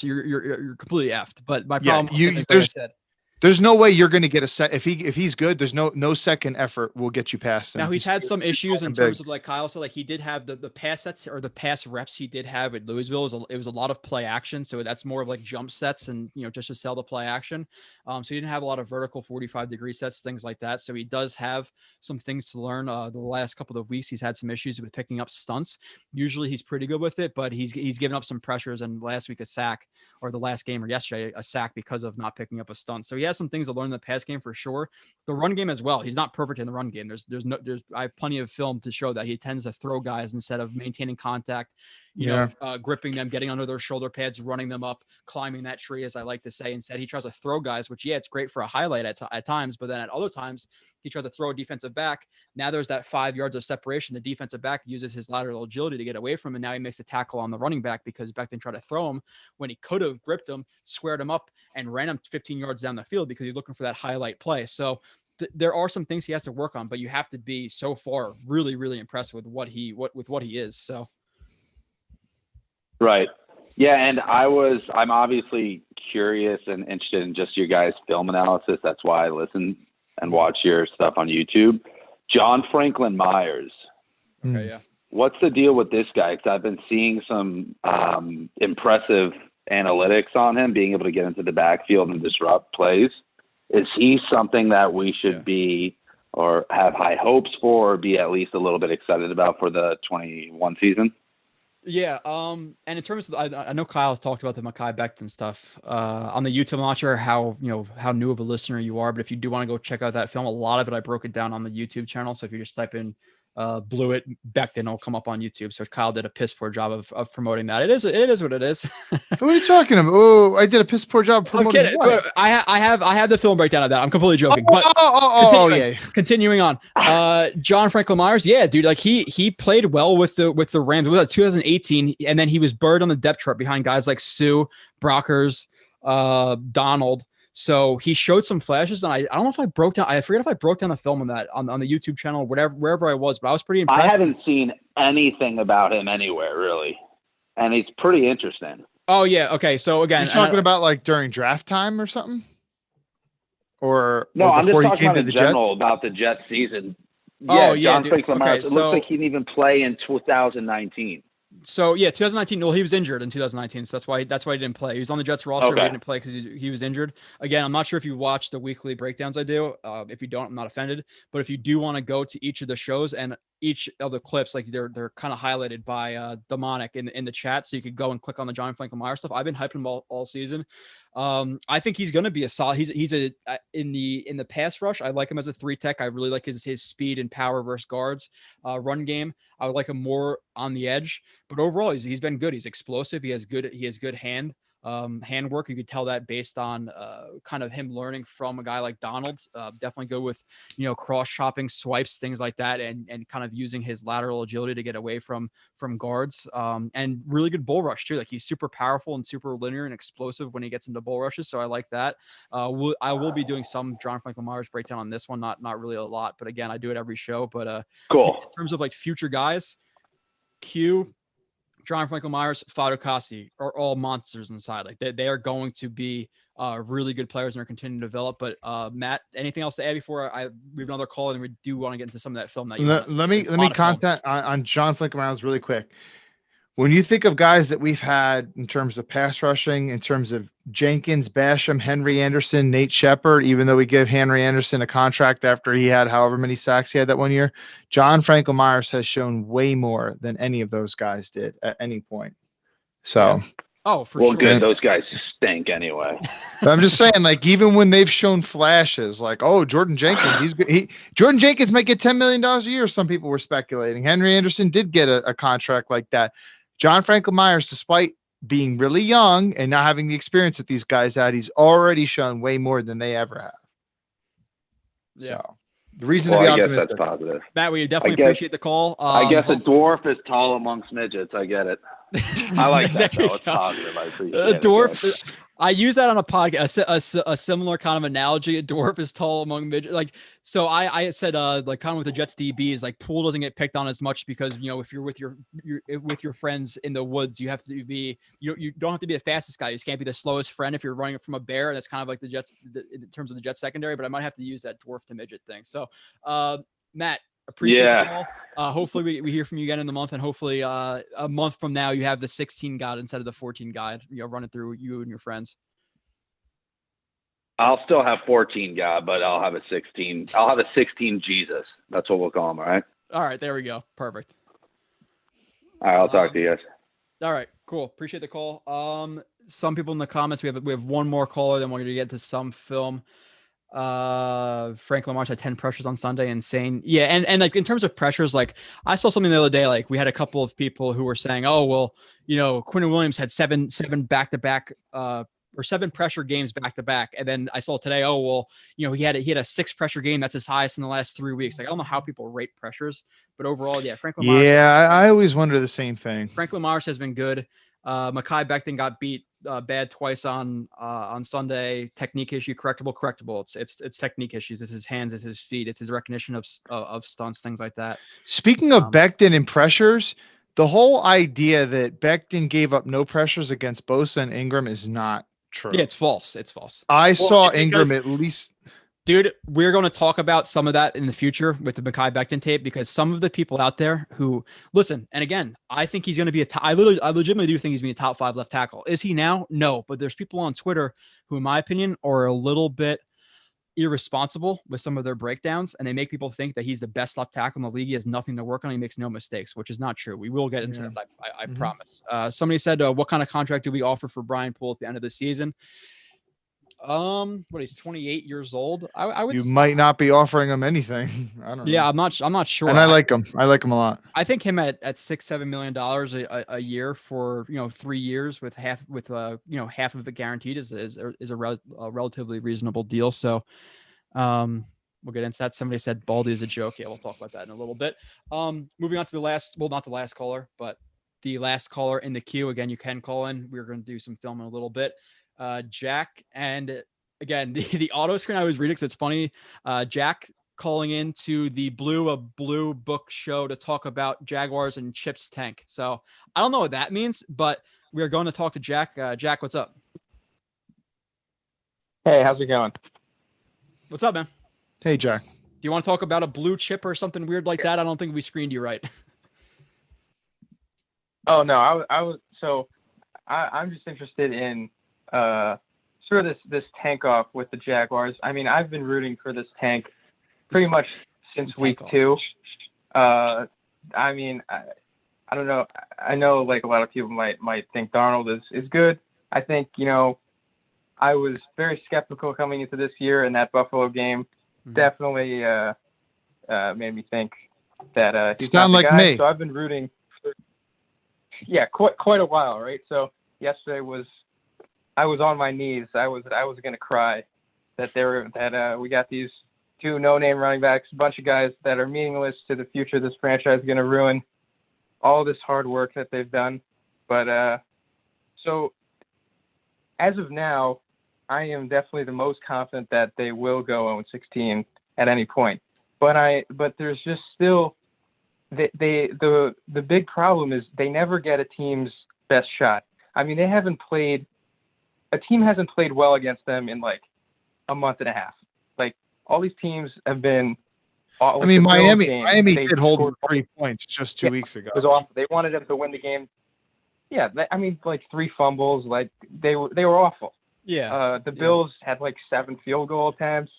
[SPEAKER 4] completely effed. But my problem, like I said,
[SPEAKER 5] There's no way you're going to get a set if he's good. There's no second effort will get you past him.
[SPEAKER 4] Now he's had some issues in
[SPEAKER 5] big.
[SPEAKER 4] terms of, like Kyle said, like he did have the pass sets or the pass reps he did have at Louisville. It was a lot of play action, so that's more of like jump sets and just to sell the play action. So he didn't have a lot of vertical 45-degree sets, things like that. So he does have some things to learn. The last couple of weeks he's had some issues with picking up stunts. Usually he's pretty good with it, but he's given up some pressures. And last week a sack, or the last game or yesterday a sack because of not picking up a stunt. So he has some things to learn in the pass game for sure. The run game as well. He's not perfect in the run game. I have plenty of film to show that he tends to throw guys instead of maintaining contact, gripping them, getting under their shoulder pads, running them up, climbing that tree, as I like to say. Instead, he tries to throw guys, which, it's great for a highlight at times, but then at other times, he tries to throw a defensive back. Now there's that 5 yards of separation. The defensive back uses his lateral agility to get away from him, and now he makes a tackle on the running back because Becton tried to throw him when he could have gripped him, squared him up, and ran him 15 yards down the field because he's looking for that highlight play. So there are some things he has to work on, but you have to be so far really, really impressed with what he is. So.
[SPEAKER 8] Right. Yeah. And I'm obviously curious and interested in just your guys' film analysis. That's why I listen and watch your stuff on YouTube. John Franklin Myers.
[SPEAKER 4] Okay. Yeah.
[SPEAKER 8] What's the deal with this guy? Because I've been seeing some impressive analytics on him, being able to get into the backfield and disrupt plays. Is he something that we should be or have high hopes for, or be at least a little bit excited about for the 21 season?
[SPEAKER 4] Yeah. And in terms of, I know Kyle talked about the Mekhi Becton stuff on the YouTube. I'm not sure how new of a listener you are, but if you do want to go check out that film, a lot of it I broke it down on the YouTube channel. So if you just type in Blewett Becton, it'll come up on YouTube. So Kyle did a piss poor job of promoting that. It is what it is.
[SPEAKER 5] What are you talking about? Oh, I did a piss poor job promoting what?
[SPEAKER 4] I have the film breakdown of that. I'm completely joking. Continuing on. John Franklin Myers, yeah, dude, like he played well with the Rams. It was 2018, and then he was buried on the depth chart behind guys like Sue, Brockers, Donald. So he showed some flashes, and I don't know if I broke down. I forget if I broke down the film on that on the YouTube channel, wherever I was, but I was pretty impressed.
[SPEAKER 8] I haven't seen anything about him anywhere really, and he's pretty interesting.
[SPEAKER 4] Oh yeah, okay. So again,
[SPEAKER 5] you're talking about like during draft time or something, or
[SPEAKER 8] no? I'm just talking about
[SPEAKER 5] in
[SPEAKER 8] general about the Jets season. John Franklin Myers. It looks like he didn't even play in 2019.
[SPEAKER 4] So yeah, 2019. Well, he was injured in 2019, so that's why he didn't play. He was on the Jets roster, but he didn't play because he was injured. Again, I'm not sure if you watch the weekly breakdowns I do. If you don't, I'm not offended. But if you do want to go to each of the shows and each of the clips, like they're kind of highlighted by Demonic in the chat, so you could go and click on the John Franklin Myers stuff. I've been hyping him all season. I think he's going to be a solid. He's in the pass rush. I like him as a 3 tech. I really like his speed and power versus guards. Run game, I would like him more on the edge. But overall, he's been good. He's explosive. He has good hand work. You could tell that based on kind of him learning from a guy like Donald. Definitely good with cross chopping, swipes, things like that, and kind of using his lateral agility to get away from guards. And really good bull rush too. Like he's super powerful and super linear and explosive when he gets into bull rushes. So I like that. I will be doing some John Franklin Myers breakdown on this one. Not really a lot, but again, I do it every show. But
[SPEAKER 8] cool.
[SPEAKER 4] In terms of like future guys, John Franklin Myers, Fado Kasi are all monsters inside. Like they are going to be really good players and are continuing to develop. But Matt, anything else to add before we have another call and we do want to get into some of that film that you
[SPEAKER 5] let me comment on John Franklin Myers really quick. When you think of guys that we've had in terms of pass rushing, in terms of Jenkins, Basham, Henry Anderson, Nate Shepard, even though we give Henry Anderson a contract after he had however many sacks he had that one year, John Franklin Myers has shown way more than any of those guys did at any point. So,
[SPEAKER 4] sure.
[SPEAKER 8] Good. Those guys stink anyway.
[SPEAKER 5] But I'm just saying, like, even when they've shown flashes, like, Jordan Jenkins, he's good. Jordan Jenkins might get $10 million a year. Some people were speculating. Henry Anderson did get a contract like that. John Franklin Myers, despite being really young and not having the experience that these guys had, he's already shown way more than they ever have.
[SPEAKER 4] Yeah.
[SPEAKER 5] So the reason to be optimistic.
[SPEAKER 8] That's positive.
[SPEAKER 4] Matt, we definitely appreciate the call.
[SPEAKER 8] I guess a dwarf is tall amongst midgets. I get it. I like that though. It's positive. I appreciate it.
[SPEAKER 4] I use that on a podcast, a similar kind of analogy. A dwarf is tall among midget. Like, so I said, like kind of with the Jets DBs, like Poole doesn't get picked on as much because, you know, if you're with your friends in the woods, you have to be, you don't have to be the fastest guy. You just can't be the slowest friend if you're running from a bear. That's kind of like the Jets in terms of the Jets secondary, but I might have to use that dwarf to midget thing. So, Matt, appreciate the call. Hopefully we hear from you again in the month, and hopefully a month from now you have the 16 guide instead of the 14 guide, you know, running through you and your friends.
[SPEAKER 8] I'll still have 14 God, but I'll have a 16. I'll have a 16 Jesus. That's what we'll call him. All right.
[SPEAKER 4] All right. There we go. Perfect.
[SPEAKER 8] All right. I'll talk to you guys.
[SPEAKER 4] All right. Cool. Appreciate the call. Some people in the comments, we have one more caller, then we're going to get to some film. Frank Lamarche had 10 pressures on Sunday. Insane. Yeah. And like in terms of pressures, like I saw something the other day, like we had a couple of people who were saying, oh, well, you know, Quinn Williams had seven back-to-back, or 7 pressure games back-to-back. And then I saw today, oh, well, you know, he had a 6 pressure game. That's his highest in the last 3 weeks. Like, I don't know how people rate pressures, but overall, yeah, Frank Lamarche.
[SPEAKER 5] Yeah. I always wonder the same thing.
[SPEAKER 4] Frank Lamarche has been good. Mekhi Becton got beat bad twice on Sunday. Technique issue, correctable. It's technique issues. It's his hands, it's his feet, it's his recognition of stunts, things like that.
[SPEAKER 5] Speaking of Becton and pressures, the whole idea that Becton gave up no pressures against Bosa and Ingram is not true.
[SPEAKER 4] Yeah, it's false.
[SPEAKER 5] I saw Ingram at least. Dude,
[SPEAKER 4] we're going to talk about some of that in the future with the Mekhi Becton tape, because some of the people out there who listen, and again, I think he's going to be I legitimately do think he's going to be a top 5 left tackle. Is he now? No, but there's people on Twitter who, in my opinion, are a little bit irresponsible with some of their breakdowns, and they make people think that he's the best left tackle in the league. He has nothing to work on. He makes no mistakes, which is not true. We will get into that. I promise. Somebody said, what kind of contract do we offer for Brian Poole at the end of the season? He's 28 years old. I would.
[SPEAKER 5] You might not be offering him anything. I don't know.
[SPEAKER 4] Yeah, I'm not sure.
[SPEAKER 5] And I like him. I like him a lot.
[SPEAKER 4] I think him at $6-7 million a year for 3 years with half of it guaranteed is a relatively reasonable deal. So, we'll get into that. Somebody said Baldy is a joke. Yeah, we'll talk about that in a little bit. Moving on to not the last caller, but the last caller in the queue. Again, you can call in. We're going to do some film in a little bit. Jack, and again, the auto screen I was reading, because it's funny. Jack calling into the Blue Book show to talk about Jaguars and Chip's tank. So I don't know what that means, but we are going to talk to Jack. Jack, what's up?
[SPEAKER 9] Hey, how's it going?
[SPEAKER 4] What's up, man?
[SPEAKER 5] Hey, Jack.
[SPEAKER 4] Do you want to talk about a blue chip or something weird like that? I don't think we screened you right.
[SPEAKER 9] Oh no, I'm just interested in sort of this tank off with the Jaguars. I mean, I've been rooting for this tank pretty much since week 2. I mean, I don't know. I know like a lot of people might think Darnold is good. I think, I was very skeptical coming into this year, and that Buffalo game definitely made me think that he's not the guy. Me. So I've been rooting for quite a while, right? So yesterday I was on my knees. I was going to cry that we got these 2 no-name running backs, a bunch of guys that are meaningless to the future. This franchise is going to ruin all this hard work that they've done. But so as of now, I am definitely the most confident that they will go 0-16 at any point. But there's just still the big problem is they never get a team's best shot. I mean, a team hasn't played well against them in like a month and a half. Like all these teams have been.
[SPEAKER 5] Miami did hold 3 points just 2 weeks ago.
[SPEAKER 9] It was awful. They wanted them to win the game. Yeah, I mean, like 3 fumbles. Like they were awful.
[SPEAKER 4] Yeah.
[SPEAKER 9] The Bills had like 7 field goal attempts.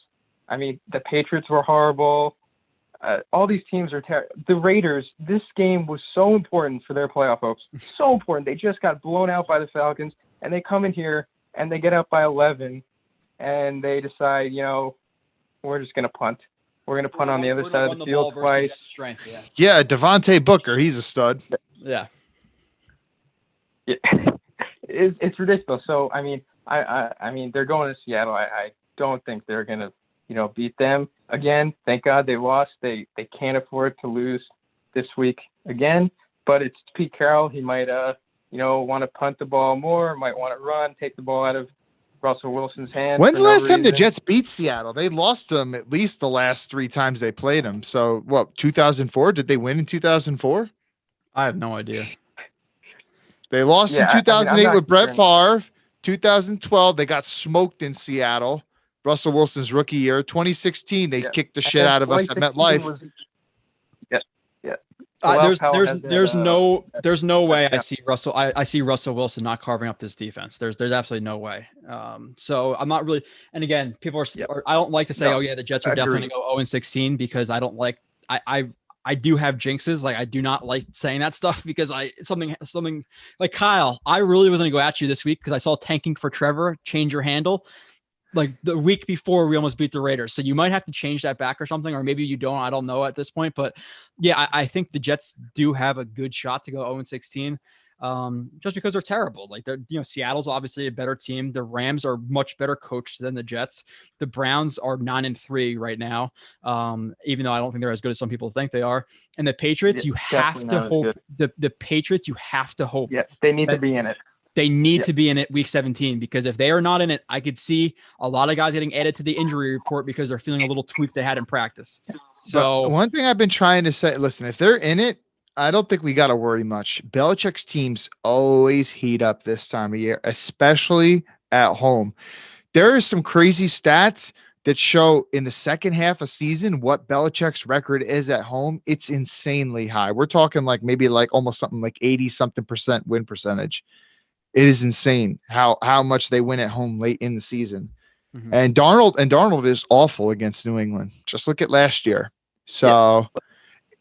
[SPEAKER 9] I mean, the Patriots were horrible. All these teams are terrible. The Raiders, this game was so important for their playoff hopes. So important. They just got blown out by the Falcons, and they come in here and they get up by 11, and they decide, we're just going to punt. We're going to punt on the other side of the field twice.
[SPEAKER 5] Yeah, Devontae Booker, he's a stud.
[SPEAKER 4] Yeah.
[SPEAKER 9] It's ridiculous. So, I mean, they're going to Seattle. I don't think they're going to, beat them again. Thank God they lost. They can't afford to lose this week again. But it's Pete Carroll. He might, want to punt the ball more, might want to run, take the ball out of Russell Wilson's hands.
[SPEAKER 5] When's
[SPEAKER 9] for
[SPEAKER 5] the
[SPEAKER 9] no
[SPEAKER 5] last time the
[SPEAKER 9] reason.
[SPEAKER 5] Jets beat Seattle? They lost them at least the last 3 times they played them. So, what, 2004? Did they win in 2004?
[SPEAKER 4] I have no idea.
[SPEAKER 5] They lost
[SPEAKER 9] Yeah,
[SPEAKER 5] in
[SPEAKER 9] I mean, I'm
[SPEAKER 5] 2008
[SPEAKER 9] not
[SPEAKER 5] with Brett
[SPEAKER 9] concerned.
[SPEAKER 5] Favre. 2012, they got smoked in Seattle. Russell Wilson's rookie year. 2016, they
[SPEAKER 9] Yeah.
[SPEAKER 5] kicked the
[SPEAKER 9] And
[SPEAKER 5] shit
[SPEAKER 9] then
[SPEAKER 5] out of us at
[SPEAKER 9] 2016
[SPEAKER 5] MetLife.
[SPEAKER 9] was- Yeah. Powell had that,
[SPEAKER 4] There's no way I
[SPEAKER 9] yeah.
[SPEAKER 4] see Russell. I see Russell Wilson not carving up this defense. There's absolutely no way. So I'm not really. And again, people are. I don't like to say,
[SPEAKER 9] No,
[SPEAKER 4] oh yeah, the Jets are definitely going to go 0-16 because I don't like. I do have jinxes. Like I do not like saying that stuff because something like Kyle. I really was going to go at you this week because I saw tanking for Trevor change your handle. Like the week before we almost beat the Raiders. So you might have to change that back or something, or maybe you don't. I don't know at this point, but yeah, I think the Jets do have a good shot to go 0-16 just because they're terrible. Like Seattle's obviously a better team. The Rams are much better coached than the Jets. The Browns are 9-3 right now. Even though I don't think they're as good as some people think they are. And the Patriots, you have to hope the Patriots, you have to hope.
[SPEAKER 9] Yeah, they need to be in it.
[SPEAKER 4] They need to be in it week 17 because if they are not in it, I could see a lot of guys getting added to the injury report because they're feeling a little tweak they had in practice. So
[SPEAKER 5] but one thing I've been trying to say, listen, if they're in it, I don't think we got to worry much. Belichick's teams always heat up this time of year, especially at home. There are some crazy stats that show in the second half of season what Belichick's record is at home. It's insanely high. We're talking like maybe like almost something like 80-something% win percentage. It is insane how much they win at home late in the season. Mm-hmm. And Darnold is awful against New England. Just look at last year. So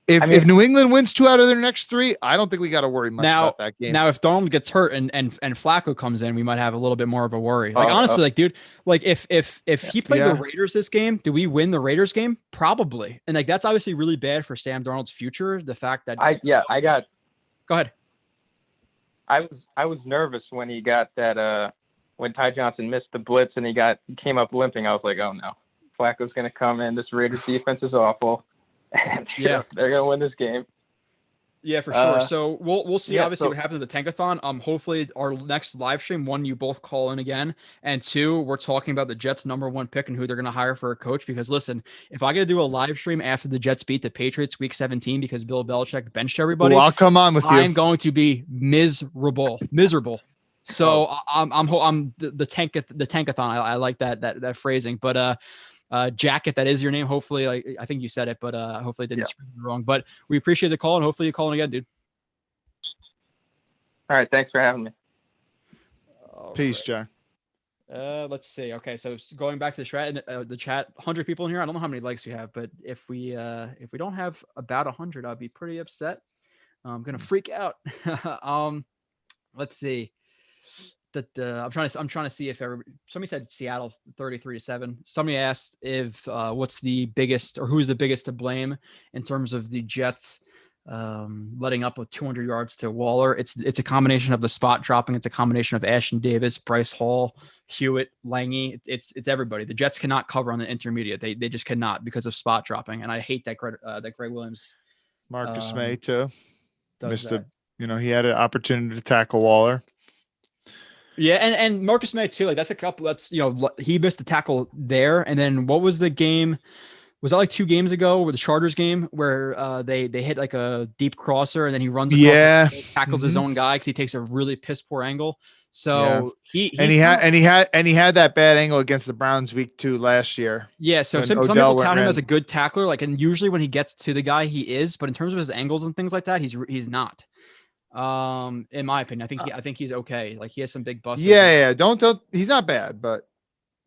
[SPEAKER 5] if New England wins 2 out of their next 3, I don't think we got to worry much about that game.
[SPEAKER 4] Now, if Darnold gets hurt and Flacco comes in, we might have a little bit more of a worry. Like honestly, like dude, like if he played the Raiders this game, do we win the Raiders game? Probably. And like that's obviously really bad for Sam Darnold's future. The fact that
[SPEAKER 9] Go ahead. I was nervous when he got that when Ty Johnson missed the blitz and he came up limping. I was like, oh no, Flacco's gonna come in. This Raiders defense is awful. And they're gonna win this game.
[SPEAKER 4] Yeah, for sure. So we'll see obviously what happens at the Tankathon. Hopefully our next live stream, 1, you both call in again, and 2, we're talking about the Jets' #1 pick and who they're going to hire for a coach. Because listen, if I got to do a live stream after the Jets beat the Patriots week 17 because Bill Belichick benched everybody,
[SPEAKER 5] I'll come on with you.
[SPEAKER 4] I'm going to be miserable. So I'm the Tankathon. I like that phrasing, but Jack, if that is your name, hopefully, I think you said it, but hopefully it didn't scream you wrong. But we appreciate the call, and hopefully you call in again, dude.
[SPEAKER 9] All right, thanks for having me.
[SPEAKER 5] Peace, Jack.
[SPEAKER 4] Let's see. Okay, so going back to the chat, 100 people in here. I don't know how many likes we have, but if we don't have about 100, I'll be pretty upset. I'm gonna freak out. Let's see. I'm trying to see if somebody said Seattle 33-7. Somebody asked if what's the biggest or who's the biggest to blame in terms of the Jets letting up with 200 yards to Waller. It's a combination of the spot dropping. It's a combination of Ashton Davis, Bryce Hall, Hewitt, Lange. It's everybody. The Jets cannot cover on the intermediate. They just cannot because of spot dropping. And I hate that Gregg Williams.
[SPEAKER 5] Marcus May too. He had an opportunity to tackle Waller.
[SPEAKER 4] Yeah, and Marcus May too. Like that's a couple. That's he missed the tackle there, and then what was the game? Was that like 2 games ago, with the Chargers game where they hit like a deep crosser and then he runs across tackles his own guy because he takes a really piss poor angle. So he had
[SPEAKER 5] that bad angle against the Browns week 2 last year.
[SPEAKER 4] Yeah, so some people tout him as a good tackler, like, and usually when he gets to the guy he is, but in terms of his angles and things like that, he's not. In my opinion, I think he's okay. Like he has some big busts.
[SPEAKER 5] Yeah. Don't. He's not bad, but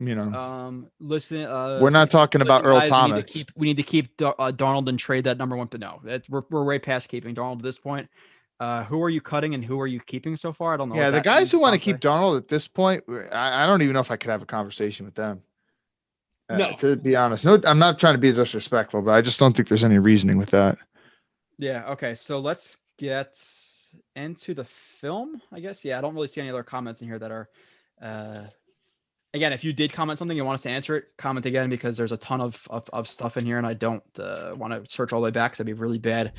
[SPEAKER 4] listen.
[SPEAKER 5] We're not talking about Earl Thomas.
[SPEAKER 4] We need to keep Darnold and trade that #1. But no, we're way past keeping Darnold at this point. Who are you cutting and who are you keeping so far? I don't know.
[SPEAKER 5] Yeah, the guys who want to keep Darnold at this point, I don't even know if I could have a conversation with them.
[SPEAKER 4] No,
[SPEAKER 5] to be honest, no, I'm not trying to be disrespectful, but I just don't think there's any reasoning with that.
[SPEAKER 4] Yeah. Okay. So let's get into the film, I guess. Yeah, I don't really see any other comments in here that are again, if you did comment something you want us to answer it, comment again, because there's a ton of stuff in here and I don't want to search all the way back because that'd be really bad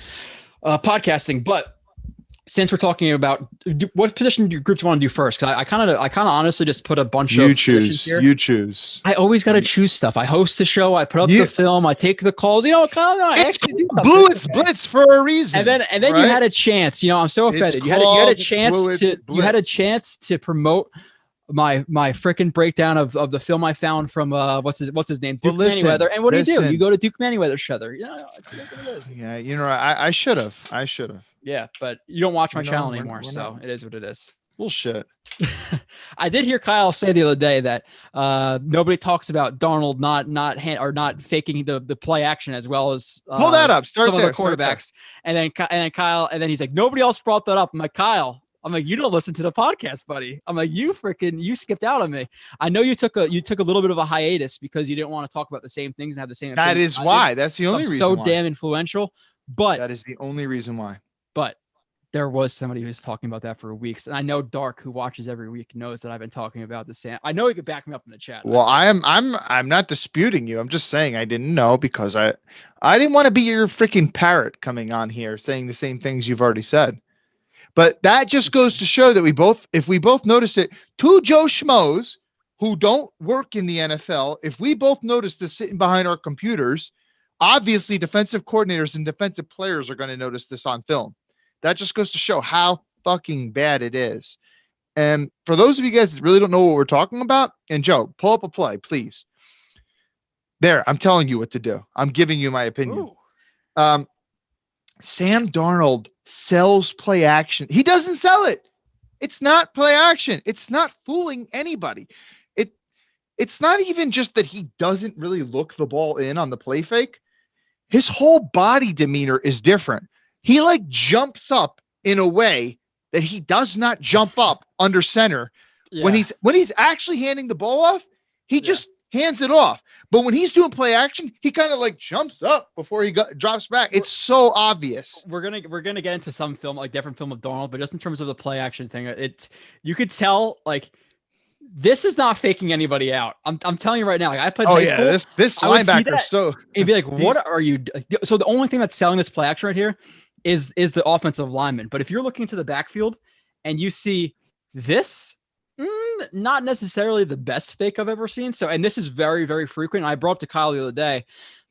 [SPEAKER 4] podcasting. But since we're talking about what position group do you want to do first? Because I kind of honestly just put a bunch
[SPEAKER 5] You
[SPEAKER 4] of
[SPEAKER 5] choose.
[SPEAKER 4] here.
[SPEAKER 5] You choose.
[SPEAKER 4] I always got to choose stuff. I host the show. I put up the film. I take the calls. You know, Kyle, I actually do
[SPEAKER 5] Blewett Blitz for a reason.
[SPEAKER 4] And then
[SPEAKER 5] right?
[SPEAKER 4] you had a chance. You know, I'm so offended. You had a chance to promote my freaking breakdown of the film I found from what's his name, Duke Manyweather. And what do? You go to Duke Manyweather's show. You know, it's what it is.
[SPEAKER 5] Yeah, you know, I should have.
[SPEAKER 4] Yeah, but you don't watch my channel anymore, so it is what it is.
[SPEAKER 5] Bullshit.
[SPEAKER 4] I did hear Kyle say the other day that nobody talks about Darnold not faking the play action as well as
[SPEAKER 5] pull that up. Start
[SPEAKER 4] some
[SPEAKER 5] there.
[SPEAKER 4] Of the quarterbacks, and then Kyle, and then he's like, nobody else brought that up. I'm like, Kyle. I'm like, you don't listen to the podcast, buddy. I'm like, you skipped out on me. I know you took a little bit of a hiatus because you didn't want to talk about the same things and have the same.
[SPEAKER 5] That is why. That's the only reason.
[SPEAKER 4] So damn influential, but
[SPEAKER 5] that is the only reason why.
[SPEAKER 4] But there was somebody who's talking about that for weeks, and I know Dark, who watches every week, knows that I've been talking about the same. I know he could back me up in the chat.
[SPEAKER 5] Well, I'm not disputing you. I'm just saying I didn't know because I didn't want to be your freaking parrot coming on here saying the same things you've already said. But that just goes to show that if we both notice it, two Joe Schmoes who don't work in the NFL, if we both notice this sitting behind our computers, obviously defensive coordinators and defensive players are going to notice this on film. That just goes to show how fucking bad it is. And for those of you guys that really don't know what we're talking about, and Joe, pull up a play, please. There, I'm telling you what to do. I'm giving you my opinion. Sam Darnold sells play action. He doesn't sell it. It's not play action. It's not fooling anybody. It's not even just that he doesn't really look the ball in on the play fake. His whole body demeanor is different. He like jumps up in a way that he does not jump up under center. Yeah. When he's actually handing the ball off, he just hands it off. But when he's doing play action, he kind of like jumps up before he drops back. It's so obvious.
[SPEAKER 4] We're gonna get into some film, like different film of Darnold, but just in terms of the play action thing, you could tell like this is not faking anybody out. I'm telling you right now. Like I played high school.
[SPEAKER 5] This linebacker. So
[SPEAKER 4] and be like, what are you? So the only thing that's selling this play action right here is the offensive lineman. But if you're looking to the backfield and you see this. Not necessarily the best fake I've ever seen. So, and this is very, very frequent. I brought up to Kyle the other day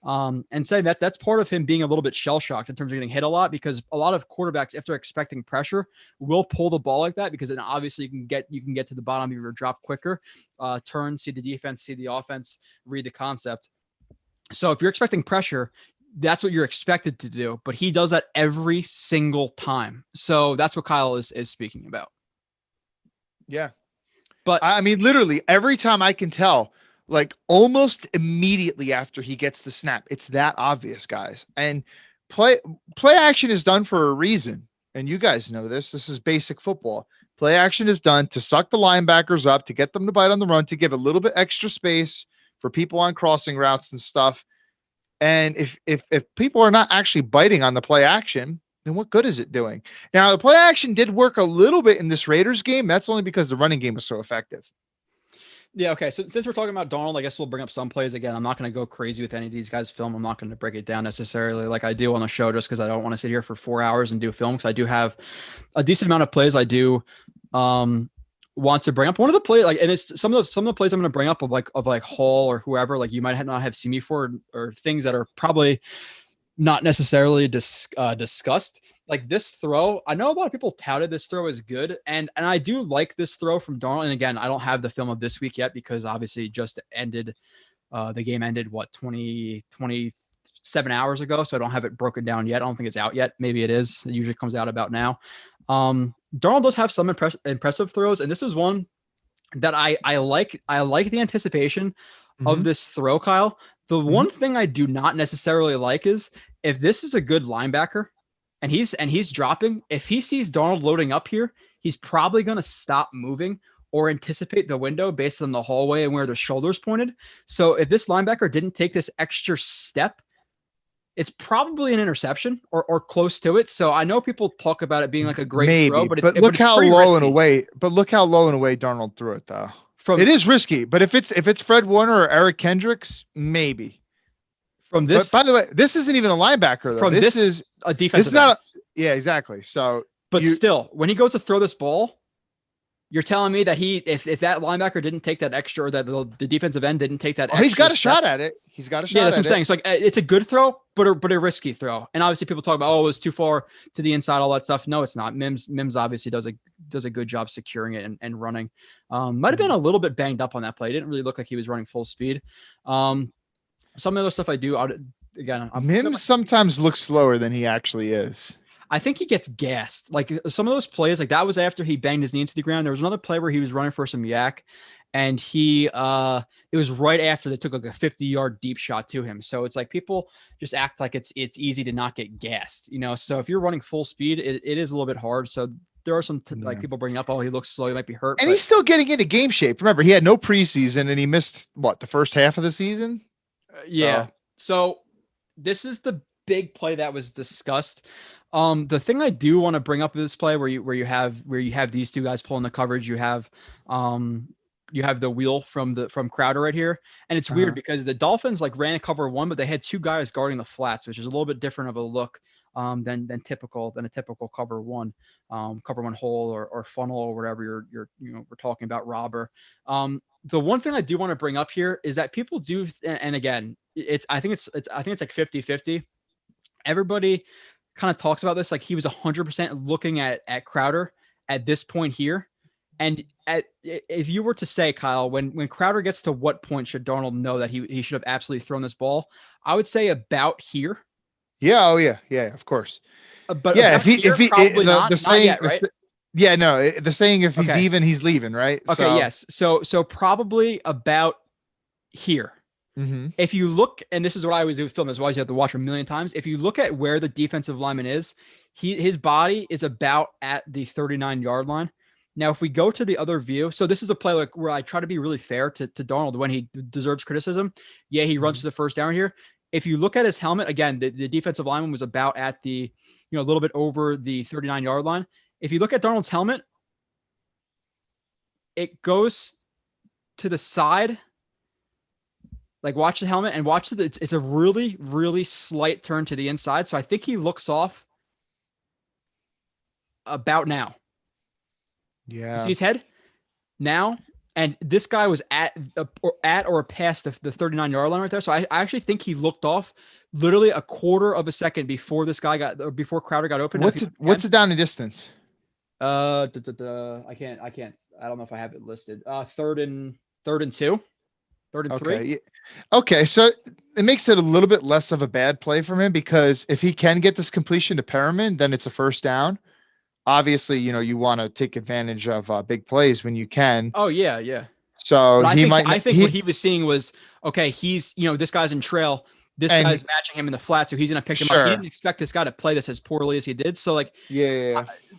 [SPEAKER 4] and saying that's part of him being a little bit shell shocked in terms of getting hit a lot, because a lot of quarterbacks, if they're expecting pressure, will pull the ball like that, because then obviously you can get to the bottom of your drop quicker, turn, see the defense, see the offense, read the concept. So if you're expecting pressure, that's what you're expected to do, but he does that every single time. So that's what Kyle is speaking about.
[SPEAKER 5] Yeah.
[SPEAKER 4] But
[SPEAKER 5] I mean, literally every time I can tell, like almost immediately after he gets the snap, it's that obvious, guys. And play action is done for a reason. And you guys know this. This is basic football. Play action is done to suck the linebackers up, to get them to bite on the run, to give a little bit extra space for people on crossing routes and stuff. And if people are not actually biting on the play action, then what good is it doing? Now, the play action did work a little bit in this Raiders game. That's only because the running game was so effective.
[SPEAKER 4] Yeah, okay. So since we're talking about Darnold, I guess we'll bring up some plays again. I'm not going to go crazy with any of these guys' film. I'm not going to break it down necessarily like I do on the show, just because I don't want to sit here for 4 hours and do film, because I do have a decent amount of plays I do want to bring up. One of the plays, like, and it's some of the plays I'm going to bring up of Hall or whoever, like you might not have seen me for, or things that are probably not necessarily discussed. Like this throw, I know a lot of people touted this throw as good, and I do like this throw from Darnold. And again, I don't have the film of this week yet, because obviously it just ended. The game ended 27 hours ago, so I don't have it broken down yet. I don't think it's out yet. Maybe it is. It usually comes out about now. Darnold does have some impressive throws, and this is one that I like. I like the anticipation of this throw, Kyle. The one thing I do not necessarily like is if this is a good linebacker and he's dropping, if he sees Darnold loading up here, he's probably going to stop moving or anticipate the window based on the hallway and where the shoulders pointed. So if this linebacker didn't take this extra step, it's probably an interception or close to it. So I know people talk about it being like a great throw, but
[SPEAKER 5] look how low and away Darnold threw it though. It is risky, but if it's Fred Warner or Eric Kendricks, maybe.
[SPEAKER 4] From this,
[SPEAKER 5] but by the way, this isn't even a linebacker though. This is
[SPEAKER 4] a defensive.
[SPEAKER 5] It's not. Yeah, exactly. So
[SPEAKER 4] But still, when he goes to throw this ball, you're telling me that if that linebacker didn't take that extra, or that the defensive end didn't take that extra
[SPEAKER 5] he's got a
[SPEAKER 4] step,
[SPEAKER 5] shot at it. He's got a shot
[SPEAKER 4] yeah, that's
[SPEAKER 5] at
[SPEAKER 4] what I'm saying. It's like it's a good throw, but a risky throw. And obviously people talk about, it was too far to the inside, all that stuff. No, it's not. Mims obviously does a good job securing it and running. Might have been a little bit banged up on that play. It didn't really look like he was running full speed. Some of the other stuff I do,
[SPEAKER 5] Mims sometimes looks slower than he actually is.
[SPEAKER 4] I think he gets gassed. Like some of those plays, like that was after he banged his knee into the ground. There was another play where he was running for some yak, and it was right after they took like a 50-yard deep shot to him. So it's like people just act like it's easy to not get gassed, you know? So if you're running full speed, it is a little bit hard. So there are some like people bringing up, he looks slow, he might be hurt.
[SPEAKER 5] And he's still getting into game shape. Remember, he had no preseason and he missed the first half of the season?
[SPEAKER 4] Yeah. So this is the big play that was discussed. The thing I do want to bring up with this play where you have these two guys pulling the coverage, you have the wheel from Crowder right here. And it's weird because the Dolphins like ran a cover one, but they had two guys guarding the flats, which is a little bit different of a look than a typical cover one hole or funnel or whatever we're talking about, robber. The one thing I do want to bring up here is that people do, and again, I think it's like 50-50. Everybody kind of talks about this like he was 100% looking at Crowder at this point here. And if you were to say, Kyle, when Crowder gets to what point should Darnold know that he should have absolutely thrown this ball? I would say about here.
[SPEAKER 5] Yeah. Oh yeah. Yeah. Of course.
[SPEAKER 4] But
[SPEAKER 5] yeah,
[SPEAKER 4] if he probably not
[SPEAKER 5] saying,
[SPEAKER 4] yet, right?
[SPEAKER 5] The saying if he's even, he's leaving, right?
[SPEAKER 4] Okay. Yes. So probably about here.
[SPEAKER 5] Mm-hmm.
[SPEAKER 4] If you look, and this is what I always do with film as well, you have to watch a million times. If you look at where the defensive lineman is, his body is about at the 39-yard line. Now, if we go to the other view, so this is a play like where I try to be really fair to Darnold when he deserves criticism. Yeah, he runs to the first down here. If you look at his helmet, again, the defensive lineman was about at the, a little bit over the 39-yard line. If you look at Darnold's helmet, it goes to the side. Like watch the helmet and watch it's a really, really slight turn to the inside. So I think he looks off about now.
[SPEAKER 5] Yeah.
[SPEAKER 4] You see his head now? And this guy was at or past the 39-yard line right there. So I actually think he looked off literally a quarter of a second before before Crowder got open.
[SPEAKER 5] What's the down and distance?
[SPEAKER 4] I can't. I don't know if I have it listed. Third and 2. Third and 3.
[SPEAKER 5] Okay. So it makes it a little bit less of a bad play from him because if he can get this completion to Perriman, then it's a first down. Obviously, you want to take advantage of big plays when you can.
[SPEAKER 4] Oh yeah. Yeah.
[SPEAKER 5] So
[SPEAKER 4] I think what he was seeing was, okay, he's, this guy's in trail. This guy's matching him in the flat. So he's going to pick him up. He didn't expect this guy to play this as poorly as he did. So like,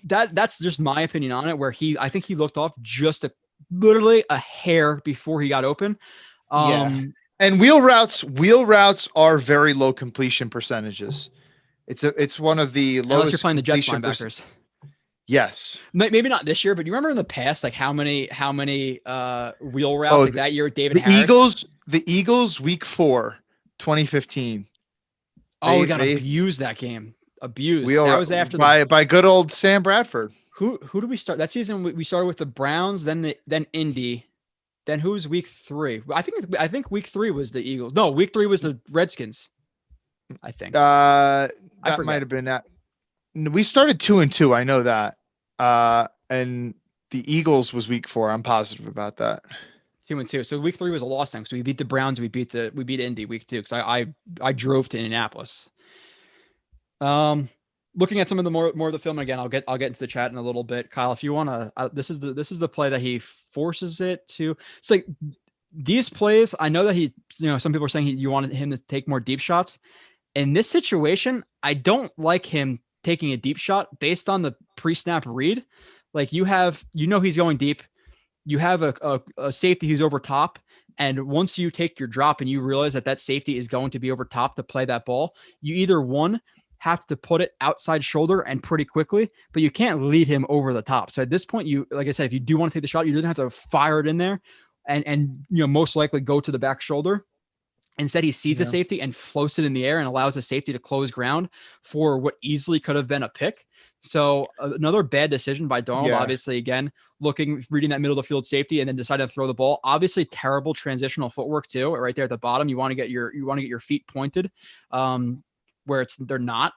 [SPEAKER 4] that's just my opinion on it, where I think he looked off just literally a hair before he got open.
[SPEAKER 5] And wheel routes are very low completion percentages. It's one of the lowest.
[SPEAKER 4] Unless you're playing the Jets linebackers.
[SPEAKER 5] Yes.
[SPEAKER 4] Maybe not this year, but you remember in the past, like how many wheel routes like that year with David Harris?
[SPEAKER 5] The Eagles week 4, 2015.
[SPEAKER 4] We got abused that game. That was after
[SPEAKER 5] by good old Sam Bradford.
[SPEAKER 4] Who did we start that season? We started with the Browns, then Indy. Then who's week 3? I think week 3 was the Eagles. No, week 3 was the Redskins. I think.
[SPEAKER 5] That might have been that. We started 2-2. I know that. And the Eagles was week 4. I'm positive about that.
[SPEAKER 4] 2-2. So week 3 was a loss time. So we beat the Browns. We beat Indy week 2. Because I drove to Indianapolis. Looking at some of the more of the film again, I'll get into the chat in a little bit. Kyle, if you want to, this is the play that he forces it to. It's like these plays. I know that he, some people are saying you wanted him to take more deep shots. In this situation, I don't like him taking a deep shot based on the pre-snap read. Like he's going deep. You have a safety who's over top. And once you take your drop and you realize that safety is going to be over top to play that ball, you either have to put it outside shoulder and pretty quickly, but you can't lead him over the top. So at this point, like I said, if you do want to take the shot, you don't have to fire it in there and most likely go to the back shoulder. Instead, he sees the safety and floats it in the air and allows the safety to close ground for what easily could have been a pick. So another bad decision by Darnold, obviously, again, reading that middle of the field safety and then deciding to throw the ball. Obviously, terrible transitional footwork too, right there at the bottom. You want to get your feet pointed where they're not.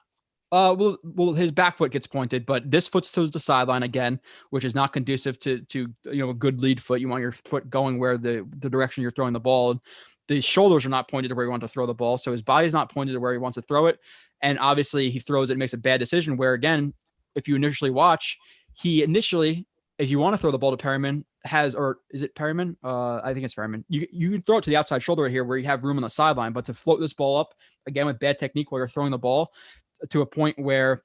[SPEAKER 4] Well, his back foot gets pointed, but this foot's towards the sideline again, which is not conducive to a good lead foot. You want your foot going where the direction you're throwing the ball. The shoulders are not pointed to where you want to throw the ball, so his body's not pointed to where he wants to throw it. And obviously, he throws it and makes a bad decision. Where again, if you initially watch, if you want to throw the ball to Perryman, or is it Perryman? I think it's Perryman. You can throw it to the outside shoulder right here where you have room on the sideline, but to float this ball up again with bad technique while you're throwing the ball to a point where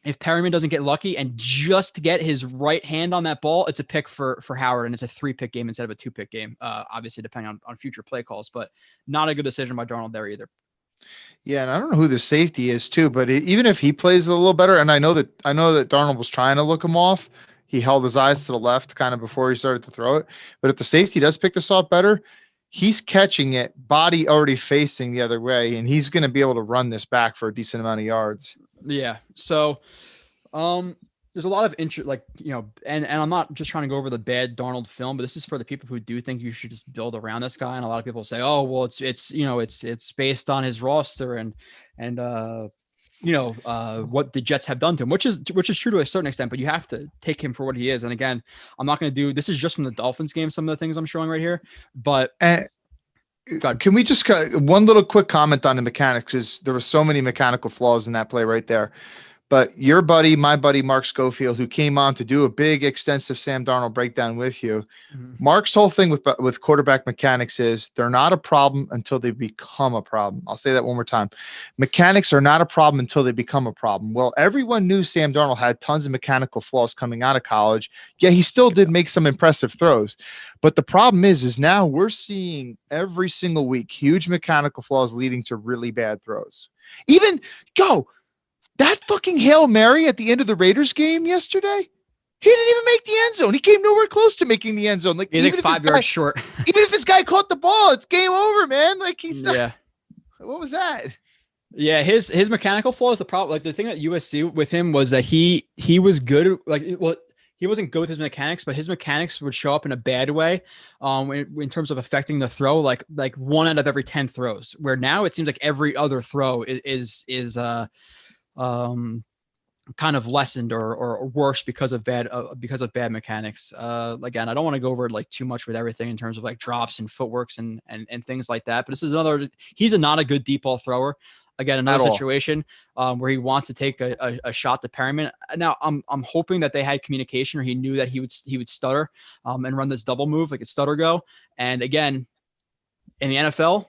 [SPEAKER 4] if Perryman doesn't get lucky and just get his right hand on that ball, it's a pick for Howard, and it's a 3-pick game instead of a 2-pick game, obviously depending on future play calls, but not a good decision by Darnold there either.
[SPEAKER 5] Yeah, and I don't know who the safety is too, but even if he plays a little better, and I know that Darnold was trying to look him off, he held his eyes to the left kind of before he started to throw it. But if the safety does pick this off better, he's catching it, body already facing the other way, and he's going to be able to run this back for a decent amount of yards.
[SPEAKER 4] Yeah. So, there's a lot of interest, and I'm not just trying to go over the bad Darnold film, but this is for the people who do think you should just build around this guy. And a lot of people say, oh, well, it's based on his roster and what the Jets have done to him, which is true to a certain extent, but you have to take him for what he is. And again, I'm not going to this is just from the Dolphins game, some of the things I'm showing right here, but
[SPEAKER 5] can we just one little quick comment on the mechanics? Because there were so many mechanical flaws in that play right there. But my buddy, Mark Schofield, who came on to do a big, extensive Sam Darnold breakdown with you, Mark's whole thing with quarterback mechanics is they're not a problem until they become a problem. I'll say that one more time. Mechanics are not a problem until they become a problem. Well, everyone knew Sam Darnold had tons of mechanical flaws coming out of college. Yeah, he still did make some impressive throws. But the problem is now we're seeing every single week huge mechanical flaws leading to really bad throws. That fucking Hail Mary at the end of the Raiders game yesterday, he didn't even make the end zone. He came nowhere close to making the end zone. Like,
[SPEAKER 4] he's like 5 yards short.
[SPEAKER 5] Even if this guy caught the ball, it's game over, man. Like, he's not.
[SPEAKER 4] Yeah.
[SPEAKER 5] What was that?
[SPEAKER 4] Yeah, his mechanical flaw is the problem. Like, the thing at USC with him was that he was good. He wasn't good with his mechanics, but his mechanics would show up in a bad way in terms of affecting the throw, like 1 out of every 10 throws, where now it seems like every other throw is kind of lessened or worse because of bad mechanics. Again, I don't want to go over like too much with everything in terms of like drops and footworks and things like that, but this is he's not a good deep ball thrower. Again, another situation where he wants to take a shot to Perryman. Now I'm hoping that they had communication, or he knew that he would stutter and run this double move, like a stutter go. And again, in the NFL,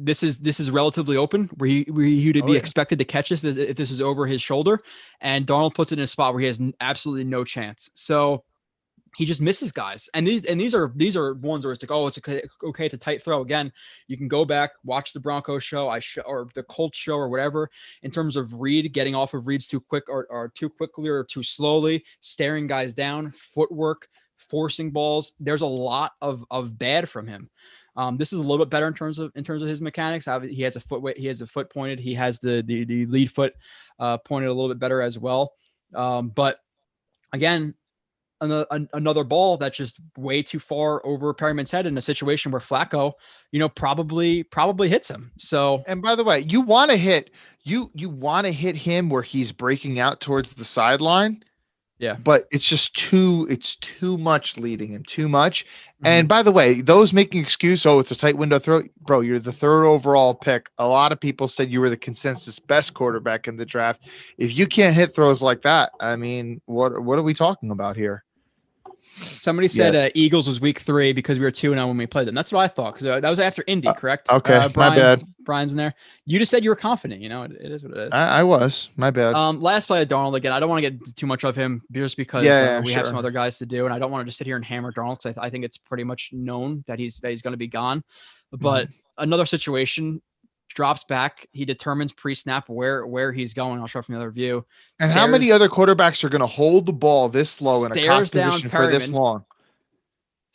[SPEAKER 4] this is relatively open where he would be expected to catch this if this is over his shoulder, and Darnold puts it in a spot where he has absolutely no chance. So he just misses guys. And these are ones where it's like, oh, it's okay, it's a tight throw. Again, you can go back, watch the Broncos show, or the Colts show or whatever, in terms of Reed getting off of reads too quick or too quickly or too slowly, staring guys down, footwork, forcing balls. There's a lot of bad from him. This is a little bit better in terms of his mechanics. He has a foot pointed. He has the lead foot pointed a little bit better as well. But again, another ball that's just way too far over Perryman's head in a situation where Flacco, probably hits him. So, and
[SPEAKER 5] by the way, you want to hit him where he's breaking out towards the sideline.
[SPEAKER 4] Yeah,
[SPEAKER 5] but it's just too much leading and too much. And by the way, those making excuse, it's a tight window throw, bro, you're the 3rd overall pick. A lot of people said you were the consensus best quarterback in the draft. If you can't hit throws like that, I mean, what are we talking about here?
[SPEAKER 4] Somebody said Eagles was week 3 because we were 2-0 when we played them. That's what I thought, because that was after Indy, correct?
[SPEAKER 5] Okay, my bad.
[SPEAKER 4] Brian's in there. You just said you were confident. It is what it is.
[SPEAKER 5] I was. My bad.
[SPEAKER 4] Last play of Darnold, again, I don't want to get too much of him just because we have some other guys to do, and I don't want to just sit here and hammer Darnold, because I think it's pretty much known that he's going to be gone. But another situation, drops back. He determines pre-snap where he's going. I'll show from the other view.
[SPEAKER 5] And how many other quarterbacks are going to hold the ball this low in a cock position for this long?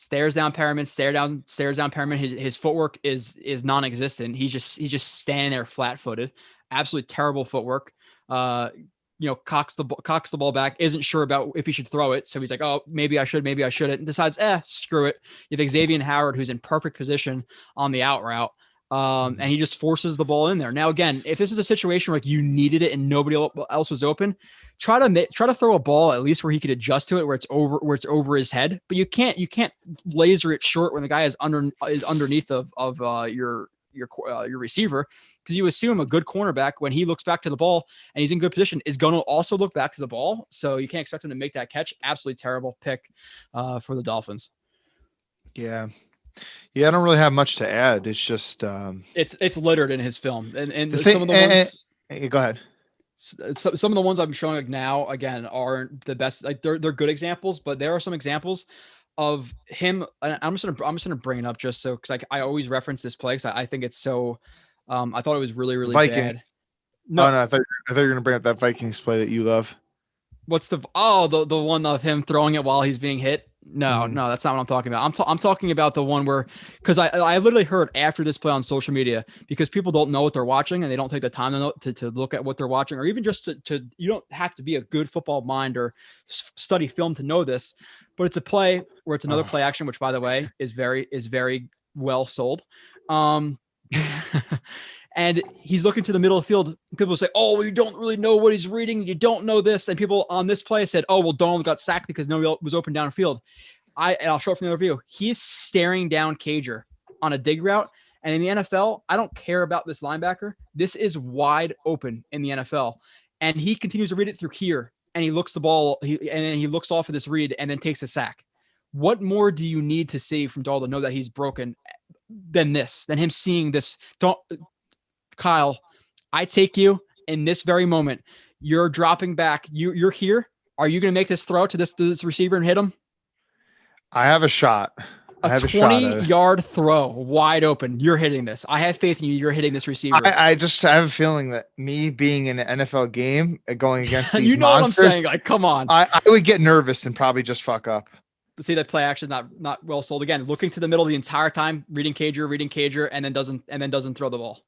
[SPEAKER 4] stares down Perriman, stares down Perriman. His footwork is non-existent. He's just standing there flat-footed. Absolutely terrible footwork. Cocks the ball back, isn't sure about if he should throw it. So he's like, oh, maybe I should, maybe I shouldn't, and decides, screw it. You have Xavier Howard, who's in perfect position on the out route. And he just forces the ball in there. Now, again, if this is a situation where like you needed it and nobody else was open, try to throw a ball at least where he could adjust to it, where it's over his head. But you can't laser it short when the guy is underneath of your receiver, because you assume a good cornerback, when he looks back to the ball and he's in good position, is going to also look back to the ball. So you can't expect him to make that catch. Absolutely terrible pick for the Dolphins.
[SPEAKER 5] Yeah. Yeah, I don't really have much to add. It's just
[SPEAKER 4] it's littered in his film, and
[SPEAKER 5] the
[SPEAKER 4] some of the ones.
[SPEAKER 5] Go ahead.
[SPEAKER 4] Some of the ones I'm showing like now again aren't the best. Like they're good examples, but there are some examples of him. I'm just gonna bring it up just so, because like I always reference this play because I think it's so. I thought it was really
[SPEAKER 5] Viking.
[SPEAKER 4] bad.
[SPEAKER 5] No, I thought you were gonna bring up that Vikings play that you love.
[SPEAKER 4] What's the one of him throwing it while he's being hit? No, that's not what I'm talking about. I'm talking about the one where, because I literally heard after this play on social media, because people don't know what they're watching and they don't take the time to look at what they're watching, or even just to you don't have to be a good football mind or study film to know this, but it's a play where it's another play action, which by the way is very well sold. And he's looking to the middle of the field. People say, oh, well, you don't really know what he's reading. You don't know this. And people on this play said, oh, well, Donald got sacked because nobody else was open downfield. I'll show it from the other view. He's staring down Cager on a dig route. And in the NFL, I don't care about this linebacker. This is wide open in the NFL. And he continues to read it through here. And he looks the ball. And then he looks off of this read and then takes a sack. What more do you need to see from Donald to know that he's broken than him seeing this? Kyle, I take you in this very moment. You're dropping back. You're here. Are you going to make this throw to this receiver and hit him?
[SPEAKER 5] I have a shot.
[SPEAKER 4] A 20-yard throw, wide open. You're hitting this. I have faith in you. You're hitting this receiver.
[SPEAKER 5] I have a feeling that me being in an NFL game going against these
[SPEAKER 4] you know
[SPEAKER 5] monsters,
[SPEAKER 4] what I'm saying? Like, come on.
[SPEAKER 5] I would get nervous and probably just fuck up.
[SPEAKER 4] See, that play action not well sold. Again, looking to the middle the entire time, reading Cager, and then doesn't throw the ball.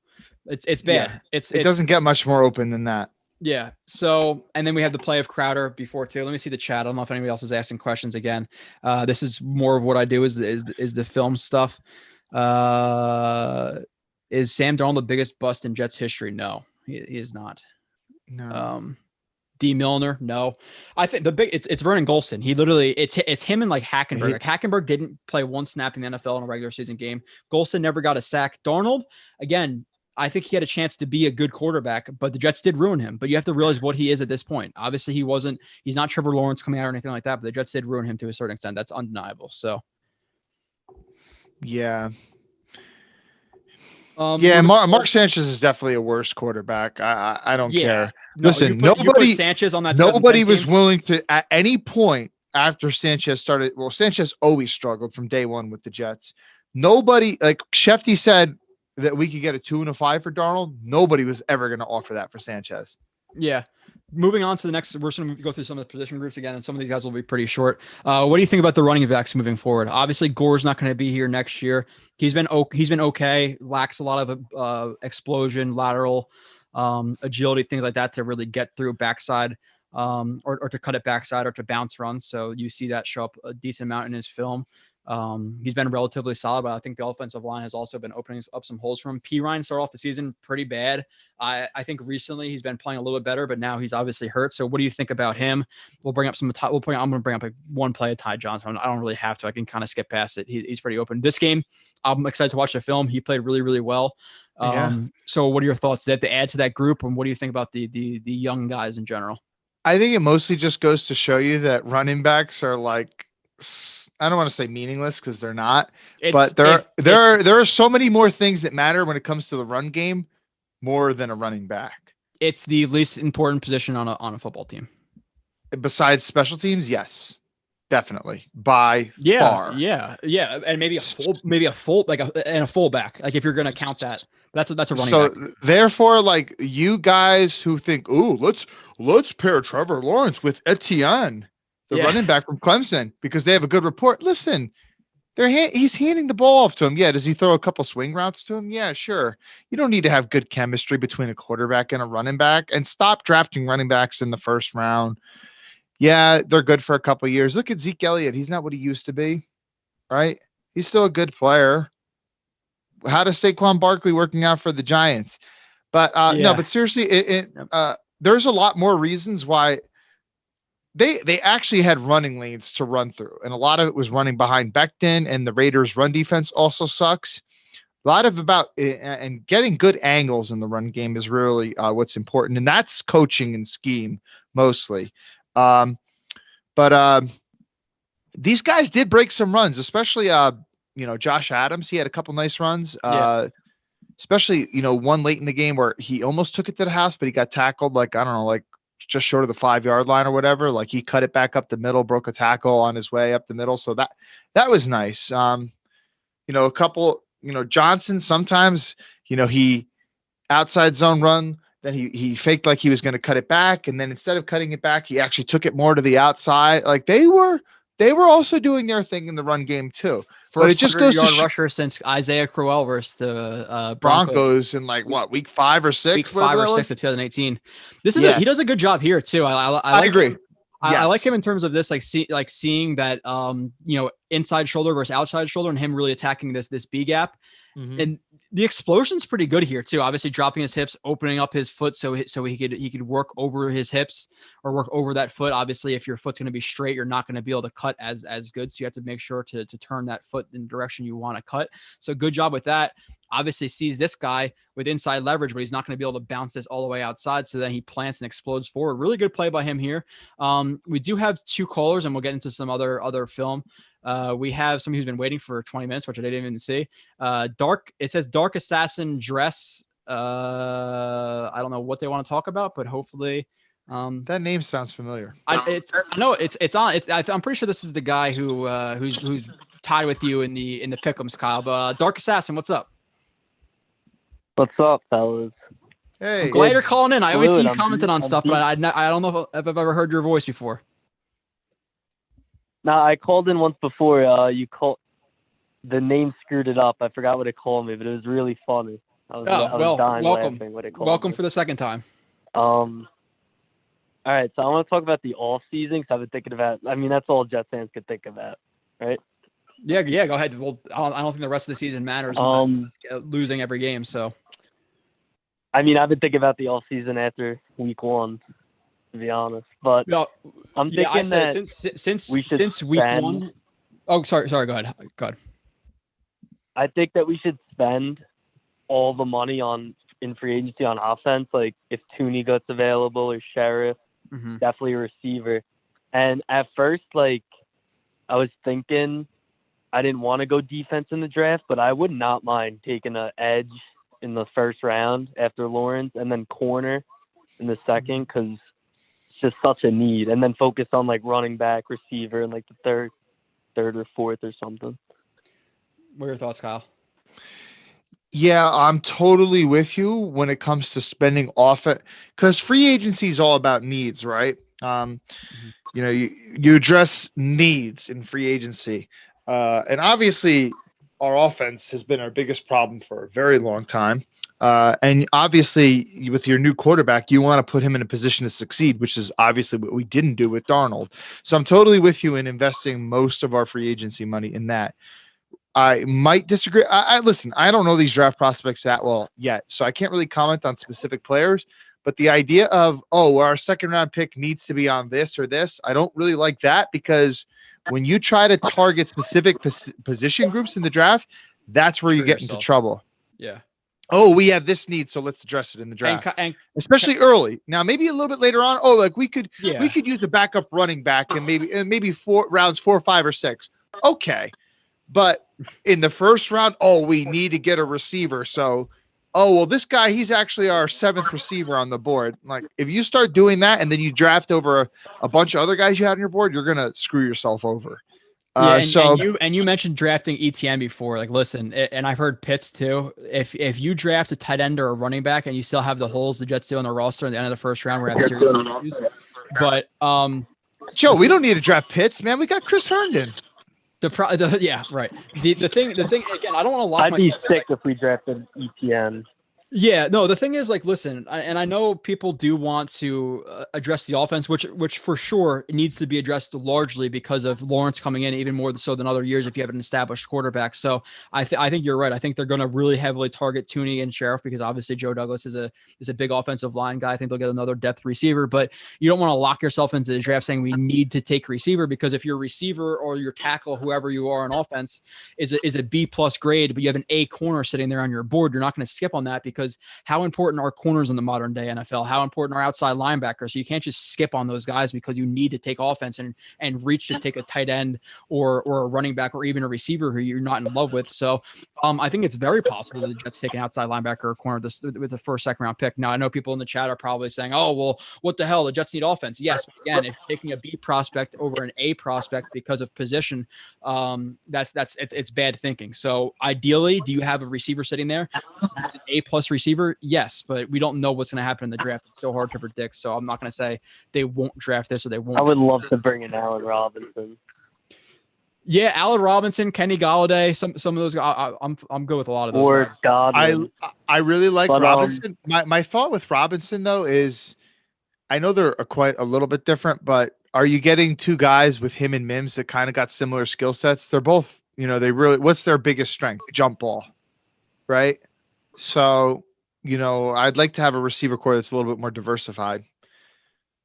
[SPEAKER 4] It's bad.
[SPEAKER 5] Yeah. It doesn't get much more open than that.
[SPEAKER 4] Yeah. So, and then we have the play of Crowder before too. Let me see the chat. I don't know if anybody else is asking questions again. This is more of what I do is the film stuff. Is Sam Darnold the biggest bust in Jets history? No, he is not.
[SPEAKER 5] No.
[SPEAKER 4] D. Milner, no. I think it's Vernon Golson. He literally it's him and like Hackenberg. Like Hackenberg didn't play one snap in the NFL in a regular season game. Golson never got a sack. Darnold, again, I think he had a chance to be a good quarterback, but the Jets did ruin him. But you have to realize what he is at this point. Obviously, he's not Trevor Lawrence coming out or anything like that, but the Jets did ruin him to a certain extent. That's undeniable. So,
[SPEAKER 5] yeah. Mark Sanchez is definitely a worse quarterback. I don't care. Listen,
[SPEAKER 4] you put Sanchez on that.
[SPEAKER 5] Nobody was willing to at any point after Sanchez started. Well, Sanchez always struggled from day one with the Jets. Nobody, like Shefty said, that we could get a 2 and a 5 for Darnold. Nobody was ever going to offer that for Sanchez.
[SPEAKER 4] Yeah. Moving on to the next, we're going to go through some of the position groups again, and some of these guys will be pretty short. What do you think about the running backs moving forward? Obviously, Gore's not going to be here next year. He's been okay, lacks a lot of explosion, lateral agility, things like that to really get through backside or to cut it backside or to bounce runs. So you see that show up a decent amount in his film. He's been relatively solid, but I think the offensive line has also been opening up some holes for him. P. Ryan started off the season pretty bad. I think recently he's been playing a little bit better, but now he's obviously hurt. So what do you think about him? I'm going to bring up like one play of Ty Johnson. I don't really have to. I can kind of skip past it. He's pretty open. This game, I'm excited to watch the film. He played really, really well. So what are your thoughts? Did they add to that group? And what do you think about the young guys in general?
[SPEAKER 5] I think it mostly just goes to show you that running backs are like, I don't want to say meaningless because they're not, but there are so many more things that matter when it comes to the run game more than a running back.
[SPEAKER 4] It's the least important position on a football team.
[SPEAKER 5] Besides special teams, yes, definitely by far.
[SPEAKER 4] Yeah, and maybe a fullback. Like if you're going to count that, that's a running back.
[SPEAKER 5] So therefore, like you guys who think, ooh, let's pair Trevor Lawrence with Etienne, the running back from Clemson, because they have a good report. Listen, He's handing the ball off to him. Yeah. Does he throw a couple swing routes to him? Yeah, sure. You don't need to have good chemistry between a quarterback and a running back, and stop drafting running backs in the first round. Yeah, they're good for a couple of years. Look at Zeke Elliott. He's not what he used to be, right? He's still a good player. How does Saquon Barkley working out for the Giants? But no, but seriously, there's a lot more reasons why they actually had running lanes to run through, and a lot of it was running behind Becton, and the Raiders' run defense also sucks. A lot of and getting good angles in the run game is really what's important, and that's coaching and scheme mostly. But these guys did break some runs, especially Josh Adams. He had a couple nice runs. Especially, one late in the game where he almost took it to the house, but he got tackled just short of the 5-yard line or whatever. Like he cut it back up the middle, broke a tackle on his way up the middle. So that was nice. A couple, Johnson, sometimes, he outside zone run, then he faked like he was going to cut it back. And then instead of cutting it back, he actually took it more to the outside. Like they were also doing their thing in the run game too. But it just goes to
[SPEAKER 4] rusher since Isaiah Crowell versus the
[SPEAKER 5] Broncos in week 5 or 6?
[SPEAKER 4] Week 5 or 6 of 2018. He does a good job here too. I
[SPEAKER 5] agree.
[SPEAKER 4] I like him in terms of this, seeing that inside shoulder versus outside shoulder, and him really attacking this B gap. Mm-hmm. And the explosion's pretty good here too. Obviously, dropping his hips, opening up his foot so he could work over his hips or work over that foot. Obviously, if your foot's going to be straight, you're not going to be able to cut as good. So you have to make sure to turn that foot in the direction you want to cut. So good job with that. Obviously, sees this guy with inside leverage, but he's not going to be able to bounce this all the way outside. So then he plants and explodes forward. Really good play by him here. We do have 2 callers, and we'll get into some other film. We have somebody who's been waiting for 20 minutes, which I didn't even see. It says Dark Assassin Dress. I don't know what they want to talk about, but hopefully,
[SPEAKER 5] that name sounds familiar.
[SPEAKER 4] I'm pretty sure this is the guy who's tied with you in the pick'ems, Kyle. But Dark Assassin, what's up?
[SPEAKER 10] What's up, fellas?
[SPEAKER 5] Hey,
[SPEAKER 4] I'm glad you're calling in. I always see you commenting on stuff, but I don't know if I've ever heard your voice before.
[SPEAKER 10] No, I called in once before. You called the name screwed it up. I forgot what it called me, but it was really funny. I was dying laughing when it called
[SPEAKER 4] welcome
[SPEAKER 10] me.
[SPEAKER 4] For the second time.
[SPEAKER 10] All right, so I want to talk about the off season because I've been thinking about. I mean, that's all Jets fans could think about, right?
[SPEAKER 4] Yeah, go ahead. Well, I don't think the rest of the season matters. Losing every game, so.
[SPEAKER 10] I mean, I've been thinking about the off season after week 1. To be honest, but I'm thinking that
[SPEAKER 4] since week 1. Oh, sorry. Go ahead.
[SPEAKER 10] I think that we should spend all the money in free agency on offense. Like if Tooney gets available or Sheriff, definitely a receiver. And at first, I was thinking I didn't want to go defense in the draft, but I would not mind taking an edge in the first round after Lawrence, and then corner in the second because just such a need, and then focus on running back, receiver, and the third or fourth or something.
[SPEAKER 4] What are your thoughts, Kyle?
[SPEAKER 5] Yeah, I'm totally with you when it comes to spending off it, because free agency is all about needs, right? You address needs in free agency, and obviously our offense has been our biggest problem for a very long time. And obviously, with your new quarterback, you want to put him in a position to succeed, which is obviously what we didn't do with Darnold. So I'm totally with you in investing most of our free agency money in that. I might disagree. Listen, I don't know these draft prospects that well yet, so I can't really comment on specific players. But the idea of, our second round pick needs to be on this or this, I don't really like that, because when you try to target specific position groups in the draft, that's where you get into trouble.
[SPEAKER 4] Yeah.
[SPEAKER 5] We have this need, so let's address it in the draft, and especially early. Now, maybe a little bit later on. We could use the backup running back, and maybe 4 rounds 4, 5, or 6. Okay, but in the first round, we need to get a receiver. So, this guy, he's actually our 7th receiver on the board. If you start doing that, and then you draft over a bunch of other guys you had on your board, you're gonna screw yourself over.
[SPEAKER 4] And you mentioned drafting ETN before. Listen, and I've heard Pitts too. If you draft a tight end or a running back and you still have the holes the Jets do on the roster at the end of the first round, we're having serious issues. But
[SPEAKER 5] Joe, we don't need to draft Pitts, man. We got Chris Herndon.
[SPEAKER 4] Yeah, right. The thing again, I don't want to lock
[SPEAKER 10] I'd be
[SPEAKER 4] myself in,
[SPEAKER 10] sick if we drafted ETN.
[SPEAKER 4] Yeah, no, the thing is, like, listen, and I know people do want to address the offense, which for sure needs to be addressed largely because of Lawrence coming in even more so than other years if you have an established quarterback. So I think you're right. I think they're going to really heavily target Tooney and Sheriff because obviously Joe Douglas is a big offensive line guy. I think they'll get another depth receiver, but you don't want to lock yourself into the draft saying we need to take receiver because if your receiver or your tackle, whoever you are on offense, is a B+ grade, but you have an A corner sitting there on your board, you're not going to skip on that because how important are corners in the modern day NFL? How important are outside linebackers? So you can't just skip on those guys because you need to take offense and reach to take a tight end or a running back or even a receiver who you're not in love with. So I think it's very possible that the Jets take an outside linebacker or corner with the first, second round pick. Now I know people in the chat are probably saying, oh, well, what the hell? The Jets need offense. Yes. But again, if you're taking a B prospect over an A prospect because of position, it's bad thinking. So ideally, do you have a receiver sitting there? It's an A+ receiver? Yes, but we don't know what's going to happen in the draft. It's so hard to predict. So I'm not going to say they won't draft this or they won't.
[SPEAKER 10] I would love to bring in Allen Robinson.
[SPEAKER 4] Yeah, Allen Robinson, Kenny Golladay, some of those guys. I'm good with a lot of those.
[SPEAKER 10] Or Godwin.
[SPEAKER 5] I really like Robinson. My thought with Robinson though is, I know they're quite a little bit different, but are you getting two guys with him and Mims that kind of got similar skill sets? They're both, what's their biggest strength? Jump ball, right? So, I'd like to have a receiver core that's a little bit more diversified.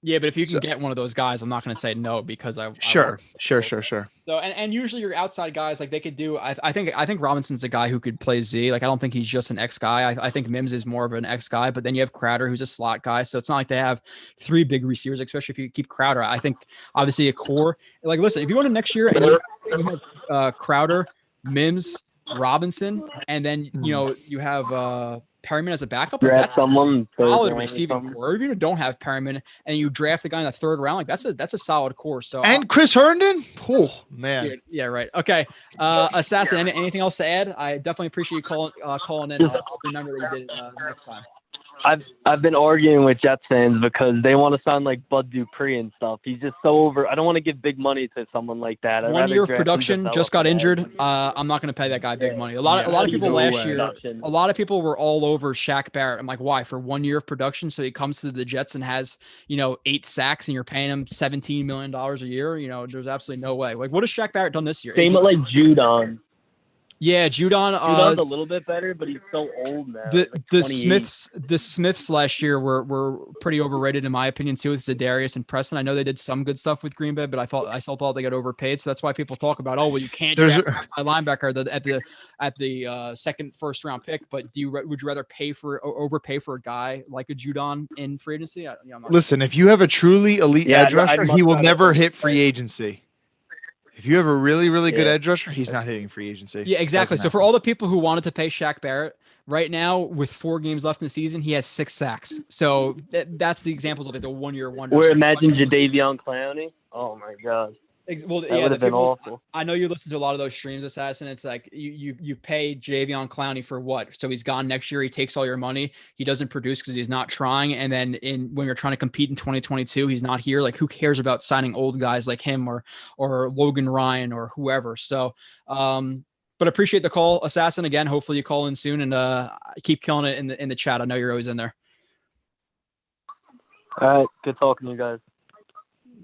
[SPEAKER 4] Yeah, but if you can get one of those guys, I'm not going to say no because
[SPEAKER 5] Sure. So,
[SPEAKER 4] and usually your outside guys, like they could do, I think Robinson's a guy who could play Z. Like, I don't think he's just an X guy. I think Mims is more of an X guy, but then you have Crowder, who's a slot guy. So it's not like they have three big receivers, especially if you keep Crowder. I think obviously a core, like, listen, if you go to next year and you have Crowder, Mims, Robinson, and then, you have, Perryman as a backup, that's someone solid receiving core. Or even if you don't have Perryman and you draft the guy in the third round, like that's a solid core. So
[SPEAKER 5] Chris Herndon, oh man,
[SPEAKER 4] dude, yeah, right. Okay, Assassin. Anything else to add? I definitely appreciate you calling in. I'll remember that you did next time.
[SPEAKER 10] I've been arguing with Jets fans because they want to sound like Bud Dupree and stuff. He's just so over. I don't want to give big money to someone like that.
[SPEAKER 4] 1 year of production, just got injured. I'm not going to pay that guy big money. A lot of people last year, a lot of people were all over Shaq Barrett. I'm like, why? For 1 year of production, so he comes to the Jets and has 8 sacks, and you're paying him $17 million a year. There's absolutely no way. Like, what has Shaq Barrett done this year?
[SPEAKER 10] Same with like Judon.
[SPEAKER 4] Yeah, Judon's
[SPEAKER 10] a little bit better, but he's so old now.
[SPEAKER 4] The Smiths last year were pretty overrated in my opinion too. With Za'Darius and Preston, I know they did some good stuff with Green Bay, but I still thought they got overpaid. So that's why people talk about, oh well, you can't draft an outside linebacker at the second first round pick. But would you rather overpay for a guy like a Judon in free agency?
[SPEAKER 5] Listen, if you have a truly elite edge rusher, he will never hit free agency. If you have a really, really good edge rusher, he's not hitting free agency.
[SPEAKER 4] Yeah, exactly. So for all the people who wanted to pay Shaq Barrett, right now with 4 games left in the season, he has 6 sacks. So that's the examples of like the 1 year wonder.
[SPEAKER 10] Or imagine Jadeveon Clowney. Oh my God.
[SPEAKER 4] Well,
[SPEAKER 10] that would have been awful.
[SPEAKER 4] I know you listen to a lot of those streams, Assassin. It's like you pay Jadeveon Clowney for what? So he's gone next year. He takes all your money. He doesn't produce because he's not trying. And then when you're trying to compete in 2022, he's not here. Like, who cares about signing old guys like him or Logan Ryan or whoever? So, but appreciate the call, Assassin. Again, hopefully you call in soon and keep killing it in the chat. I know you're always in there.
[SPEAKER 10] All right, good talking to you guys.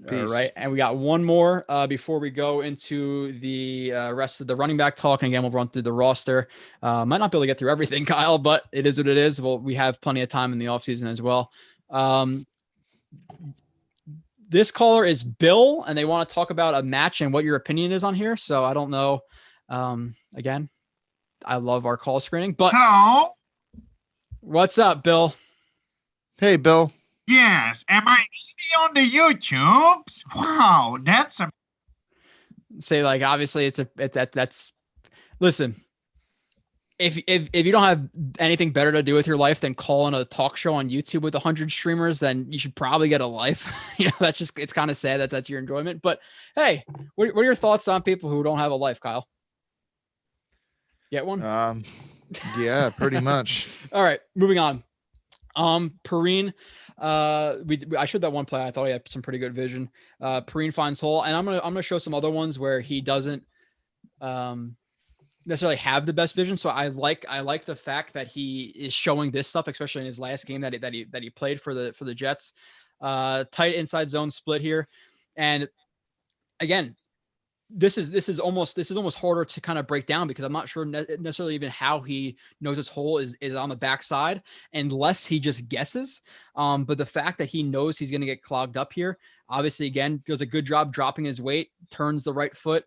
[SPEAKER 4] Peace. All right, and we got one more before we go into the rest of the running back talk. And again, we'll run through the roster. Might not be able to get through everything, Kyle, but it is what it is. Well, we have plenty of time in the offseason as well. This caller is Bill, and they want to talk about a match and what your opinion is on here. So I don't know. Again, I love our call screening, but
[SPEAKER 11] hello,
[SPEAKER 4] what's up, Bill?
[SPEAKER 5] Hey, Bill.
[SPEAKER 11] Yes, am I on the YouTube? Wow, that's a.
[SPEAKER 4] Say, like, obviously that's. Listen, if you don't have anything better to do with your life than calling a talk show on YouTube with 100 streamers, then you should probably get a life. It's kind of sad that that's your enjoyment. But hey, what are your thoughts on people who don't have a life, Kyle? Get one?
[SPEAKER 5] Yeah, pretty much.
[SPEAKER 4] All right, moving on. Perrine, I showed that one play. I thought he had some pretty good vision. Perrine finds hole, and I'm gonna show some other ones where he doesn't necessarily have the best vision. So I like the fact that he is showing this stuff, especially in his last game that he played for the Jets. Tight inside zone split here, and again, this is almost harder to kind of break down because I'm not sure necessarily even how he knows his hole is on the backside unless he just guesses. But the fact that he knows he's going to get clogged up here, obviously, again, does a good job dropping his weight, turns the right foot,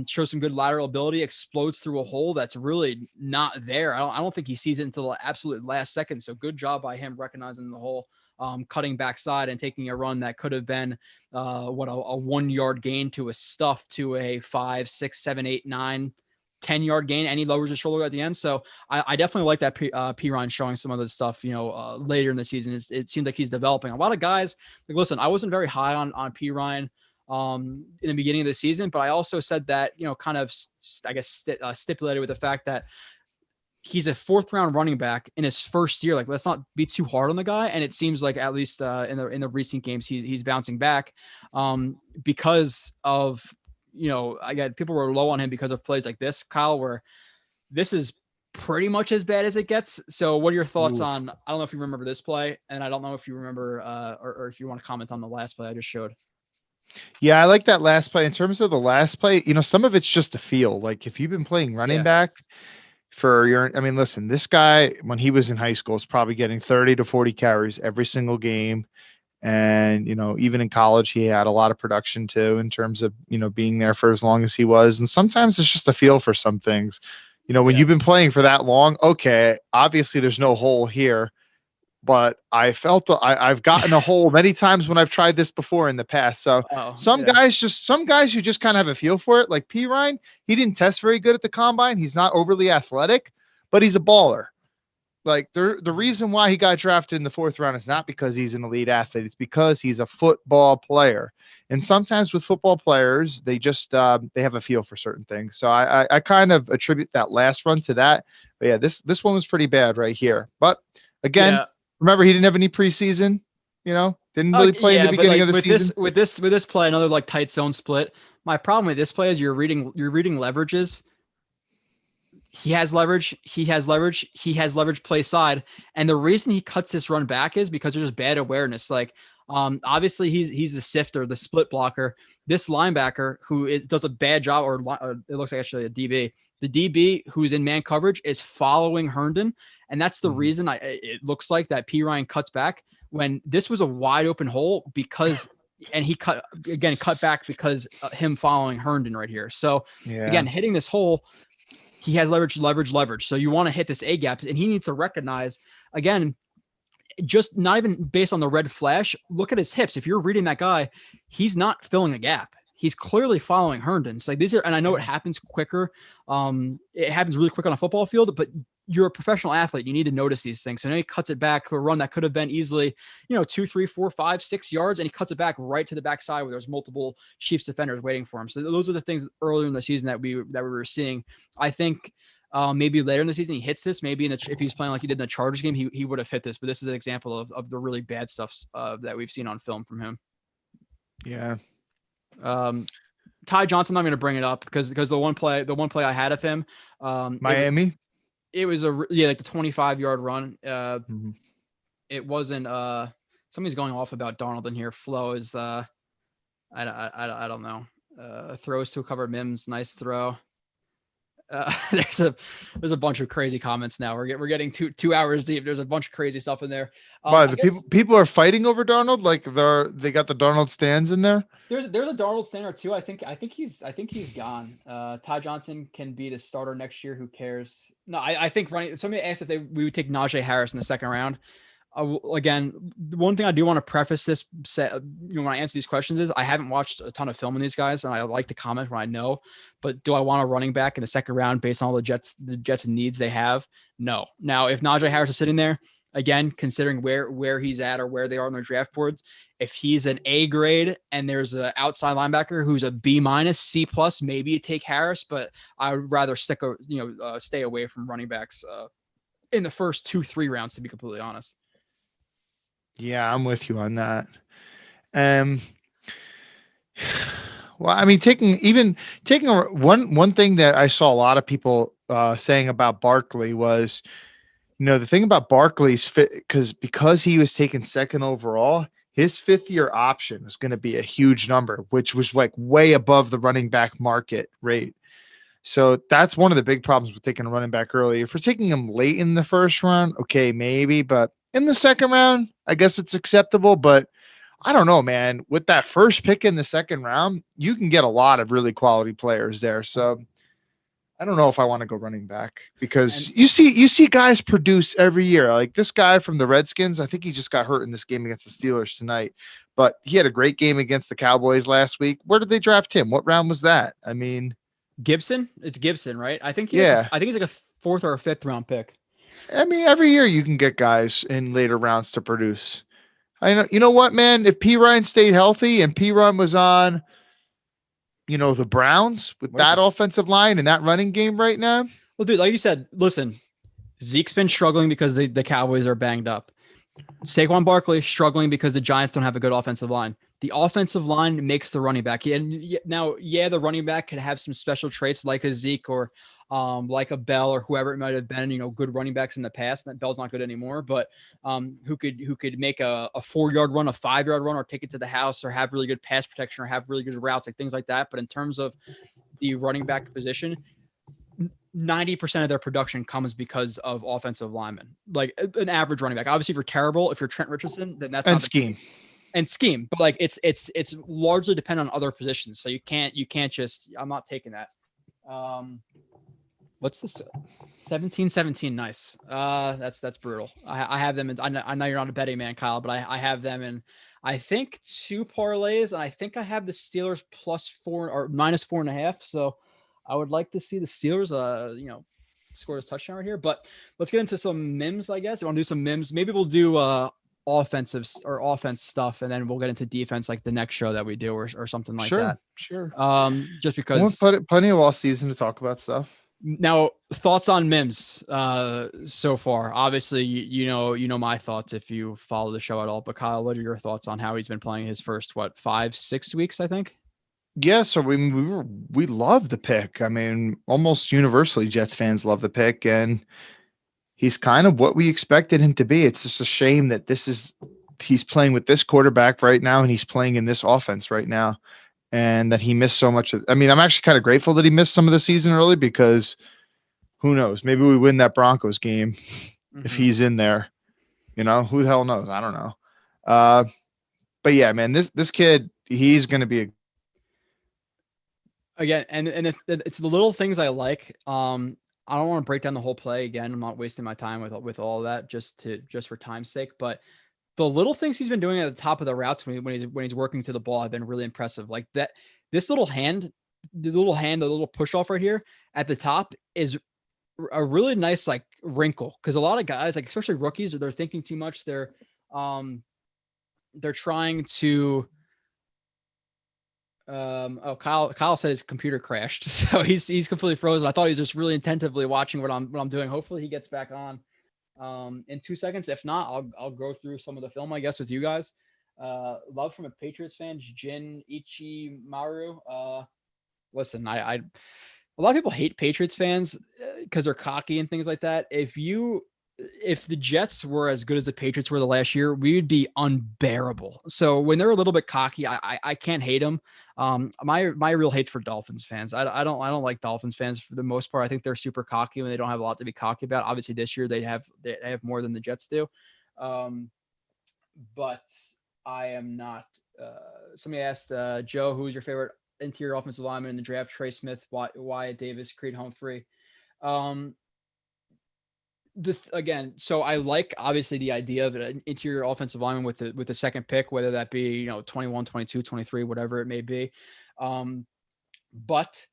[SPEAKER 4] shows some good lateral ability, explodes through a hole that's really not there. I don't think he sees it until the absolute last second. So good job by him recognizing the hole. Cutting backside and taking a run that could have been a 1 yard gain to a stuff to a 5, 6, 7, 8, 9, 10 yard gain. And he lowers his shoulder at the end. So I definitely like that Perine showing some of the stuff, later in the season. It seems like he's developing. A lot of guys, like, listen, I wasn't very high on Perine in the beginning of the season, but I also said that, kind of, I guess, stipulated with the fact that he's a 4th round running back in his first year. Like, let's not be too hard on the guy. And it seems like at least in the recent games, he's bouncing back because of, again, people were low on him because of plays like this, Kyle, where this is pretty much as bad as it gets. So what are your thoughts on, I don't know if you remember this play, and I don't know if you remember or if you want to comment on the last play I just showed.
[SPEAKER 5] Yeah, I like that last play. In terms of the last play, some of it's just a feel. Like, if you've been playing running back, listen, this guy, when he was in high school, is probably getting 30 to 40 carries every single game. And, even in college, he had a lot of production too, in terms of, being there for as long as he was. And sometimes it's just a feel for some things, when you've been playing for that long, okay, obviously there's no hole here, but I've gotten a hole many times when I've tried this before in the past. So some guys who just kind of have a feel for it, like Perine, he didn't test very good at the combine. He's not overly athletic, but he's a baller. Like, the reason why he got drafted in the 4th round is not because he's an elite athlete. It's because he's a football player. And sometimes with football players, they just, they have a feel for certain things. So I kind of attribute that last run to that. But yeah, this one was pretty bad right here. But again, remember, he didn't have any preseason, didn't really play in the beginning of the season.
[SPEAKER 4] With this play, another like tight zone split. My problem with this play is you're reading leverages. He has leverage. He has leverage play side. And the reason he cuts this run back is because there's bad awareness. Like, obviously he's the sifter, the split blocker. This linebacker who does a bad job, or it looks like actually a DB. The DB who's in man coverage is following Herndon. And that's the reason it looks like that Perine cuts back when this was a wide open hole and he cut back because him following Herndon right here. So again, hitting this hole, he has leverage. So you want to hit this A gap, and he needs to recognize, again, just not even based on the red flash, look at his hips. If you're reading that guy, he's not filling a gap. He's clearly following Herndon. So like, and I know it happens quicker. It happens really quick on a football field, but you're a professional athlete. You need to notice these things. So now he cuts it back to a run that could have been easily, 2, 3, 4, 5, 6 yards. And he cuts it back right to the backside where there's multiple Chiefs defenders waiting for him. So those are the things earlier in the season that we were seeing. I think maybe later in the season, he hits this. Maybe if he's playing like he did in the Chargers game, he would have hit this. But this is an example of the really bad stuff that we've seen on film from him.
[SPEAKER 5] Yeah.
[SPEAKER 4] Ty Johnson, I'm going to bring it up because the one play I had of him,
[SPEAKER 5] Miami.
[SPEAKER 4] It was like the 25-yard run. It wasn't. Somebody's going off about Darnold in here. Flo is. I don't know. Throws to cover Mims. Nice throw. There's a bunch of crazy comments now. We're getting 2 hours deep. There's a bunch of crazy stuff in there.
[SPEAKER 5] People are fighting over Darnold. Like they got the Darnold stands in there.
[SPEAKER 4] There's a Darnold stand or two. I think he's gone. Ty Johnson can be the starter next year. Who cares? No, I think somebody asked if we would take Najee Harris in the 2nd round. Again, one thing I do want to preface this, when I answer these questions is I haven't watched a ton of film on these guys, and I like to comment when I know. But do I want a running back in the 2nd round based on all the Jets needs they have? No. Now, if Najee Harris is sitting there, again, considering where he's at or where they are on their draft boards, if he's an A grade and there's an outside linebacker who's a B-, C+, maybe you take Harris. But I would rather stay away from running backs in the first 2-3 rounds, to be completely honest.
[SPEAKER 5] Yeah, I'm with you on that. Well, I mean, one thing that I saw a lot of people saying about Barkley was, the thing about Barkley's fit because he was taken second overall, his 5th-year option was going to be a huge number, which was like way above the running back market rate. So that's one of the big problems with taking a running back early. If we're taking him late in the first round, okay, maybe, but in the second round, I guess it's acceptable. But I don't know, man. With that first pick in the second round, you can get a lot of really quality players there. So I don't know if I want to go running back because you see guys produce every year. Like this guy from the Redskins, I think he just got hurt in this game against the Steelers tonight, but he had a great game against the Cowboys last week. Where did they draft him? What round was that? I mean,
[SPEAKER 4] Gibson. It's Gibson, right? I think.
[SPEAKER 5] Yeah.
[SPEAKER 4] I think he's like a 4th or a 5th round pick.
[SPEAKER 5] I mean, every year you can get guys in later rounds to produce. I know. You know what, man? If P. Ryan stayed healthy and P. Ryan was on, the Browns with that offensive line and that running game right now.
[SPEAKER 4] Well, dude, like you said, listen, Zeke's been struggling because the Cowboys are banged up. Saquon Barkley struggling because the Giants don't have a good offensive line. The offensive line makes the running back. And now, the running back can have some special traits like a Zeke or like a Bell or whoever it might have been, good running backs in the past. That Bell's not good anymore, but who could make a 4-yard run, a 5-yard run, or take it to the house, or have really good pass protection, or have really good routes, like things like that. But in terms of the running back position, 90% of their production comes because of offensive linemen, like an average running back. Obviously, if you're terrible, if you're Trent Richardson, then that's not
[SPEAKER 5] scheme.
[SPEAKER 4] And scheme, but like it's largely dependent on other positions. So you can't just. I'm not taking that. What's this? 17-17. Nice. That's brutal. I have them. I know you're not a betting man, Kyle, but I have them in. I think 2 parlays, and I think I have the Steelers +4 or -4.5. So I would like to see the Steelers, score this touchdown right here. But let's get into some mims. I guess you want to do some mims. Maybe we'll do offense stuff, and then we'll get into defense like the next show that we do, or something like that.
[SPEAKER 5] Sure.
[SPEAKER 4] Just because
[SPEAKER 5] plenty of all season to talk about stuff.
[SPEAKER 4] Now, thoughts on Mims so far. Obviously, you know my thoughts if you follow the show at all. But Kyle, what are your thoughts on how he's been playing his first 5-6 weeks? I think.
[SPEAKER 5] Yeah, so we love the pick. I mean, almost universally, Jets fans love the pick, and he's kind of what we expected him to be. It's just a shame that he's playing with this quarterback right now, and he's playing in this offense right now, and that he missed so much. I mean, I'm actually kind of grateful that he missed some of the season early, because who knows? Maybe we win that Broncos game if he's in there. Who the hell knows? I don't know. But yeah, man, this kid, he's going to be
[SPEAKER 4] again, and it's the little things I like. I don't want to break down the whole play again. I'm not wasting my time with all of that just for time's sake. But the little things he's been doing at the top of the routes when he's working to the ball have been really impressive. Like that, this little the little push off right here at the top is a really nice like wrinkle, because a lot of guys, like especially rookies, they're thinking too much. They're trying to. Kyle said his computer crashed, so he's completely frozen. I thought he was just really attentively watching what I'm doing. Hopefully he gets back on in 2 seconds. If not, I'll go through some of the film, I guess, with you guys. Love from a Patriots fan, Jin Ichimaru. Listen, a lot of people hate Patriots fans because they're cocky and things like that. If the Jets were as good as the Patriots were the last year, we would be unbearable. So when they're a little bit cocky, I can't hate them. My real hate for Dolphins fans. I don't like Dolphins fans for the most part. I think they're super cocky when they don't have a lot to be cocky about. Obviously this year they have more than the Jets do. But I am not. Somebody asked Joe, who's your favorite interior offensive lineman in the draft? Trey Smith, Wyatt Davis, Creed Humphrey. Again, so I like obviously the idea of an interior offensive lineman with the second pick, whether that be 21, 22, 23, whatever it may be. But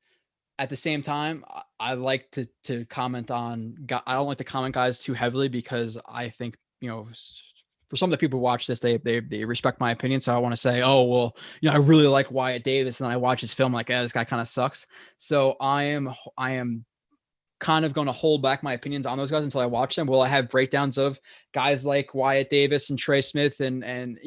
[SPEAKER 4] at the same time, I like to comment on. I don't like to comment guys too heavily, because I think for some of the people who watch this, they respect my opinion. So I want to say, oh well, I really like Wyatt Davis, and then I watch his film like, this guy kind of sucks. So I am kind of going to hold back my opinions on those guys until I watch them. Will I have breakdowns of guys like Wyatt Davis and Trey Smith and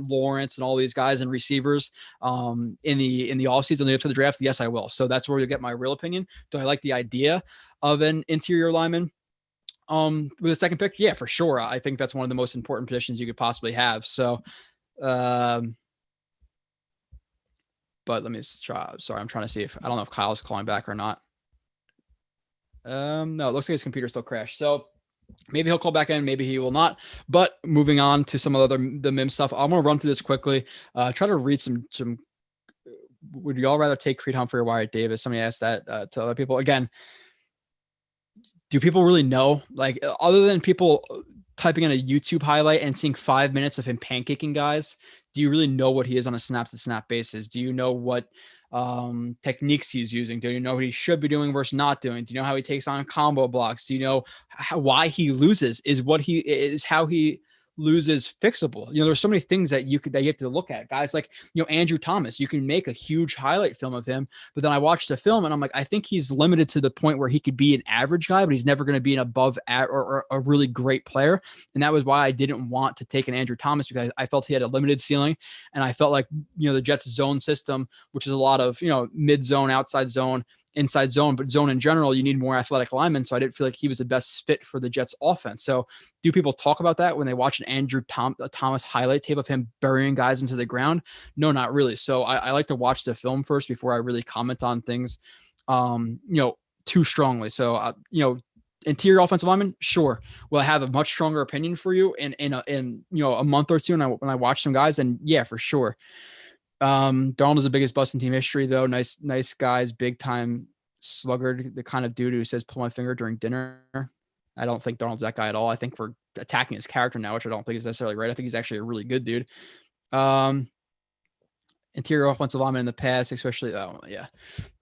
[SPEAKER 4] Lawrence and all these guys and receivers in the offseason leading up to the draft? Yes, I will. So that's where you'll get my real opinion. Do I like the idea of an interior lineman with a second pick? Yeah, for sure. I think that's one of the most important positions you could possibly have. So, but let me try. Sorry, I'm trying to see if I don't know if Kyle's calling back or not. No, it looks like his computer still crashed. So maybe he'll call back in, maybe he will not. But moving on to some of the MIM stuff, I'm gonna run through this quickly. Try to read some. Would you all rather take Creed Humphrey or Wyatt Davis? Somebody asked that to other people. Again, do people really know? Like, other than people typing in a YouTube highlight and seeing 5 minutes of him pancaking guys, do you really know what he is on a snap-to-snap basis? Do you know what techniques he's using? Do you know what he should be doing versus not doing? Do you know how he takes on combo blocks? Do you know why he loses? Is how he loses fixable? There's so many things that you have to look at. Guys like Andrew Thomas, you can make a huge highlight film of him, but then I watched the film and I'm like, I think he's limited to the point where he could be an average guy, but he's never going to be an above or a really great player. And that was why I didn't want to take an Andrew Thomas, because I felt he had a limited ceiling, and I felt like the Jets zone system, which is a lot of mid zone, outside zone, inside zone, but zone in general, you need more athletic linemen. So I didn't feel like he was the best fit for the Jets offense. So do people talk about that when they watch an Andrew Thomas highlight tape of him burying guys into the ground? No, not really. So I like to watch the film first before I really comment on things, too strongly. So, interior offensive lineman, sure. Will I have a much stronger opinion for you in a month or two when I watch some guys? Then yeah, for sure. Darnold is the biggest bust in team history, though. Nice guys, big time sluggard, the kind of dude who says pull my finger during dinner. I don't think Darnold's that guy at all. I think we're attacking his character now, which I don't think is necessarily right. I think he's actually a really good dude. Interior offensive lineman in the past, especially. Oh yeah.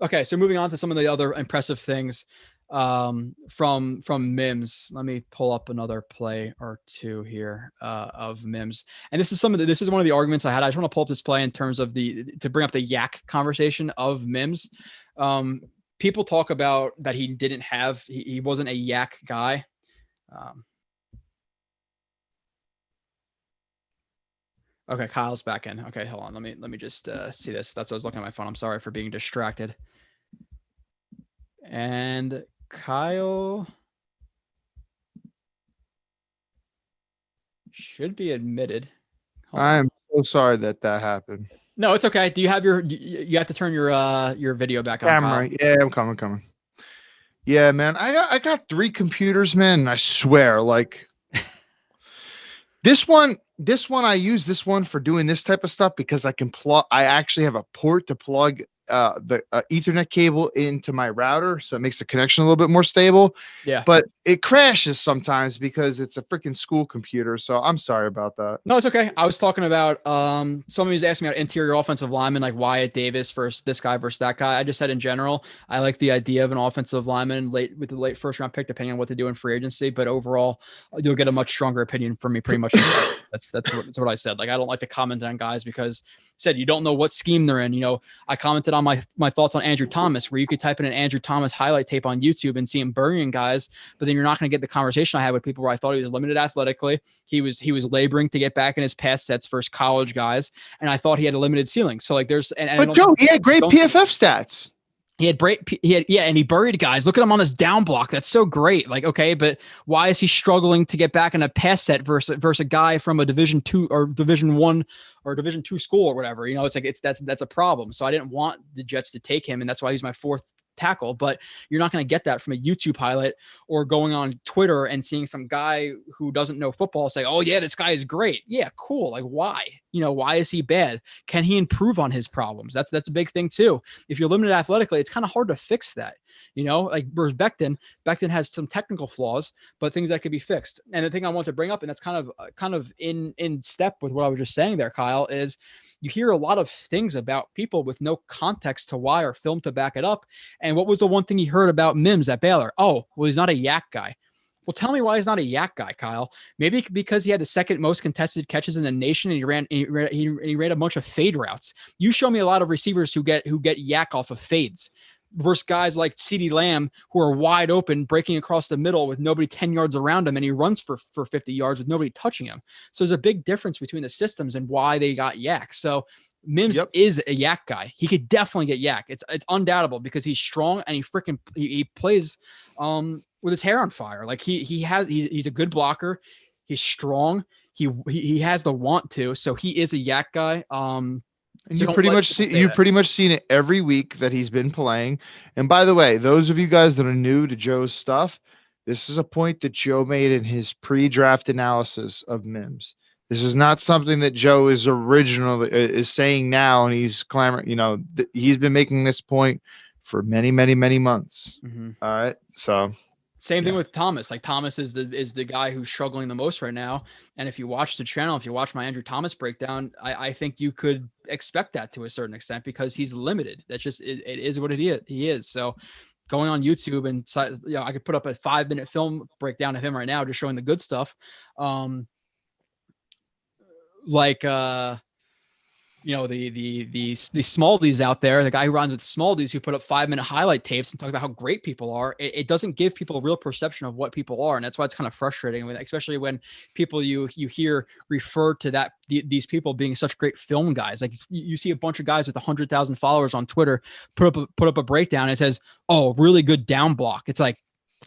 [SPEAKER 4] Okay, so moving on to some of the other impressive things from Mims. Let me pull up another play or two here of Mims. And this is one of the arguments I had. I just want to pull up this play in terms of to bring up the yak conversation of Mims. People talk about that he wasn't a yak guy. Okay, Kyle's back in. Okay, hold on. Let me just see this. That's what I was looking at my phone. I'm sorry for being distracted. And Kyle should be admitted.
[SPEAKER 5] I'm so sorry that happened.
[SPEAKER 4] No, it's okay. Do you have you have to turn your video back on?
[SPEAKER 5] Camera.
[SPEAKER 4] Kyle?
[SPEAKER 5] Yeah, I'm coming. Yeah, man. I got 3 computers, man, and I swear, like this one, I use this one for doing this type of stuff because I actually have a port to plug the Ethernet cable into my router, so it makes the connection a little bit more stable.
[SPEAKER 4] Yeah.
[SPEAKER 5] But it crashes sometimes because it's a freaking school computer. So I'm sorry about that.
[SPEAKER 4] No, it's okay. I was talking about somebody was asking me about interior offensive lineman like Wyatt Davis versus this guy versus that guy. I just said in general, I like the idea of an offensive lineman with the late first round pick, depending on what they do in free agency. But overall, you'll get a much stronger opinion from me pretty much. That's what I said. Like, I don't like to comment on guys because you don't know what scheme they're in. I commented on my thoughts on Andrew Thomas, where you could type in an Andrew Thomas highlight tape on YouTube and see him burying guys, but then you're not going to get the conversation I had with people where I thought he was limited athletically. He was laboring to get back in his pass sets versus college guys, and I thought he had a limited ceiling. So like but
[SPEAKER 5] Joe, he had great PFF stats.
[SPEAKER 4] And he buried guys. Look at him on his down block. That's so great. Like, okay, but why is he struggling to get back in a pass set versus a guy from a Division II or Division I or Division II school or whatever? That's a problem. So I didn't want the Jets to take him, and that's why he's my 4th tackle. But you're not going to get that from a YouTube highlight or going on Twitter and seeing some guy who doesn't know football say, "Oh yeah, this guy is great." Yeah, cool. Like, why? Why is he bad? Can he improve on his problems? That's a big thing too. If you're limited athletically, it's kind of hard to fix that. Like whereas Becton has some technical flaws, but things that could be fixed. And the thing I want to bring up, and that's kind of in step with what I was just saying there, Kyle, is you hear a lot of things about people with no context to why or film to back it up. And what was the one thing he heard about Mims at Baylor? Oh, well, he's not a yak guy. Well, tell me why he's not a yak guy, Kyle. Maybe because he had the 2nd most contested catches in the nation, and he ran a bunch of fade routes. You show me a lot of receivers who get yak off of fades. versus guys like CeeDee Lamb who are wide open, breaking across the middle with nobody 10 yards around him, and he runs for 50 yards with nobody touching him. So there's a big difference between the systems and why they got Yak. So Mims is a Yak guy. He could definitely get Yak. It's undoubtable because he's strong and he plays with his hair on fire. Like he's a good blocker. He's strong. He has the want to. So he is a Yak guy. And
[SPEAKER 5] you've pretty much seen it every week that he's been playing. And by the way, those of you guys that are new to Joe's stuff, this is a point that Joe made in his pre-draft analysis of Mims. This is not something that Joe is saying now, and he's clamoring. He's been making this point for many, many, many months.
[SPEAKER 4] Mm-hmm.
[SPEAKER 5] All right, so
[SPEAKER 4] same thing with Thomas. Like Thomas is the guy who's struggling the most right now. And if you watch the channel, if you watch my Andrew Thomas breakdown, I think you could expect that to a certain extent because he's limited. That's just it is what he is. So going on YouTube and I could put up a 5-minute film breakdown of him right now, just showing the good stuff. The Smaldies out there, the guy who runs with Smaldies, who put up 5-minute highlight tapes and talk about how great people are. It doesn't give people a real perception of what people are. And that's why it's kind of frustrating, especially when people you hear refer to these people being such great film guys. Like you see a bunch of guys with 100,000 followers on Twitter put up a breakdown and it says, "Oh, really good down block." It's like,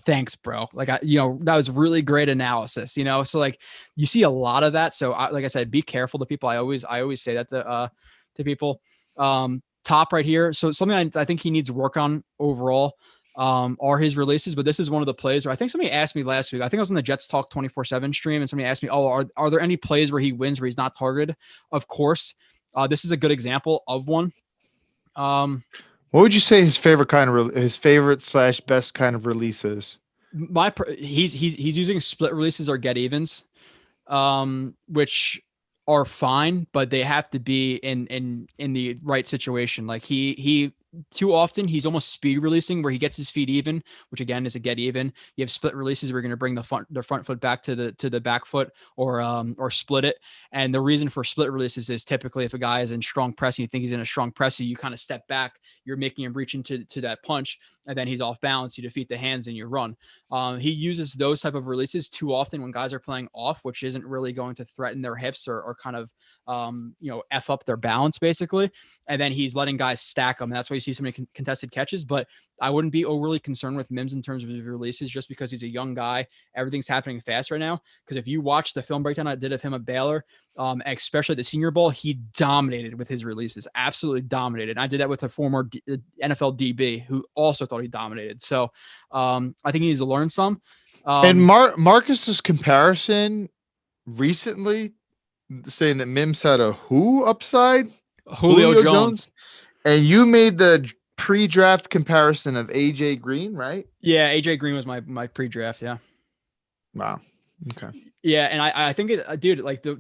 [SPEAKER 4] thanks, bro. Like, that was really great analysis, so like you see a lot of that. So like I said, be careful to people. I always say that to people. Top right here. So something I think he needs work on overall are his releases, but this is one of the plays where I think somebody asked me last week, I think I was on the Jets Talk 24/7 stream, and somebody asked me, are there any plays where he wins, where he's not targeted? Of course. This is a good example of one.
[SPEAKER 5] What would you say his favorite / best kind of releases?
[SPEAKER 4] He's using split releases or get evens, which are fine, but they have to be in the right situation. Like he too often he's almost speed releasing where he gets his feet even, which again is a get even. You have split releases where you're going to bring the front foot back to the back foot or split it. And the reason for split releases is typically if a guy is in strong press and you think he's in a strong press, you kind of step back, you're making him reach into that punch, and then he's off balance, you defeat the hands and you run. He uses those type of releases too often when guys are playing off, which isn't really going to threaten their hips or kind of F up their balance basically. And then he's letting guys stack them. And that's why you see so many contested catches, but I wouldn't be overly concerned with Mims in terms of his releases just because he's a young guy. Everything's happening fast right now. Because if you watch the film breakdown I did of him at Baylor, especially the Senior Bowl, he dominated with his releases, absolutely dominated. And I did that with a former NFL DB who also thought he dominated. So I think he needs to learn some.
[SPEAKER 5] And Marcus's comparison recently saying that Mims had a upside?
[SPEAKER 4] Julio Jones.
[SPEAKER 5] And you made the pre-draft comparison of AJ Green, right?
[SPEAKER 4] Yeah, AJ Green was my pre-draft. Yeah.
[SPEAKER 5] Wow. Okay.
[SPEAKER 4] Yeah, and I think dude, like the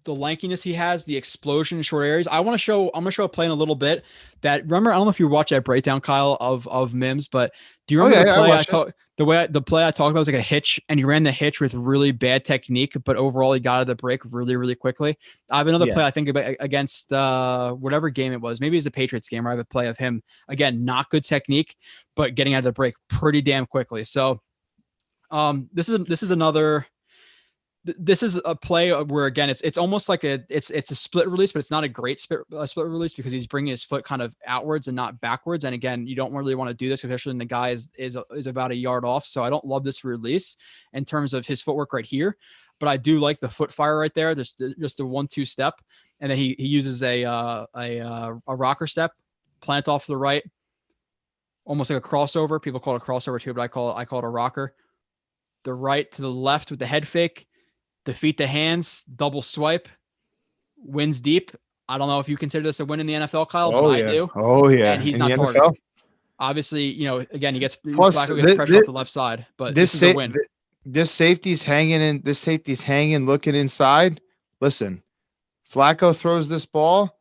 [SPEAKER 4] lankiness he has, the explosion in short areas. I'm gonna show a play in a little bit. That remember, I don't know if you watched that breakdown, Kyle, of Mims, but do you remember the play I talked about was like a hitch, and he ran the hitch with really bad technique, but overall he got out of the break really, really quickly. I have another play I think about against whatever game it was. Maybe it's the Patriots game where I have a play of him again, not good technique, but getting out of the break pretty damn quickly. So this is a play where again it's almost like it's a split release, but it's not a great split release because he's bringing his foot kind of outwards and not backwards. And again, you don't really want to do this, especially when the guy is about a yard off. So I don't love this release in terms of his footwork right here, but I do like the foot fire right there. There's just a 1-2 step, and then he uses a rocker step, plant off to the right, almost like a crossover. People call it a crossover too, but I call it a rocker. The right to the left with the head fake. Defeat the hands, double swipe, wins deep. I don't know if you consider this a win in the NFL, Kyle, but I do.
[SPEAKER 5] Oh, yeah.
[SPEAKER 4] And he's not targeted. Obviously, again, he gets pressure off the left side, but this is a win.
[SPEAKER 5] This safety's hanging looking inside. Listen, Flacco throws this ball.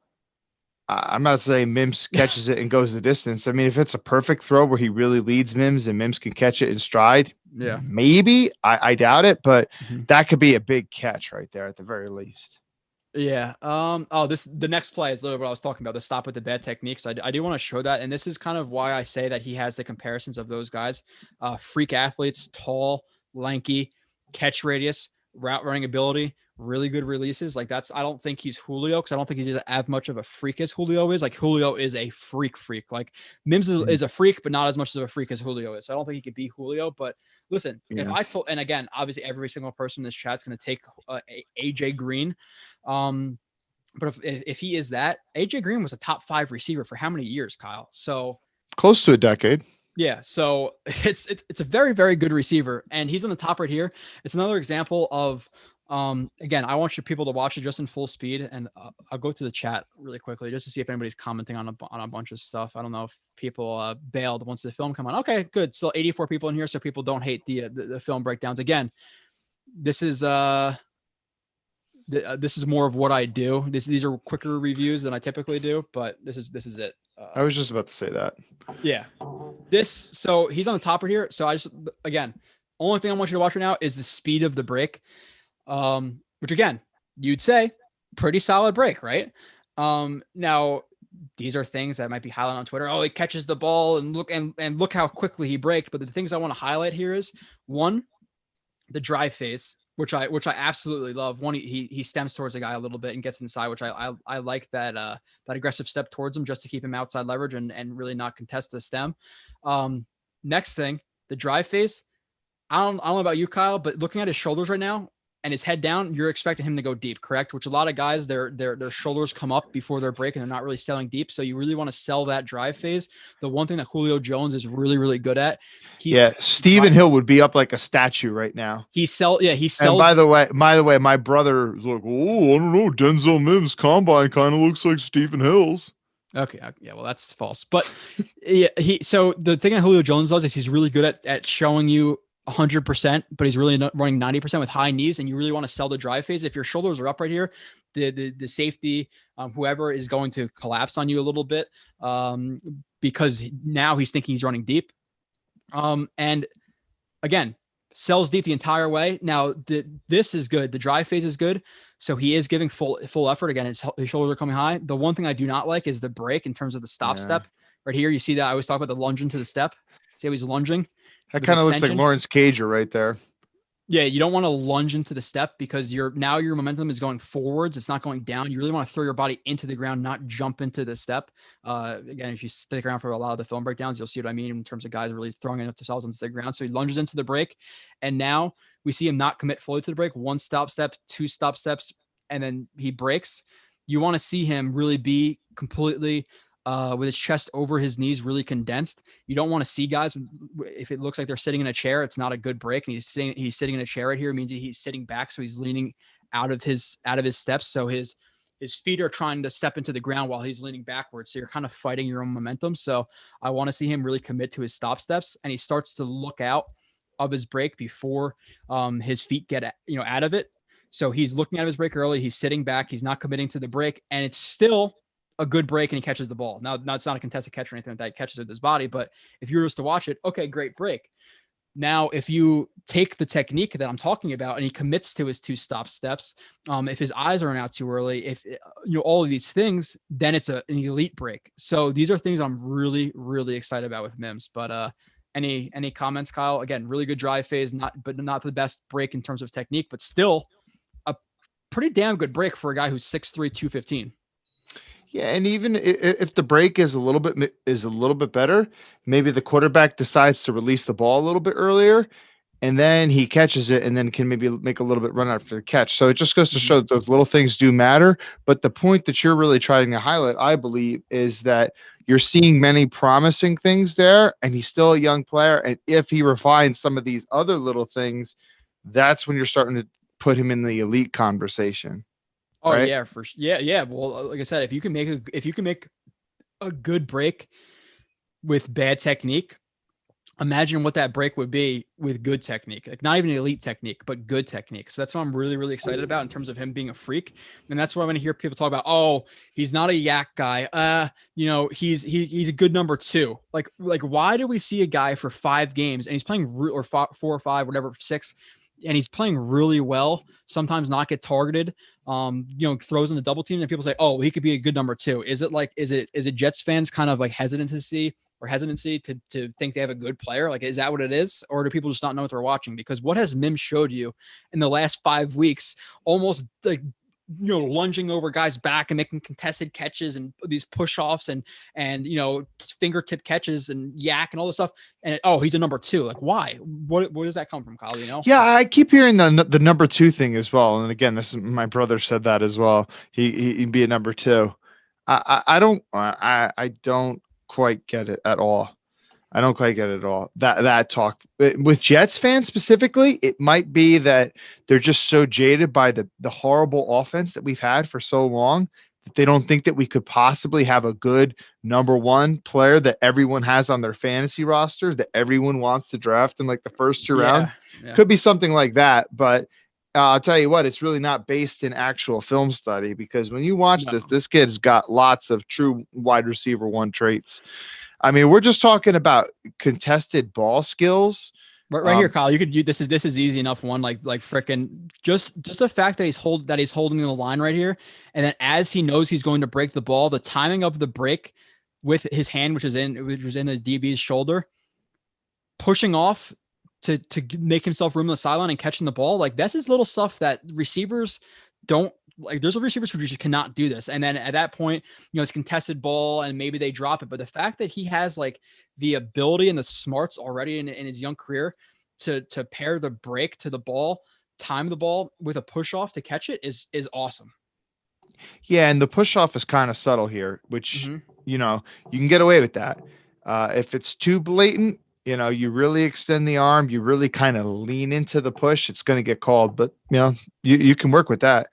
[SPEAKER 5] I'm not saying Mims catches it and goes the distance. I mean, if it's a perfect throw where he really leads Mims and Mims can catch it in stride, maybe. I doubt it, but that could be a big catch right there at the very least.
[SPEAKER 4] Yeah. The next play is literally what I was talking about, the stop with the bad techniques. I do want to show that. And this is kind of why I say that he has the comparisons of those guys. Freak athletes, tall, lanky, catch radius, route running ability, really good releases. Like I don't think he's Julio, because I don't think he's as much of a freak as Julio is. Like Julio is a freak. Like Mims is a freak, but not as much of a freak as Julio is. So I don't think he could be Julio. But listen, if I told, and again, obviously every single person in this chat is going to take AJ Green. But if he is that, AJ Green was a top 5 receiver for how many years, Kyle? So
[SPEAKER 5] close to a decade.
[SPEAKER 4] Yeah. So it's a very, very good receiver, and he's on the top right here. It's another example of, again, I want you people to watch it just in full speed, and I'll go to the chat really quickly just to see if anybody's commenting on a bunch of stuff. I don't know if people bailed once the film come on. Okay, good. Still 84 people in here, so people don't hate the film breakdowns. Again, this is more of what I do. These are quicker reviews than I typically do, but this is it.
[SPEAKER 5] I was just about to say that.
[SPEAKER 4] Yeah. So he's on the top right here. So again, only thing I want you to watch right now is the speed of the break. Which again, you'd say pretty solid break, right? Now these are things that might be highlighted on Twitter. Oh, he catches the ball and look how quickly he braked. But the things I want to highlight here is, one, the drive phase, which I absolutely love. One, he stems towards the guy a little bit and gets inside, which I like that aggressive step towards him just to keep him outside leverage and really not contest the stem. Next thing, the drive phase. I don't know about you, Kyle, but looking at his shoulders right now and his head down, you're expecting him to go deep, correct? Which a lot of guys, their shoulders come up before their break and they're not really selling deep. So you really want to sell that drive phase. The one thing that Julio Jones is really, really good at.
[SPEAKER 5] Stephen Hill would be up like a statue right now.
[SPEAKER 4] He sells.
[SPEAKER 5] And by the way, my brother is like, oh, I don't know, Denzel Mims' combine kind of looks like Stephen Hill's.
[SPEAKER 4] Okay. Yeah. Well, that's false. But yeah, so the thing that Julio Jones does is he's really good at showing you 100%, but he's really not running 90% with high knees, and you really want to sell the drive phase. If your shoulders are up right here, the safety, whoever is going to collapse on you a little bit, because now he's thinking he's running deep. And again, sells deep the entire way. Now this is good. The drive phase is good. So he is giving full effort. Again, his shoulders are coming high. The one thing I do not like is the break in terms of the stop step right here. You see that I always talk about the lunge into the step. See how he's lunging?
[SPEAKER 5] That kind of looks like Lawrence Cager right there.
[SPEAKER 4] Yeah, you don't want to lunge into the step because your momentum is going forwards. It's not going down. You really want to throw your body into the ground, not jump into the step. Again, if you stick around for a lot of the film breakdowns, you'll see what I mean in terms of guys really throwing themselves into the ground. So he lunges into the break, and now we see him not commit fully to the break. 1 stop step, 2 stop steps, and then he breaks. You want to see him really be completely with his chest over his knees, really condensed. You don't want to see guys, if it looks like they're sitting in a chair, it's not a good break. And he's sitting in a chair right here. It means he's sitting back. So he's leaning out of his steps. So his feet are trying to step into the ground while he's leaning backwards. So you're kind of fighting your own momentum. So I want to see him really commit to his stop steps, and he starts to look out of his break before his feet get out of it. So he's looking at his break early. He's sitting back. He's not committing to the break, and it's still a good break, and he catches the ball. Now it's not a contested catch or anything like that. He catches it with his body, but if you were just to watch it, okay, great break. Now, if you take the technique that I'm talking about and he commits to his 2 stop steps, if his eyes aren't out too early, if all of these things, then it's an elite break. So these are things I'm really, really excited about with Mims. But any comments, Kyle? Again, really good drive phase, not the best break in terms of technique, but still a pretty damn good break for a guy who's 6'3", 215.
[SPEAKER 5] Yeah, and even if the break is a little bit better, maybe the quarterback decides to release the ball a little bit earlier, and then he catches it, and then can maybe make a little bit run after the catch. So it just goes to show that those little things do matter. But the point that you're really trying to highlight, I believe, is that you're seeing many promising things there, and he's still a young player. And if he refines some of these other little things, that's when you're starting to put him in the elite conversation.
[SPEAKER 4] Oh,
[SPEAKER 5] right?
[SPEAKER 4] Yeah, for sure. Yeah. Well, like I said, if you can make a good break with bad technique, imagine what that break would be with good technique. Like not even elite technique, but good technique. So that's what I'm really, really excited about in terms of him being a freak. And that's what I'm going to hear people talk about. Oh, he's not a yak guy. He's a good number 2. Like why do we see a guy for 5 games and he's playing or 4 or 5, whatever, 6, and he's playing really well, sometimes not get targeted, throws in the double team and people say, oh, he could be a good number 2. Is it Jets fans kind of like hesitancy to think they have a good player? Like, is that what it is? Or do people just not know what they're watching? Because what has Mims showed you in the last 5 weeks, almost like, lunging over guys' back and making contested catches and these push-offs and fingertip catches and yak and all this stuff. And he's a number 2. Like, why? What does that come from, Kyle?
[SPEAKER 5] Yeah, I keep hearing the number 2 thing as well. And again, this is my brother said that as well. He'd be a number 2. I don't quite get it at all. I don't quite get it at all. That talk with Jets fans specifically, it might be that they're just so jaded by the horrible offense that we've had for so long that they don't think that we could possibly have a good number 1 player that everyone has on their fantasy roster that everyone wants to draft in like the first 2 rounds.
[SPEAKER 4] Yeah.
[SPEAKER 5] Could be something like that, but I'll tell you what, it's really not based in actual film study, because when you watch this kid's got lots of true wide receiver 1 traits. I mean, we're just talking about contested ball skills.
[SPEAKER 4] Right here, Kyle. This is easy enough one. Like frickin' just the fact that he's holding the line right here, and then as he knows he's going to break the ball, the timing of the break with his hand, which was in the DB's shoulder, pushing off to make himself room on the sideline and catching the ball. Like, that's his little stuff that receivers don't. Like, there's receivers who just cannot do this. And then at that point, it's contested ball and maybe they drop it. But the fact that he has like the ability and the smarts already in his young career to pair the break to the ball, time the ball with a push off to catch it is awesome.
[SPEAKER 5] Yeah. And the push off is kind of subtle here, which, you can get away with that. If it's too blatant, you really extend the arm, you really kind of lean into the push, it's going to get called, but you can work with that.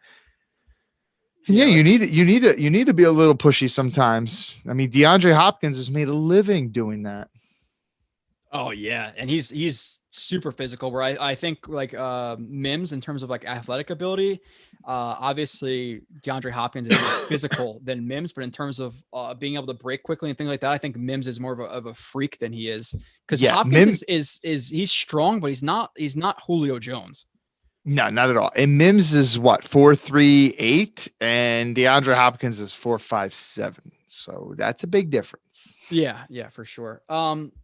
[SPEAKER 5] Yeah, you need to be a little pushy sometimes. I mean, DeAndre Hopkins has made a living doing that.
[SPEAKER 4] Oh yeah, and he's super physical. Where I think like Mims in terms of like athletic ability, obviously DeAndre Hopkins is more physical than Mims, but in terms of being able to break quickly and things like that, I think Mims is more of a freak than he is, because Hopkins is he's strong, but he's not Julio Jones.
[SPEAKER 5] No, not at all. And Mims is what, 4.38, and DeAndre Hopkins is 4.57. So that's a big difference.
[SPEAKER 4] Yeah, for sure.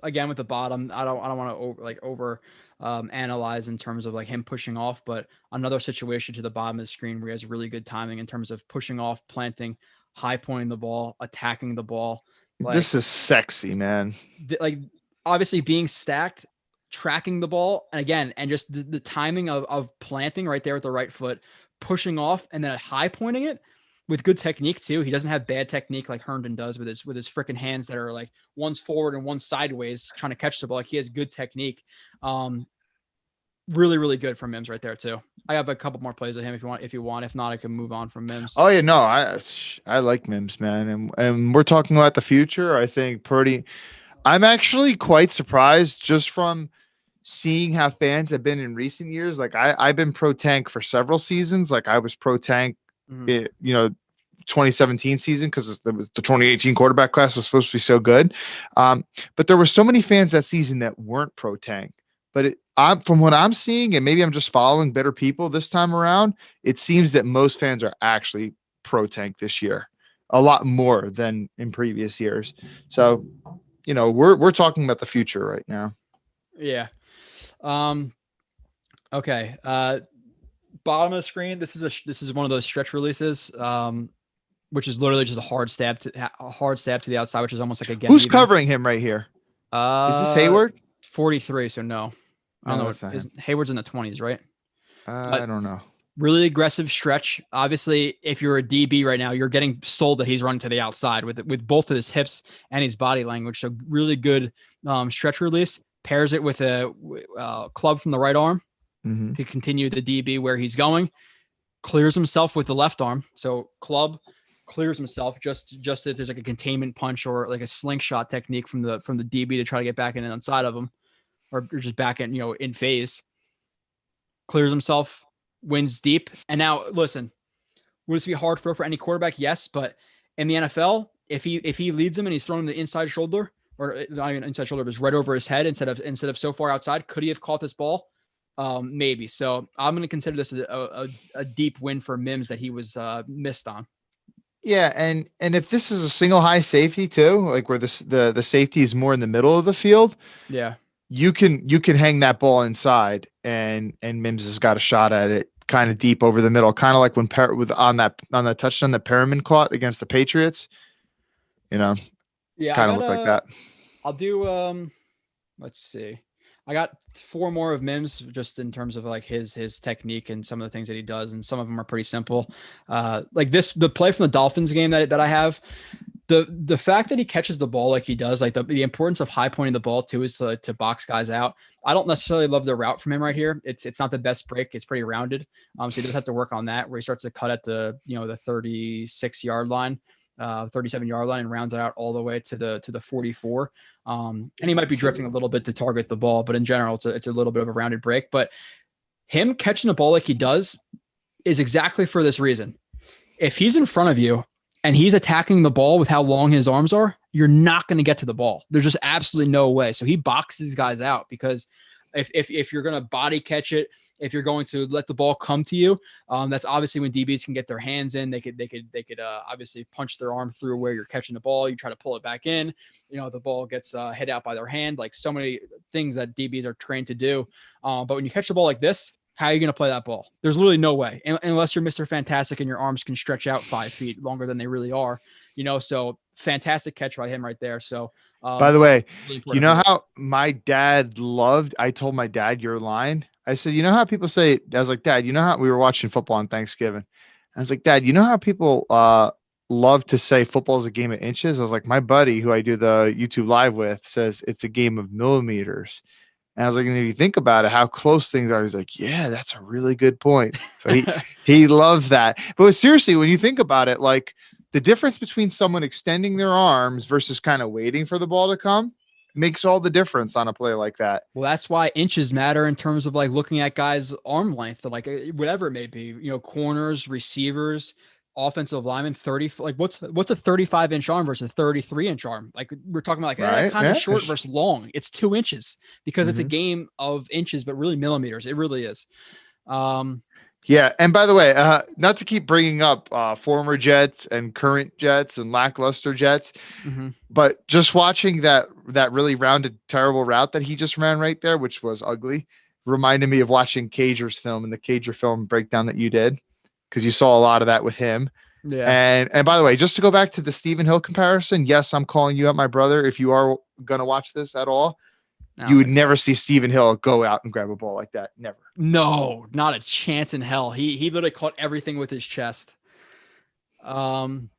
[SPEAKER 4] Again, with the bottom, I don't want to over analyze in terms of like him pushing off, but another situation to the bottom of the screen where he has really good timing in terms of pushing off, planting, high pointing the ball, attacking the ball. Like,
[SPEAKER 5] this is sexy, man.
[SPEAKER 4] Like, obviously being stacked, tracking the ball, and just the timing of planting right there with the right foot, pushing off, and then high pointing it with good technique too. He doesn't have bad technique like Herndon does with his freaking hands that are like one's forward and one sideways trying to catch the ball. Like, he has good technique. Really, really good from Mims right there too. I have a couple more plays of him if you want. If not, I can move on from Mims.
[SPEAKER 5] Oh yeah, no, I like Mims, man, and we're talking about the future. I think I'm actually quite surprised just from seeing how fans have been in recent years. Like, I've been pro tank for several seasons. Like, I was pro tank, 2017 season, because the 2018 quarterback class was supposed to be so good. But there were so many fans that season that weren't pro tank. But from what I'm seeing, and maybe I'm just following better people this time around, it seems that most fans are actually pro tank this year, a lot more than in previous years. So, we're talking about the future right now.
[SPEAKER 4] Yeah. Okay. Bottom of the screen. This is one of those stretch releases, which is literally just a hard stab to the outside, which is almost like a
[SPEAKER 5] Who's covering him right here? Is this Hayward?
[SPEAKER 4] 43. So no, I don't know. Hayward's in the 20s, right?
[SPEAKER 5] I don't know.
[SPEAKER 4] Really aggressive stretch. Obviously, if you're a DB right now, you're getting sold that he's running to the outside with both of his hips and his body language. So really good stretch release. Pairs it with a club from the right arm to continue the DB where he's going. Clears himself with the left arm. So club clears himself just if there's like a containment punch or like a slingshot technique from the DB to try to get back in and inside of him, or just back in in phase. Clears himself, wins deep. And now listen, would this be a hard throw for any quarterback? Yes, but in the NFL, if he leads him and he's throwing the inside shoulder, or not even inside shoulder, but right over his head instead of so far outside, could he have caught this ball? maybe. So I'm going to consider this a deep win for Mims that he was missed on.
[SPEAKER 5] Yeah, and if this is a single high safety too, like where the safety is more in the middle of the field,
[SPEAKER 4] yeah,
[SPEAKER 5] you can hang that ball inside, and Mims has got a shot at it kind of deep over the middle, kind of like when on that touchdown that Perriman caught against the Patriots. Yeah, kind of look like that.
[SPEAKER 4] I'll do let's see. I got 4 more of Mims just in terms of like his technique and some of the things that he does, and some of them are pretty simple. Like the play from the Dolphins game that I have, the fact that he catches the ball like he does, like the importance of high pointing the ball too is to box guys out. I don't necessarily love the route from him right here. It's not the best break. It's pretty rounded. So he does have to work on that, where he starts to cut at the 36-yard line. 37-yard line, and rounds it out all the way to the 44. And he might be drifting a little bit to target the ball, but in general, it's a little bit of a rounded break. But him catching the ball like he does is exactly for this reason. If he's in front of you and he's attacking the ball with how long his arms are, you're not going to get to the ball. There's just absolutely no way. So he boxes guys out, because if you're going to body catch it, if you're going to let the ball come to you, that's obviously when DBs can get their hands in. They could obviously punch their arm through where you're catching the ball. You try to pull it back in, the ball gets hit out by their hand. Like so many things that DBs are trained to do. But when you catch the ball like this, how are you going to play that ball? There's literally no way, unless you're Mr. Fantastic and your arms can stretch out 5 feet longer than they really are. So fantastic catch by him right there. So,
[SPEAKER 5] by the way,
[SPEAKER 4] really
[SPEAKER 5] you know how my dad I told my dad your line. I said, you know how people say, I was like, Dad, you know how we were watching football on Thanksgiving. I was like, Dad, you know how people love to say football is a game of inches? I was like, my buddy who I do the YouTube live with says it's a game of millimeters. And I was like, and if you think about it, how close things are, he's like, yeah, that's a really good point. So he loves that. But seriously, when you think about it, like the difference between someone extending their arms versus kind of waiting for the ball to come makes all the difference on a play like that.
[SPEAKER 4] Well, that's why inches matter in terms of like looking at guys' arm length, like whatever it may be, corners, receivers, offensive linemen, 30, like what's a 35-inch arm versus a 33-inch arm? Like we're talking about like kind of short versus long. It's 2 inches, because it's a game of inches, but really millimeters. It really is.
[SPEAKER 5] Yeah, and by the way, not to keep bringing up former Jets and current Jets and lackluster Jets, but just watching that really rounded, terrible route that he just ran right there, which was ugly, reminded me of watching Cager's film and the Cager film breakdown that you did, because you saw a lot of that with him. Yeah. And by the way, just to go back to the Stephen Hill comparison, yes, I'm calling you out, my brother. If you are going to watch this at all, you would never see Stephen Hill go out and grab a ball like that. Never.
[SPEAKER 4] No, not a chance in hell. He literally caught everything with his chest. And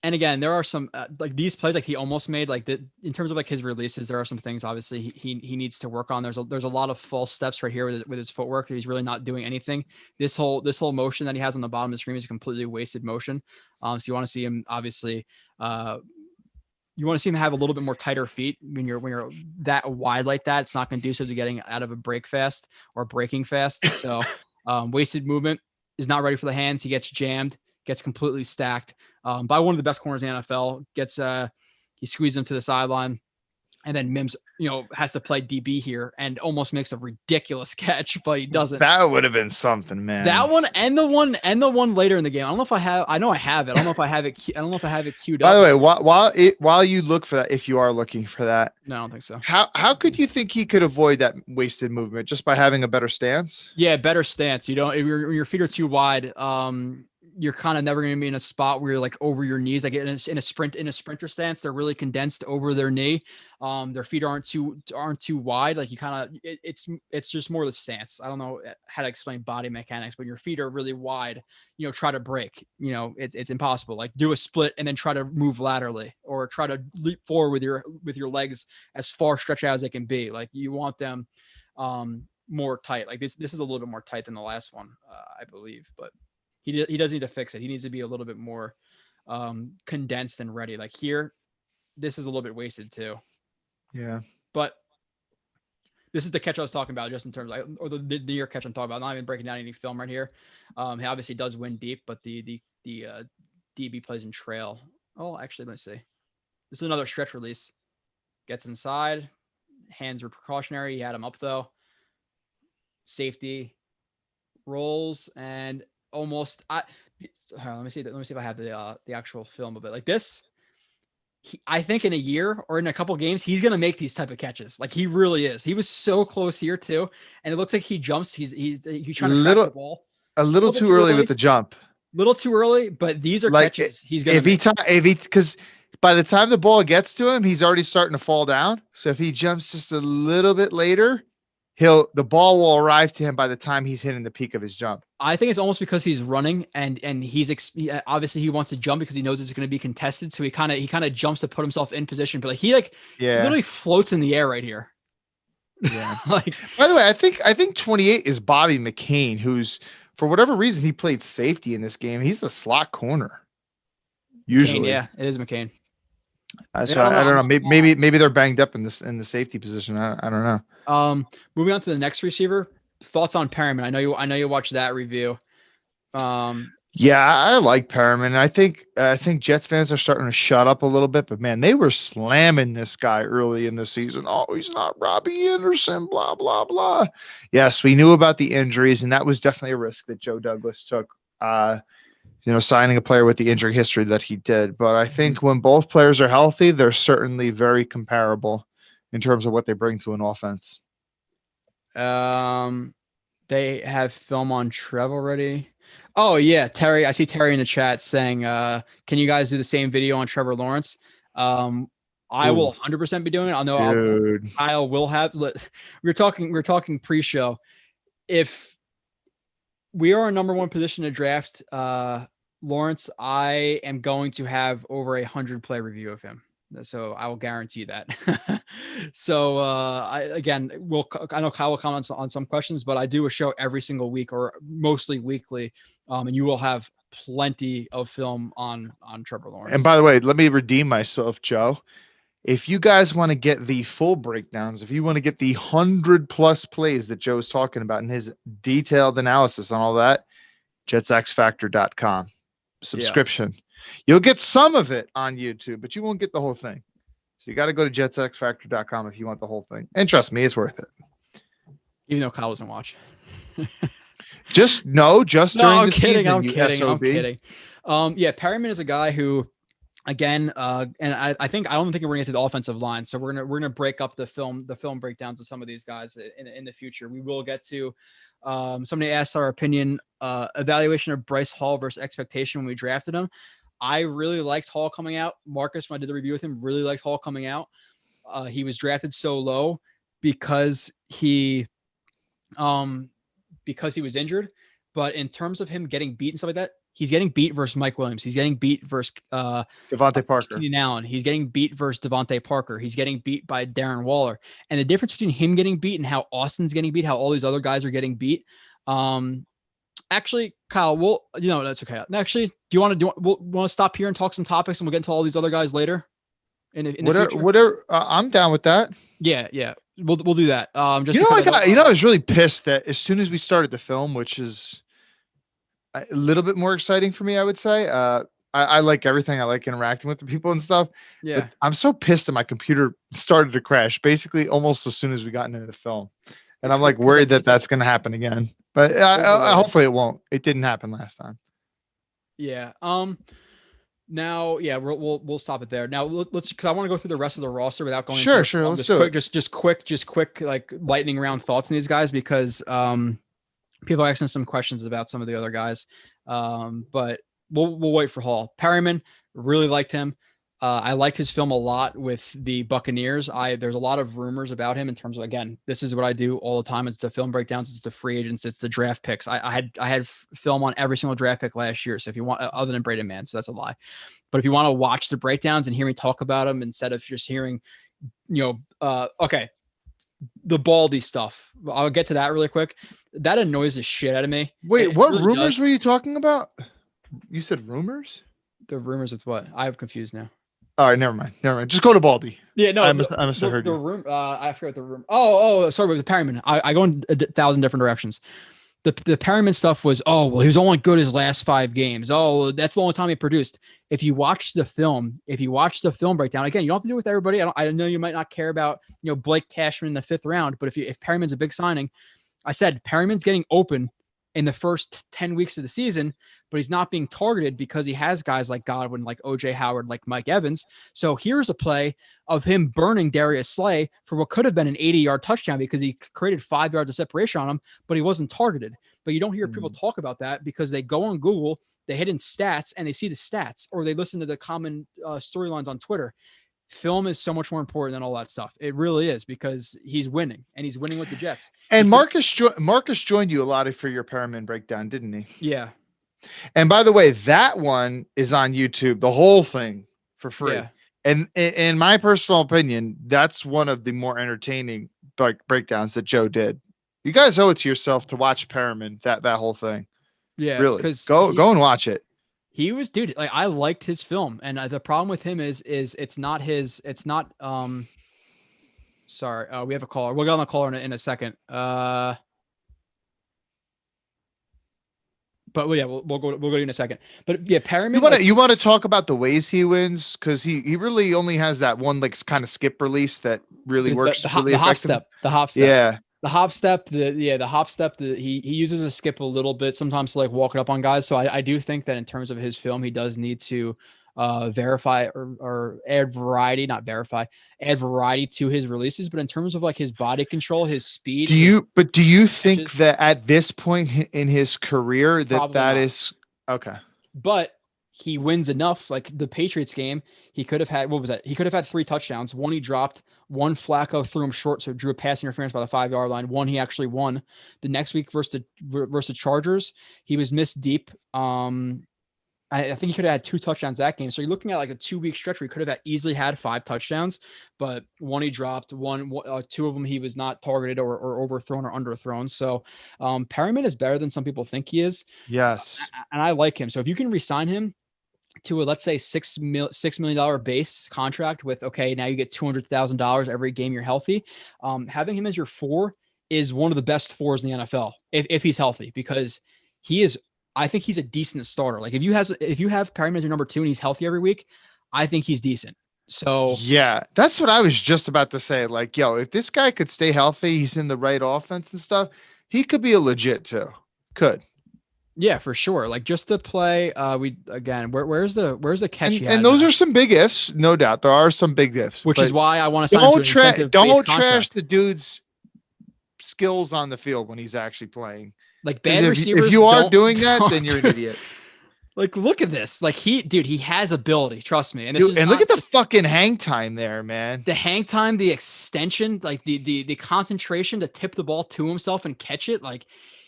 [SPEAKER 4] again, there are some like these plays like he almost made, like in terms of like his releases, there are some things obviously he needs to work on. There's a lot of false steps right here with his footwork. He's really not doing anything. This whole motion that he has on the bottom of the screen is a completely wasted motion. So you want to see him obviously you want to see him have a little bit more tighter feet when you're that wide like that. It's not conducive to getting out of a break fast or breaking fast. So wasted movement, is not ready for the hands. He gets jammed, gets completely stacked by one of the best corners in the NFL. He squeezes him to the sideline. And then Mims, has to play DB here and almost makes a ridiculous catch, but he doesn't.
[SPEAKER 5] That would have been something, man.
[SPEAKER 4] That one and the one later in the game. I don't know if I have. I know I have it. I don't know if I have it. I don't know if I have it queued up.
[SPEAKER 5] By the way, while you look for that, if you are looking for that,
[SPEAKER 4] no, I don't think so.
[SPEAKER 5] How could you think he could avoid that wasted movement just by having a better stance?
[SPEAKER 4] Yeah, better stance. If your feet are too wide, you're kind of never going to be in a spot where you're like over your knees. Like in a sprinter stance, they're really condensed over their knee. Their feet aren't too wide. Like you kind of, it's just more the stance. I don't know how to explain body mechanics, but your feet are really wide. Try to break. It's impossible. Like do a split and then try to move laterally, or try to leap forward with your legs as far stretched out as they can be. Like you want them more tight. Like this is a little bit more tight than the last one, I believe, but. He does need to fix it. He needs to be a little bit more condensed and ready. Like here, this is a little bit wasted too.
[SPEAKER 5] Yeah.
[SPEAKER 4] But this is the catch I was talking about, just in terms of, or the near catch I'm talking about. I'm not even breaking down any film right here. He obviously does win deep, but the DB plays in trail. Oh, actually, let's see. This is another stretch release. Gets inside. Hands were precautionary. He had him up though. safety, rolls, and almost. Let me see if I have the actual film of it. Like this, I think in a year or in a couple games, he's gonna make these type of catches. Like he really is. He was so close here too, and it looks like he jumps. He's trying to track the ball.
[SPEAKER 5] A little too early with the jump.
[SPEAKER 4] Little too early, but these are catches he's gonna make.
[SPEAKER 5] Because by the time the ball gets to him, he's already starting to fall down. So if he jumps just a little bit later, the ball will arrive to him by the time he's hitting the peak of his jump.
[SPEAKER 4] I think it's almost because he's running and he's obviously he wants to jump because he knows it's going to be contested. So he kind of jumps to put himself in position, but he literally floats in the air right here.
[SPEAKER 5] Yeah. By the way, I think 28 is Bobby McCain, who's for whatever reason he played safety in this game. He's a slot corner. Usually,
[SPEAKER 4] McCain, yeah, it is McCain.
[SPEAKER 5] So I don't know. Maybe they're banged up in the safety position. I don't know.
[SPEAKER 4] Moving on to the next receiver. Thoughts on Perriman? I know you watched that review.
[SPEAKER 5] Yeah, I like Perriman. I think Jets fans are starting to shut up a little bit, but man, they were slamming this guy early in the season. Oh, he's not Robbie Anderson, blah, blah, blah. Yes, we knew about the injuries, and that was definitely a risk that Joe Douglas took, signing a player with the injury history that he did. But I think when both players are healthy, they're certainly very comparable in terms of what they bring to an offense.
[SPEAKER 4] They have film on Trev already. Oh yeah, Terry. I see Terry in the chat saying, "Can you guys do the same video on Trevor Lawrence?" I will 100% be doing it. I'll know. Kyle will have. We're talking pre-show. If we are a number one position to draft Lawrence, I am going to have over 100 play review of him. So I will guarantee that. So I know Kyle will comment on some questions, but I do a show every single week or mostly weekly, and you will have plenty of film on Trevor Lawrence.
[SPEAKER 5] And by the way, let me redeem myself, Joe. If you guys want to get the full breakdowns, if you want to get the 100+ plays that Joe's talking about in his detailed analysis on all that, jetsxfactor.com subscription. Yeah. You'll get some of it on YouTube, but you won't get the whole thing. So you got to go to jetsxfactor.com if you want the whole thing. And trust me, it's worth it.
[SPEAKER 4] Even though Kyle doesn't watch.
[SPEAKER 5] Just during the season.
[SPEAKER 4] I'm kidding. Yeah, Perriman is a guy who, again, and I don't think we're gonna get to the offensive line. So we're gonna break up the film breakdowns of some of these guys in the future. We will get to. Somebody asked our opinion, evaluation of Bryce Hall versus expectation when we drafted him. I really liked Hall coming out. Marcus, when I did the review with him, really liked Hall coming out. He was drafted so low because he was injured. But in terms of him getting beat and stuff like that, he's getting beat versus Mike Williams. He's getting beat versus
[SPEAKER 5] Devontae Parker.
[SPEAKER 4] Keenan Allen. He's getting beat versus Devontae Parker. He's getting beat by Darren Waller. And the difference between him getting beat and how Austin's getting beat, how all these other guys are getting beat. Actually, Kyle, that's okay. Actually, we'll want to stop here and talk some topics, and we'll get into all these other guys later. In the future?
[SPEAKER 5] Whatever. I'm down with that.
[SPEAKER 4] Yeah. We'll do that.
[SPEAKER 5] I was really pissed that as soon as we started the film, which is a little bit more exciting for me, I would say. I like everything. I like interacting with the people and stuff.
[SPEAKER 4] Yeah.
[SPEAKER 5] But I'm so pissed that my computer started to crash basically almost as soon as we got into the film. And I'm like worried that that's going to happen again. But hopefully it won't. It didn't happen last time.
[SPEAKER 4] Yeah. Now, yeah, we'll stop it there. Now let's, because I want to go through the rest of the roster without going.
[SPEAKER 5] Sure. Let's do it.
[SPEAKER 4] Just quick, like lightning round thoughts on these guys, because people are asking some questions about some of the other guys. But we'll wait for Hall. Perriman, really liked him. I liked his film a lot with the Buccaneers. There's a lot of rumors about him in terms of, again, this is what I do all the time. It's the film breakdowns, it's the free agents, it's the draft picks. I had film on every single draft pick last year. So if you want, other than Braden Mann, so that's a lie. But if you want to watch the breakdowns and hear me talk about them instead of just hearing, okay, the Baldy stuff. I'll get to that really quick. That annoys the shit out of me.
[SPEAKER 5] Wait, what really rumors were you talking about? You said rumors?
[SPEAKER 4] The rumors with what? I'm confused now.
[SPEAKER 5] All right, never mind. Just go to Baldy.
[SPEAKER 4] Yeah, no,
[SPEAKER 5] I must have heard you.
[SPEAKER 4] Room. I forgot the room. Oh, sorry, with the Perriman. I go in 1,000 different directions. The Perriman stuff was, he was only good his last 5 games. Oh, that's the only time he produced. If you watch the film breakdown, again, you don't have to do it with everybody. I know you might not care about Blake Cashman in the 5th round, but if Perriman's a big signing, I said Perryman's getting open in the first 10 weeks of the season, but he's not being targeted because he has guys like Godwin, like OJ Howard, like Mike Evans. So here's a play of him burning Darius Slay for what could have been an 80-yard touchdown because he created 5 yards of separation on him, but he wasn't targeted. But you don't hear people talk about that because they go on Google, they hit in stats, and they see the stats, or they listen to the common storylines on Twitter. Film is so much more important than all that stuff. It really is, because he's winning, and he's winning with the Jets.
[SPEAKER 5] And Marcus joined you a lot for your Perriman breakdown, didn't he?
[SPEAKER 4] Yeah.
[SPEAKER 5] And by the way, that one is on YouTube, the whole thing for free.
[SPEAKER 4] Yeah.
[SPEAKER 5] And in my personal opinion, that's one of the more entertaining breakdowns that Joe did. You guys owe it to yourself to watch Perriman, that whole thing.
[SPEAKER 4] Yeah.
[SPEAKER 5] Really. Go and watch it.
[SPEAKER 4] He was, dude, like, I liked his film, and the problem with him is sorry, we have a caller. We'll get on the caller in a second. But yeah, we'll go to you in a second. But yeah, Perriman.
[SPEAKER 5] You want to talk about the ways he wins, because he really only has that one like kind of skip release that really works.
[SPEAKER 4] The hop step.
[SPEAKER 5] Yeah.
[SPEAKER 4] The hop step, the hop step, he uses a skip a little bit sometimes to like walk it up on guys. So I do think that in terms of his film, he does need to verify or add variety to his releases. But in terms of like his body control, his speed. Do
[SPEAKER 5] you think that at this point in his career that is okay? But
[SPEAKER 4] he wins enough. Like the Patriots game, he could have had, what was that? He could have had 3 touchdowns. One he dropped, one Flacco threw him short, so drew a pass interference by the 5-yard line. One he actually won. The next week versus the Chargers, he was missed deep. I think he could have had 2 touchdowns that game. So you're looking at like a 2-week stretch where he could have easily had 5 touchdowns, but one he dropped, 2 of them he was not targeted or overthrown or underthrown. So Perriman is better than some people think he is.
[SPEAKER 5] Yes.
[SPEAKER 4] And I like him. So if you can re-sign him to a, let's say $6 million base contract with, okay, now you get $200,000 every game you're healthy. Having him as your 4 is one of the best 4s in the NFL if he's healthy, because I think he's a decent starter. Like if you have Perriman as your number 2 and he's healthy every week, I think he's decent. So
[SPEAKER 5] yeah, that's what I was just about to say. Like, if this guy could stay healthy, he's in the right offense and stuff, he could be a legit too. Could. Yeah,
[SPEAKER 4] for sure. Like just the play, where's the catch?
[SPEAKER 5] And those are some big ifs, no doubt. There are some big ifs,
[SPEAKER 4] which is why I want to sign him to
[SPEAKER 5] don't trash the dude's skills on the field when he's actually playing.
[SPEAKER 4] Like bad receivers.
[SPEAKER 5] If you are doing that, then you're an idiot.
[SPEAKER 4] Like, look at this. Like he has ability. Trust me. And
[SPEAKER 5] look at the fucking hang time there, man.
[SPEAKER 4] The hang time, the extension, like the concentration to tip the ball to himself and catch it. Like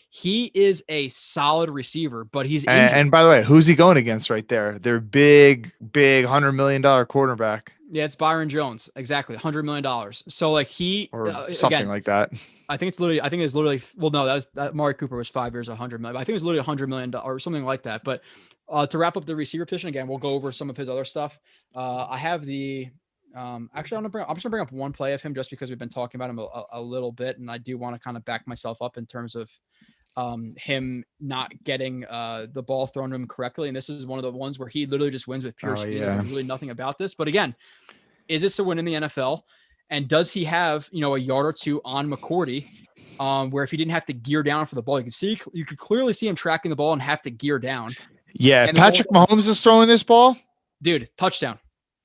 [SPEAKER 4] he is a solid receiver, but he's injured.
[SPEAKER 5] And by the way, who's he going against right there? Their big $100 million quarterback.
[SPEAKER 4] Yeah, it's Byron Jones. Exactly. $100 million. So like
[SPEAKER 5] something like that.
[SPEAKER 4] I think it's literally, well, no, that Amari Cooper was 5 years, $100 million. I think it was literally $100 million or something like that. But to wrap up the receiver position again, we'll go over some of his other stuff. I have the, actually, I'm just gonna bring up one play of him just because we've been talking about him a little bit. And I do want to kind of back myself up in terms of him not getting the ball thrown to him correctly. And this is one of the ones where he literally just wins with pure speed. Yeah. There's really nothing about this. But again, is this a win in the NFL? And does he have, a yard or 2 on McCourty, where if he didn't have to gear down for the ball, you could clearly see him tracking the ball and have to gear down.
[SPEAKER 5] Yeah, if Patrick Mahomes is throwing this ball,
[SPEAKER 4] dude, touchdown.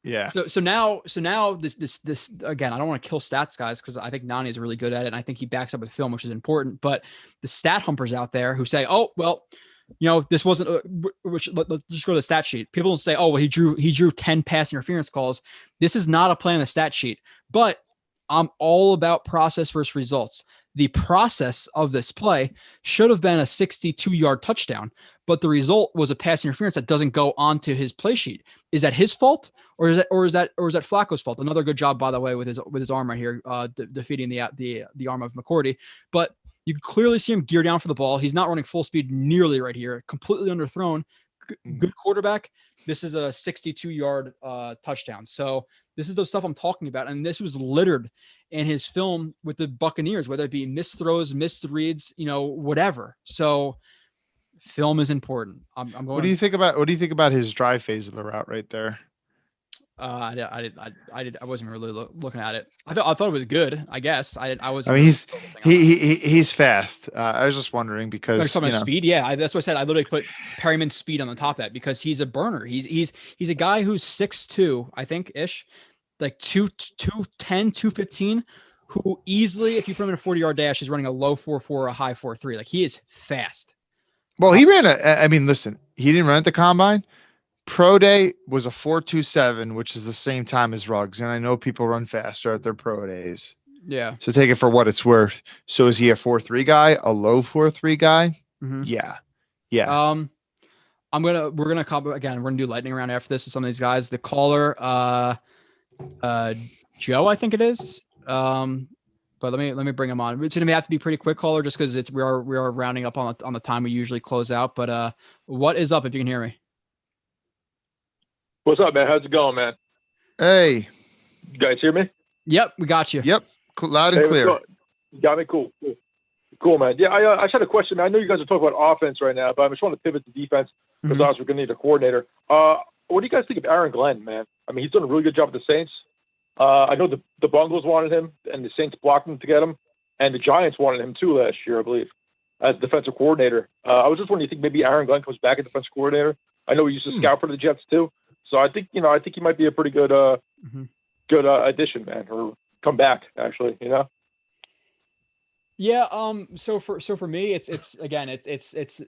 [SPEAKER 5] Yeah.
[SPEAKER 4] So now this again, I don't want to kill stats guys because I think Nani is really good at it, and I think he backs up with film, which is important. But the stat humpers out there who say, "Oh, well, this wasn't," let's just go to the stat sheet. People don't say, "Oh, well, he drew 10 pass interference calls." This is not a play on the stat sheet, but I'm all about process versus results. The process of this play should have been a 62-yard touchdown, but the result was a pass interference that doesn't go onto his play sheet. Is that his fault, or is that Flacco's fault? Another good job, by the way, with his arm right here, defeating the arm of McCourty. But you can clearly see him gear down for the ball. He's not running full speed nearly right here. Completely underthrown. Good quarterback. This is a 62-yard touchdown. So this is the stuff I'm talking about, and this was littered in his film with the Buccaneers, whether it be missed throws, missed reads, whatever. So film is important. I'm going.
[SPEAKER 5] What do you think about his drive phase of the route right there?
[SPEAKER 4] I wasn't really looking at it. I thought it was good. I guess I was.
[SPEAKER 5] I mean, he's fast. I was just wondering because
[SPEAKER 4] speed. Yeah, that's what I said. I literally put Perryman's speed on the top of that because he's a burner. He's a guy who's 6'2", I think ish, like 210, 215, who easily, if you put him in a 40-yard dash, is running a low 4.4, a high 4.3. Like he is fast.
[SPEAKER 5] Well, he ran I mean, listen, he didn't run at the combine. Pro day was a 4.27, which is the same time as Ruggs. And I know people run faster at their pro days.
[SPEAKER 4] Yeah.
[SPEAKER 5] So take it for what it's worth. So is he a 4.3 guy, a low 4.3 guy?
[SPEAKER 4] Mm-hmm.
[SPEAKER 5] Yeah. Yeah.
[SPEAKER 4] We're gonna cover again. We're gonna do lightning round after this with some of these guys. The caller, Joe, I think it is. But let me bring him on. It's gonna have to be pretty quick, caller, just because we are rounding up on the time we usually close out. But what is up if you can hear me?
[SPEAKER 12] What's up, man? How's it going, man?
[SPEAKER 5] Hey.
[SPEAKER 12] You guys hear me?
[SPEAKER 4] Yep, we got you.
[SPEAKER 5] Yep, loud and clear.
[SPEAKER 12] You got me? Cool, man. Yeah, I just had a question, man. I know you guys are talking about offense right now, but I just want to pivot to defense because obviously we're going to need a coordinator. What do you guys think of Aaron Glenn, man? I mean, he's done a really good job with the Saints. I know the Bungles wanted him, and the Saints blocked him to get him, and the Giants wanted him too last year, I believe, as defensive coordinator. I was just wondering, do you think maybe Aaron Glenn comes back as defensive coordinator? I know he used to scout for the Jets too. So I think he might be a pretty good addition, man, or come back actually,
[SPEAKER 4] Yeah. So for me, it's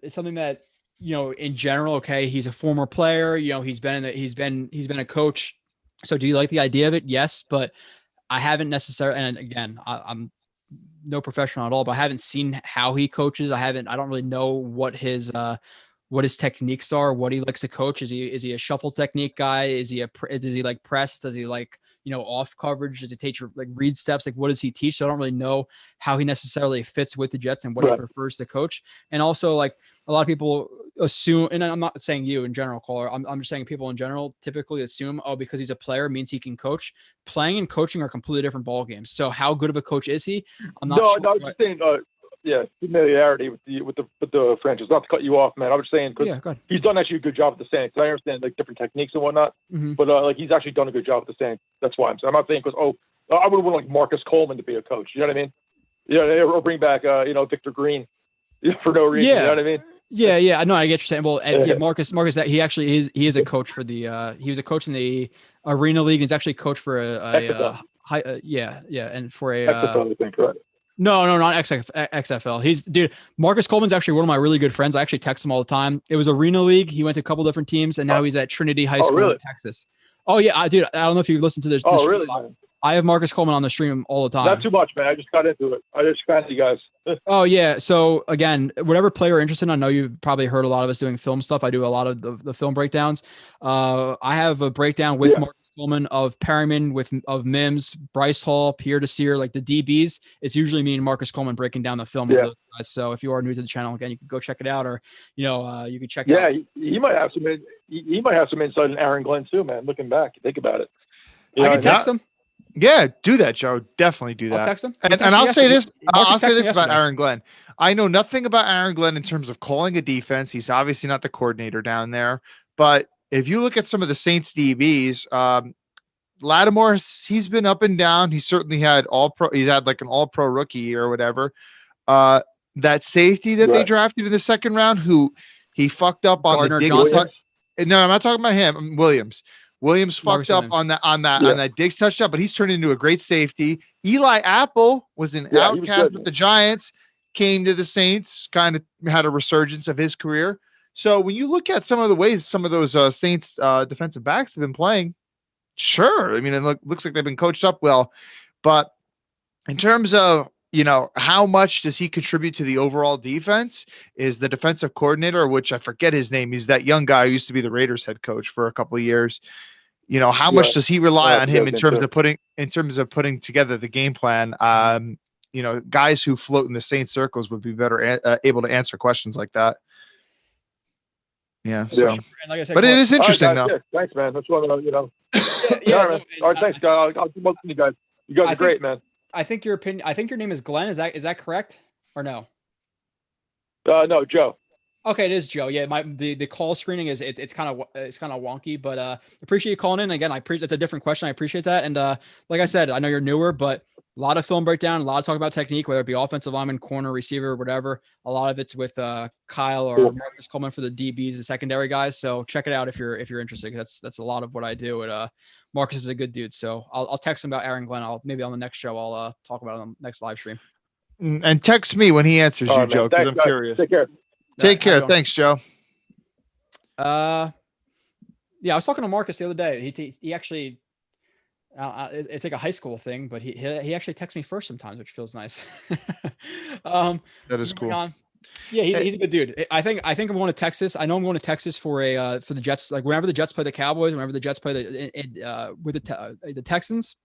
[SPEAKER 4] something that, in general, okay, he's a former player, he's been a coach. So do you like the idea of it? Yes, but I haven't necessarily, and again, I'm no professional at all, but I haven't seen how he coaches. I don't really know what his techniques are, what he likes to coach. Is he a shuffle technique guy? Does he like press? Does he like, off coverage? Does he teach like read steps? Like, what does he teach? So I don't really know how he necessarily fits with the Jets and what he prefers to coach. And also, like, a lot of people assume, and I'm not saying you in general, caller, I'm just saying people in general typically assume, because he's a player means he can coach. Playing and coaching are completely different ball games. So how good of a coach is he? I'm not sure.
[SPEAKER 12] No, I was just saying, familiarity with the franchise. Not to cut you off, man. I was saying because he's done actually a good job with the Saints. I understand like different techniques and whatnot, but like he's actually done a good job with the Saints. That's why I'm not saying because I would want like Marcus Coleman to be a coach. You know what I mean? Yeah, or bring back Victor Green for no reason.
[SPEAKER 4] Yeah.
[SPEAKER 12] You know what I mean?
[SPEAKER 4] Yeah. I know. I get you saying. Well, and Marcus, that he actually is a coach for the. He was a coach in the Arena League. And he's actually a coach for and for a.
[SPEAKER 12] XFL, I think, right?
[SPEAKER 4] No, not XFL. Marcus Coleman's actually one of my really good friends. I actually text him all the time. It was Arena League. He went to a couple different teams, and now he's at Trinity High School in Texas. Oh yeah, I don't know if you've listened to this.
[SPEAKER 12] Really?
[SPEAKER 4] I have Marcus Coleman on the stream all the time.
[SPEAKER 12] Not too much, man. I just got into it. I just found you guys.
[SPEAKER 4] Oh yeah. So again, whatever player you're interested in, I know you've probably heard a lot of us doing film stuff. I do a lot of the film breakdowns. I have a breakdown with Marcus Coleman of Perryman, of Mims, Bryce Hall, Pierre Desir, like the DBs. It's usually me and Marcus Coleman breaking down the film with those guys. So if you are new to the channel, again, you can go check it out, or you can check it out.
[SPEAKER 12] Yeah, he might have some. He might have some insight in Aaron Glenn too, man. Looking back, think about it.
[SPEAKER 4] I can text him.
[SPEAKER 5] Yeah, do that, Joe. Definitely do that.
[SPEAKER 4] I'll text him.
[SPEAKER 5] And I'll say this. I'll say this about Aaron Glenn. I know nothing about Aaron Glenn in terms of calling a defense. He's obviously not the coordinator down there. But if you look at some of the Saints DBs, Lattimore, he's been up and down. He certainly had all-pro. He's had like an all-pro rookie year or whatever. That safety that they drafted in the second round, who he fucked up on
[SPEAKER 4] Gardner
[SPEAKER 5] the Diggs. No, I'm not talking about him. Williams fucked up on that Diggs touchdown, but he's turned into a great safety. Eli Apple was an outcast with the Giants, came to the Saints, kind of had a resurgence of his career. So when you look at some of the ways some of those Saints defensive backs have been playing, sure. I mean, it looks like they've been coached up well, but in terms of, how much does he contribute to the overall defense is the defensive coordinator, which I forget his name. He's that young guy who used to be the Raiders head coach for a couple of years. How much does he rely on him in terms of putting together the game plan? Guys who float in the Saints circles would be better able to answer questions like that. Yeah. So.
[SPEAKER 4] And like I said,
[SPEAKER 5] but it is interesting though.
[SPEAKER 12] Yeah, thanks, man. That's what all right, thanks, guys. I'll keep looking you guys. You guys are great, man.
[SPEAKER 4] I think your name is Glenn. Is that correct or no?
[SPEAKER 12] No, Joe.
[SPEAKER 4] Okay, it is Joe. Yeah, the call screening is it's kind of wonky, but appreciate you calling in again. It's a different question. I appreciate that. And like I said, I know you're newer, but a lot of film breakdown, a lot of talk about technique, whether it be offensive lineman, corner, receiver, whatever. A lot of it's with Kyle or Marcus Coleman for the DBs, the secondary guys. So check it out if you're interested. That's a lot of what I do. And Marcus is a good dude. So I'll text him about Aaron Glenn. Maybe on the next show I'll talk about it on the next live stream.
[SPEAKER 5] And text me when he answers you, Joe, because I'm curious.
[SPEAKER 12] Take care.
[SPEAKER 5] Take care. Thanks, Joe.
[SPEAKER 4] Yeah, I was talking to Marcus the other day. He actually, it's like a high school thing, but he actually texts me first sometimes, which feels nice.
[SPEAKER 5] That is cool.
[SPEAKER 4] Yeah, he's a good dude. I think I'm going to Texas. I know I'm going to Texas for the Jets. Like whenever the Jets play the Cowboys, whenever the Jets play with the Texans,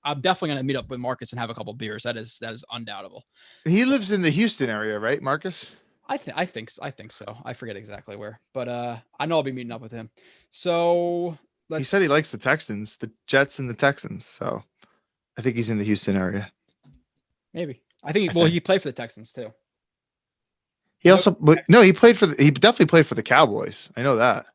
[SPEAKER 4] I'm definitely going to meet up with Marcus and have a couple beers. That is undoubtable.
[SPEAKER 5] He lives in the Houston area, right, Marcus?
[SPEAKER 4] I think so. I forget exactly where, but I know I'll be meeting up with him. So
[SPEAKER 5] he said he likes the Texans, the Jets, and the Texans. So I think he's in the Houston area.
[SPEAKER 4] Maybe he played for the Texans too.
[SPEAKER 5] He definitely played for the Cowboys. I know that.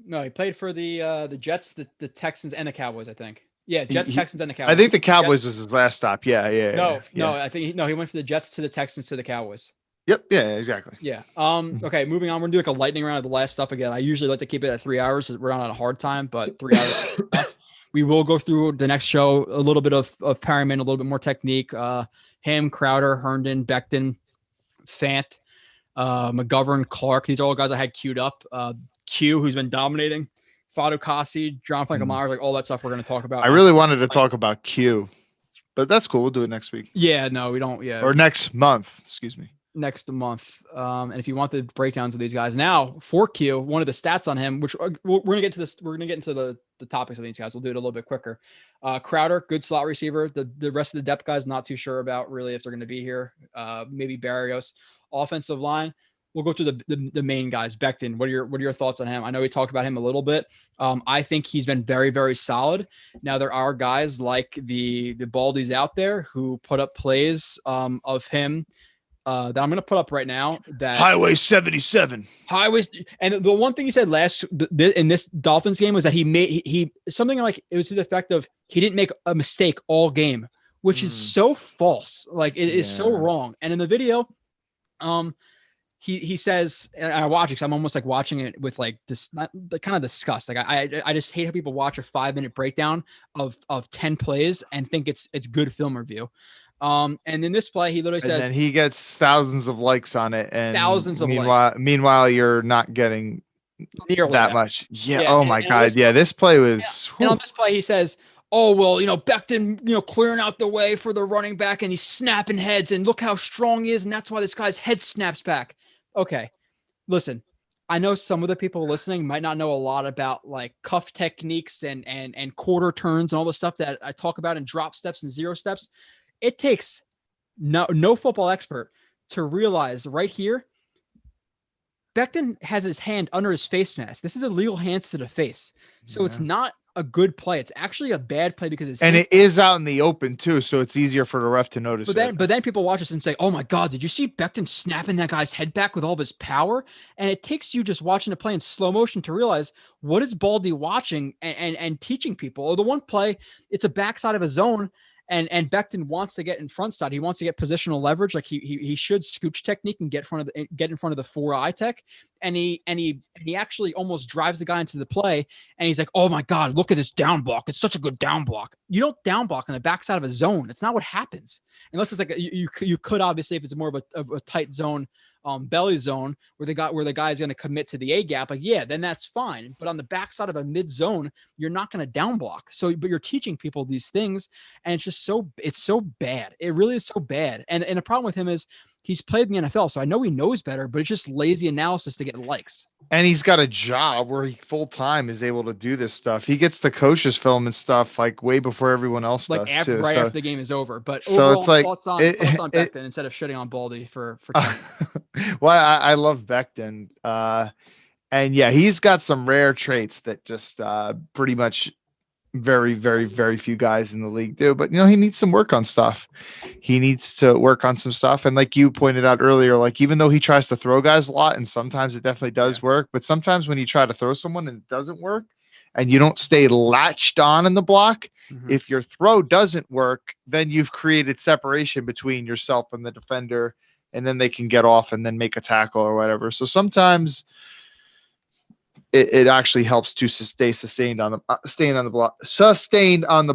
[SPEAKER 4] No, he played for the Jets, the Texans, and the Cowboys. I think. Yeah, Jets, Texans, and the Cowboys.
[SPEAKER 5] I think the Cowboys was his last stop. Yeah.
[SPEAKER 4] No. I think he went for the Jets to the Texans to the Cowboys.
[SPEAKER 5] Yep. Yeah, exactly.
[SPEAKER 4] Yeah. Okay. Moving on. We're gonna do like a lightning round of the last stuff again. I usually like to keep it at 3 hours. We're not on a hard time, but 3 hours. We will go through the next show a little bit of Perryman, a little bit more technique. Him, Crowder, Herndon, Becton, Fant, McGovern, Clark. These are all guys I had queued up. Q, who's been dominating. Fadu Kasi, John Franklin Myers, like all that stuff we're going to talk about.
[SPEAKER 5] I really wanted to talk about Q, but that's cool. We'll do it next week.
[SPEAKER 4] Yeah. No, we don't. Yeah.
[SPEAKER 5] Or next month. Excuse me.
[SPEAKER 4] Next month. And if you want the breakdowns of these guys now for Q, one of the stats on him, which we're going to get to this, we're going to get into the topics of these guys. We'll do it a little bit quicker. Crowder, good slot receiver. The rest of the depth guys, not too sure about really if they're going to be here. Maybe Barrios. Offensive line. We'll go through the main guys. Becton, what are your thoughts on him? I know we talked about him a little bit. I think he's been very, very solid. Now there are guys like the Baldies out there who put up plays of him that I'm going to put up right now. That
[SPEAKER 5] Highway 77.
[SPEAKER 4] And the one thing he said in this Dolphins game was that he something like it was to the effect of he didn't make a mistake all game, which is so false. Like it is so wrong. And in the video, he says, and I watch it because I'm almost like watching it with like this kind of disgust. Like I just hate how people watch a 5-minute breakdown of 10 plays and think it's good film review. And in this play, he literally says,
[SPEAKER 5] and he gets thousands of likes on it, and
[SPEAKER 4] likes.
[SPEAKER 5] Meanwhile, you're not getting
[SPEAKER 4] nearly
[SPEAKER 5] that much. Yeah. Oh my God. Yeah. This play was.
[SPEAKER 4] And on this play, he says, "Oh well, Becton, clearing out the way for the running back, and he's snapping heads, and look how strong he is, and that's why this guy's head snaps back." Okay, listen. I know some of the people listening might not know a lot about like cuff techniques and quarter turns and all the stuff that I talk about in drop steps and zero steps. It takes no football expert to realize right here, Becton has his hand under his face mask. This is illegal hands to the face. So it's not a good play. It's actually a bad play because
[SPEAKER 5] it is out in the open too. So it's easier for the ref to notice.
[SPEAKER 4] But then people watch this and say, "Oh my God, did you see Becton snapping that guy's head back with all of his power?" And it takes you just watching the play in slow motion to realize what is Baldy watching and teaching people. Or the one play, it's a backside of a zone. And Becton wants to get in front side. He wants to get positional leverage. Like he should scooch technique and get in front of the 4-eye tech. And he actually almost drives the guy into the play. And he's like, "Oh my God, look at this down block. It's such a good down block." You don't down block on the backside of a zone. It's not what happens. Unless it's like you could obviously, if it's more of a tight zone, belly zone where the guy is going to commit to the A gap, like, yeah, then that's fine. But on the backside of a mid zone, you're not going to down block. But you're teaching people these things, and it's so bad. It really is so bad. And the problem with him is he's played in the NFL, so I know he knows better, but it's just lazy analysis to get likes.
[SPEAKER 5] And he's got a job where he full time is able to do this stuff. He gets the coaches film and stuff like way before everyone else does.
[SPEAKER 4] After the game is over. But
[SPEAKER 5] so
[SPEAKER 4] overall,
[SPEAKER 5] it's like
[SPEAKER 4] thoughts on Becton instead of shitting on Baldy for
[SPEAKER 5] well, I love Becton. And yeah, he's got some rare traits that just pretty much very, very, very few guys in the league do. But he needs some work on stuff. He needs to work on some stuff. And like you pointed out earlier, like even though he tries to throw guys a lot, and sometimes it definitely does work, but sometimes when you try to throw someone and it doesn't work, and you don't stay latched on in the block, if your throw doesn't work, then you've created separation between yourself and the defender, and then they can get off and then make a tackle or whatever. So sometimes it actually helps to stay sustained on the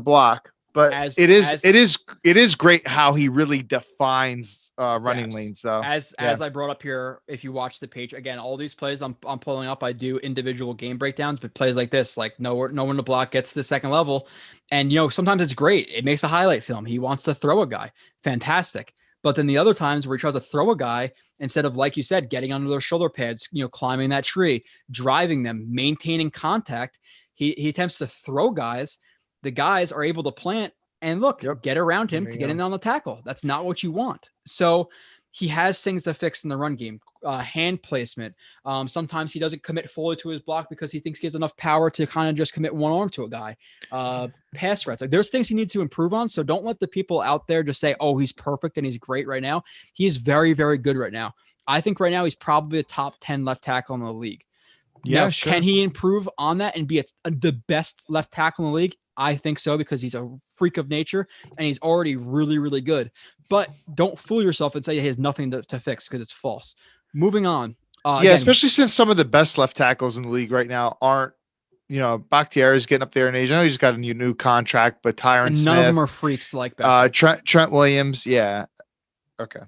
[SPEAKER 5] block. But it is great how he really defines running lanes, though.
[SPEAKER 4] As I brought up here, if you watch the page again, all these plays I'm pulling up, I do individual game breakdowns, but plays like this, like no one to block, gets to the second level, and sometimes it's great. It makes a highlight film. He wants to throw a guy, fantastic. But then the other times where he tries to throw a guy, instead of, like you said, getting under their shoulder pads, climbing that tree, driving them, maintaining contact, he attempts to throw guys. The guys are able to plant and get around him to get in on the tackle. That's not what you want. So he has things to fix in the run game. Hand placement. Sometimes he doesn't commit fully to his block because he thinks he has enough power to kind of just commit one arm to a guy. Pass threats. Like there's things he needs to improve on. So don't let the people out there just say, oh, he's perfect and he's great right now. He is very, very good right now. I think right now he's probably a top 10 left tackle in the league.
[SPEAKER 5] Yeah,
[SPEAKER 4] now,
[SPEAKER 5] sure.
[SPEAKER 4] Can he improve on that and be the best left tackle in the league? I think so, because he's a freak of nature and he's already really, really good. But don't fool yourself and say he has nothing to fix, because it's false. Moving on.
[SPEAKER 5] Again, especially since some of the best left tackles in the league right now aren't, Bakhtiari's getting up there in age. I know he's got a new contract, but Tyron Smith.
[SPEAKER 4] None of them are freaks like that.
[SPEAKER 5] Trent Williams. Yeah. Okay.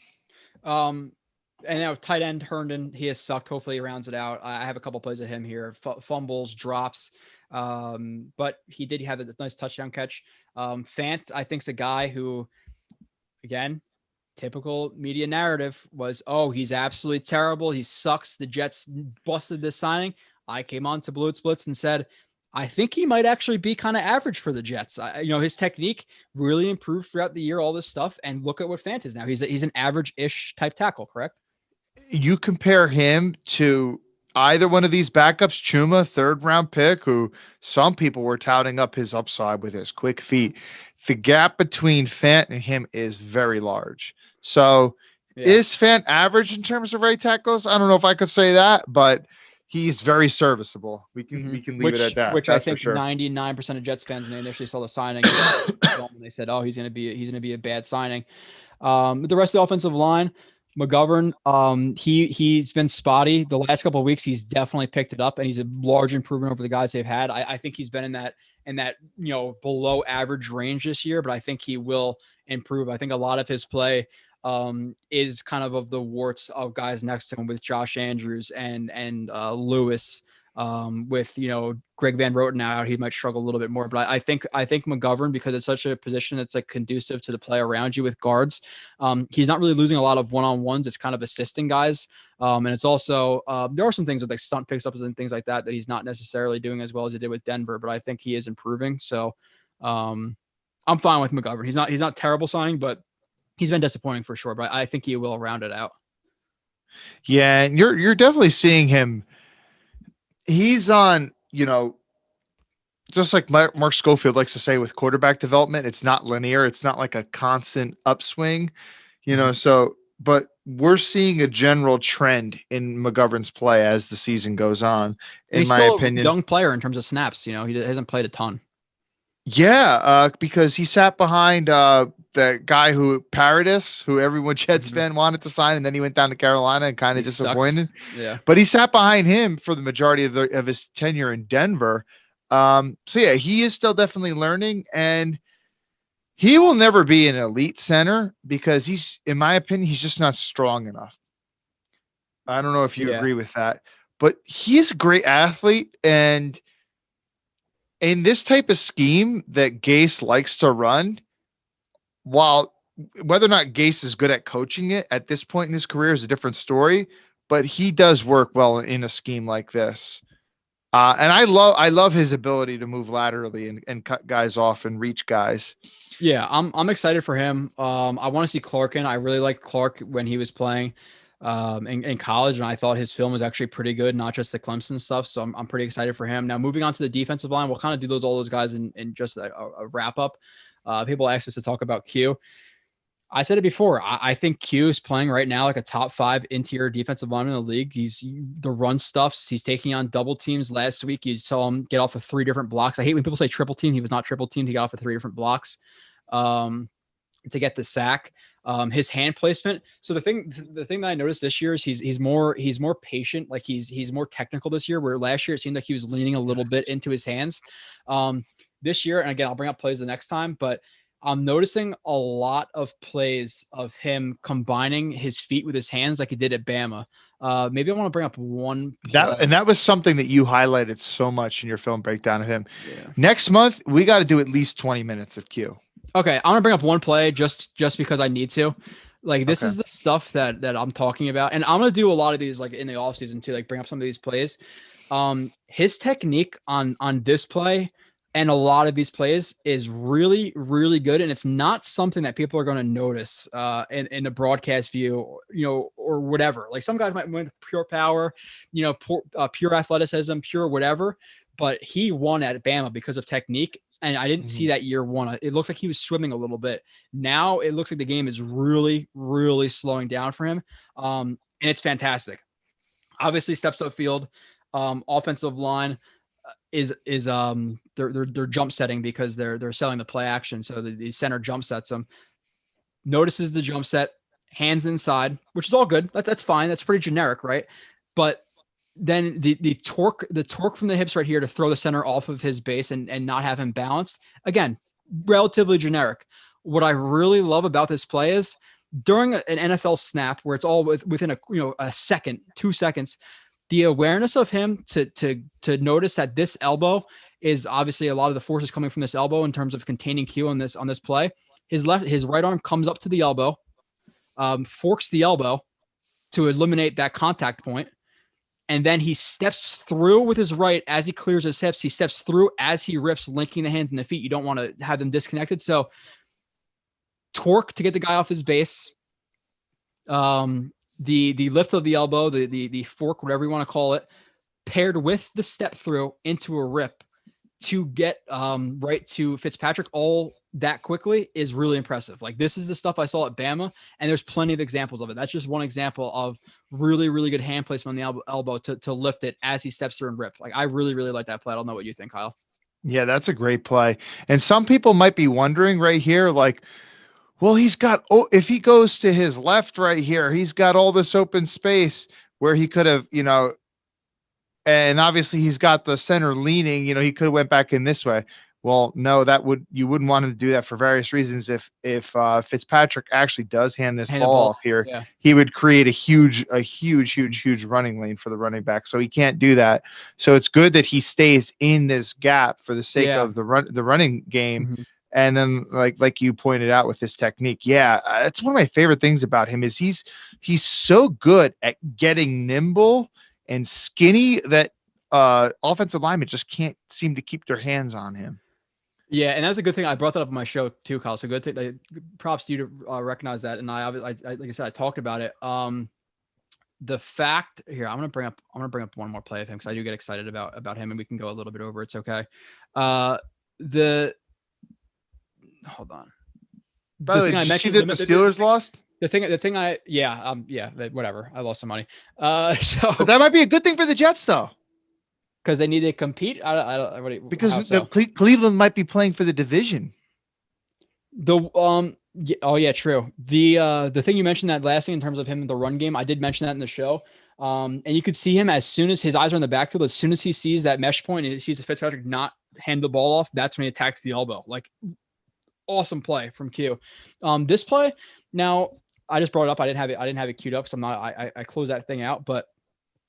[SPEAKER 4] And now tight end Herndon, he has sucked. Hopefully he rounds it out. I have a couple plays of him here. Fumbles, drops. But he did have a nice touchdown catch. Fant, I think, is a guy who, again, typical media narrative was, oh, he's absolutely terrible. He sucks. The Jets busted this signing. I came on to Blitz and said, I think he might actually be kind of average for the Jets. His technique really improved throughout the year, all this stuff. And look at what Fant is now. He's an average-ish type tackle, correct?
[SPEAKER 5] You compare him to either one of these backups, Chuma, 3rd-round pick, who some people were touting up his upside with his quick feet. The gap between Fant and him is very large. So is Fant average in terms of right tackles? I don't know if I could say that, but he's very serviceable. We can leave it at that.
[SPEAKER 4] Which I think 99% of Jets fans, when they initially saw the signing, they said, oh, he's going to be a bad signing. The rest of the offensive line, McGovern, he's been spotty the last couple of weeks. He's definitely picked it up, and he's a large improvement over the guys they've had. I think he's been in that below average range this year, but I think he will improve. I think a lot of his play is kind of the warts of guys next to him, with Josh Andrews and Lewis. With Greg Van Roten out, he might struggle a little bit more. But I think McGovern, because it's such a position that's like conducive to the play around you with guards, he's not really losing a lot of one-on-ones. It's kind of assisting guys, and it's also there are some things with like stunt picks ups and things like that he's not necessarily doing as well as he did with Denver. But I think he is improving. So I'm fine with McGovern. He's not terrible signing, but he's been disappointing for sure. But I think he will round it out.
[SPEAKER 5] Yeah, and you're definitely seeing him. He's on, just like Mark Schofield likes to say with quarterback development, it's not linear. It's not like a constant upswing, but we're seeing a general trend in McGovern's play as the season goes on, in my opinion.
[SPEAKER 4] A young player in terms of snaps, he hasn't played a ton.
[SPEAKER 5] Yeah, because he sat behind the guy Paradis, who everyone Jets fan wanted to sign, and then he went down to Carolina and kind of disappointed.
[SPEAKER 4] Yeah,
[SPEAKER 5] but he sat behind him for the majority of his tenure in Denver. He is still definitely learning, and he will never be an elite center because he's, in my opinion, he's just not strong enough. I don't know if you agree with that, but he's a great athlete, and in this type of scheme that Gase likes to run, while whether or not Gase is good at coaching it at this point in his career is a different story, but he does work well in a scheme like this. And I love his ability to move laterally and cut guys off and reach guys.
[SPEAKER 4] Yeah, I'm excited for him. I want to see Clark in. I really liked Clark when he was playing. in college, and I thought his film was actually pretty good, not just the Clemson stuff. So I'm pretty excited for him. Now, moving on to the defensive line, we'll kind of do all those guys in just a wrap up. People asked us to talk about Q. I said it before. I think Q is playing right now like a top 5 interior defensive lineman in the league. He's the run stuffs. He's taking on double teams. Last week, you saw him get off of 3 different blocks. I hate when people say triple team. He was not triple teamed. He got off of 3 different blocks to get the sack. His hand placement. So the thing that I noticed this year is he's more patient. Like he's more technical this year, where last year it seemed like he was leaning a little bit into his hands. This year, and again, I'll bring up plays the next time, but I'm noticing a lot of plays of him combining his feet with his hands like he did at Bama. Maybe I want to bring up one play.
[SPEAKER 5] That was something that you highlighted so much in your film breakdown of him. Yeah. Next month, we got to do at least 20 minutes of Q.
[SPEAKER 4] Okay, I'm gonna bring up one play just because I need to. Like this is the stuff that I'm talking about, and I'm gonna do a lot of these like in the offseason too. Like bring up some of these plays. His technique on this play and a lot of these plays is really, really good. And it's not something that people are going to notice in the broadcast view, or whatever. Like some guys might win pure power, pure athleticism, pure whatever. But he won at Bama because of technique. And I didn't see that year 1. It looks like he was swimming a little bit. Now it looks like the game is really, really slowing down for him. And it's fantastic. Obviously steps upfield, offensive line, is they're jump setting because they're selling the play action. So the center jump sets them, notices the jump set, hands inside, which is all good. That's fine. That's pretty generic, right? But then the torque from the hips right here to throw the center off of his base and not have him balanced, again, relatively generic. What I really love about this play is during an NFL snap where it's all within a second, 2 seconds, the awareness of him to notice that this elbow is obviously a lot of the force is coming from this elbow in terms of containing Q on this play. His right arm comes up to the elbow, forks the elbow to eliminate that contact point, and then he steps through with his right as he clears his hips. He steps through as he rips, linking the hands and the feet. You don't want to have them disconnected. So torque to get the guy off his base. The lift of the elbow, the fork, whatever you want to call it, paired with the step through into a rip to get right to Fitzpatrick all that quickly is really impressive. Like this is the stuff I saw at Bama, and there's plenty of examples of it. That's just one example of really, really good hand placement on the elbow to lift it as he steps through and rip. Like I really, really like that play. I don't know what you think, Kyle.
[SPEAKER 5] Yeah, that's a great play. And some people might be wondering right here, like, well, if he goes to his left right here, he's got all this open space where he could have, and obviously he's got the center leaning, he could have went back in this way. Well, no, you wouldn't want him to do that for various reasons. If Fitzpatrick actually does hand the ball off here, yeah, he would create a huge running lane for the running back. So he can't do that. So it's good that he stays in this gap for the sake of the running game. Mm-hmm. And then like you pointed out with his technique, it's one of my favorite things about him is he's so good at getting nimble and skinny that offensive linemen just can't seem to keep their hands on him.
[SPEAKER 4] Yeah, and that's a good thing. I brought that up on my show too, Kyle. So good thing. Props to you to recognize that. And I like I said, I talked about it. The fact here, I'm gonna bring up one more play of him because I do get excited about him, and we can go a little bit over. It's okay. Hold on.
[SPEAKER 5] By the way, did you see that the Steelers lost?
[SPEAKER 4] Whatever. I lost some money.
[SPEAKER 5] But that might be a good thing for the Jets, though.
[SPEAKER 4] Because they need to compete.
[SPEAKER 5] Because Cleveland might be playing for the division.
[SPEAKER 4] True. The thing you mentioned, that last thing in terms of him in the run game, I did mention that in the show. And you could see him as soon as his eyes are in the backfield, as soon as he sees that mesh point and he sees the Fitzpatrick not hand the ball off, that's when he attacks the elbow. Like, awesome play from Q. This play, now I just brought it up. I didn't have it queued up, so I closed that thing out. But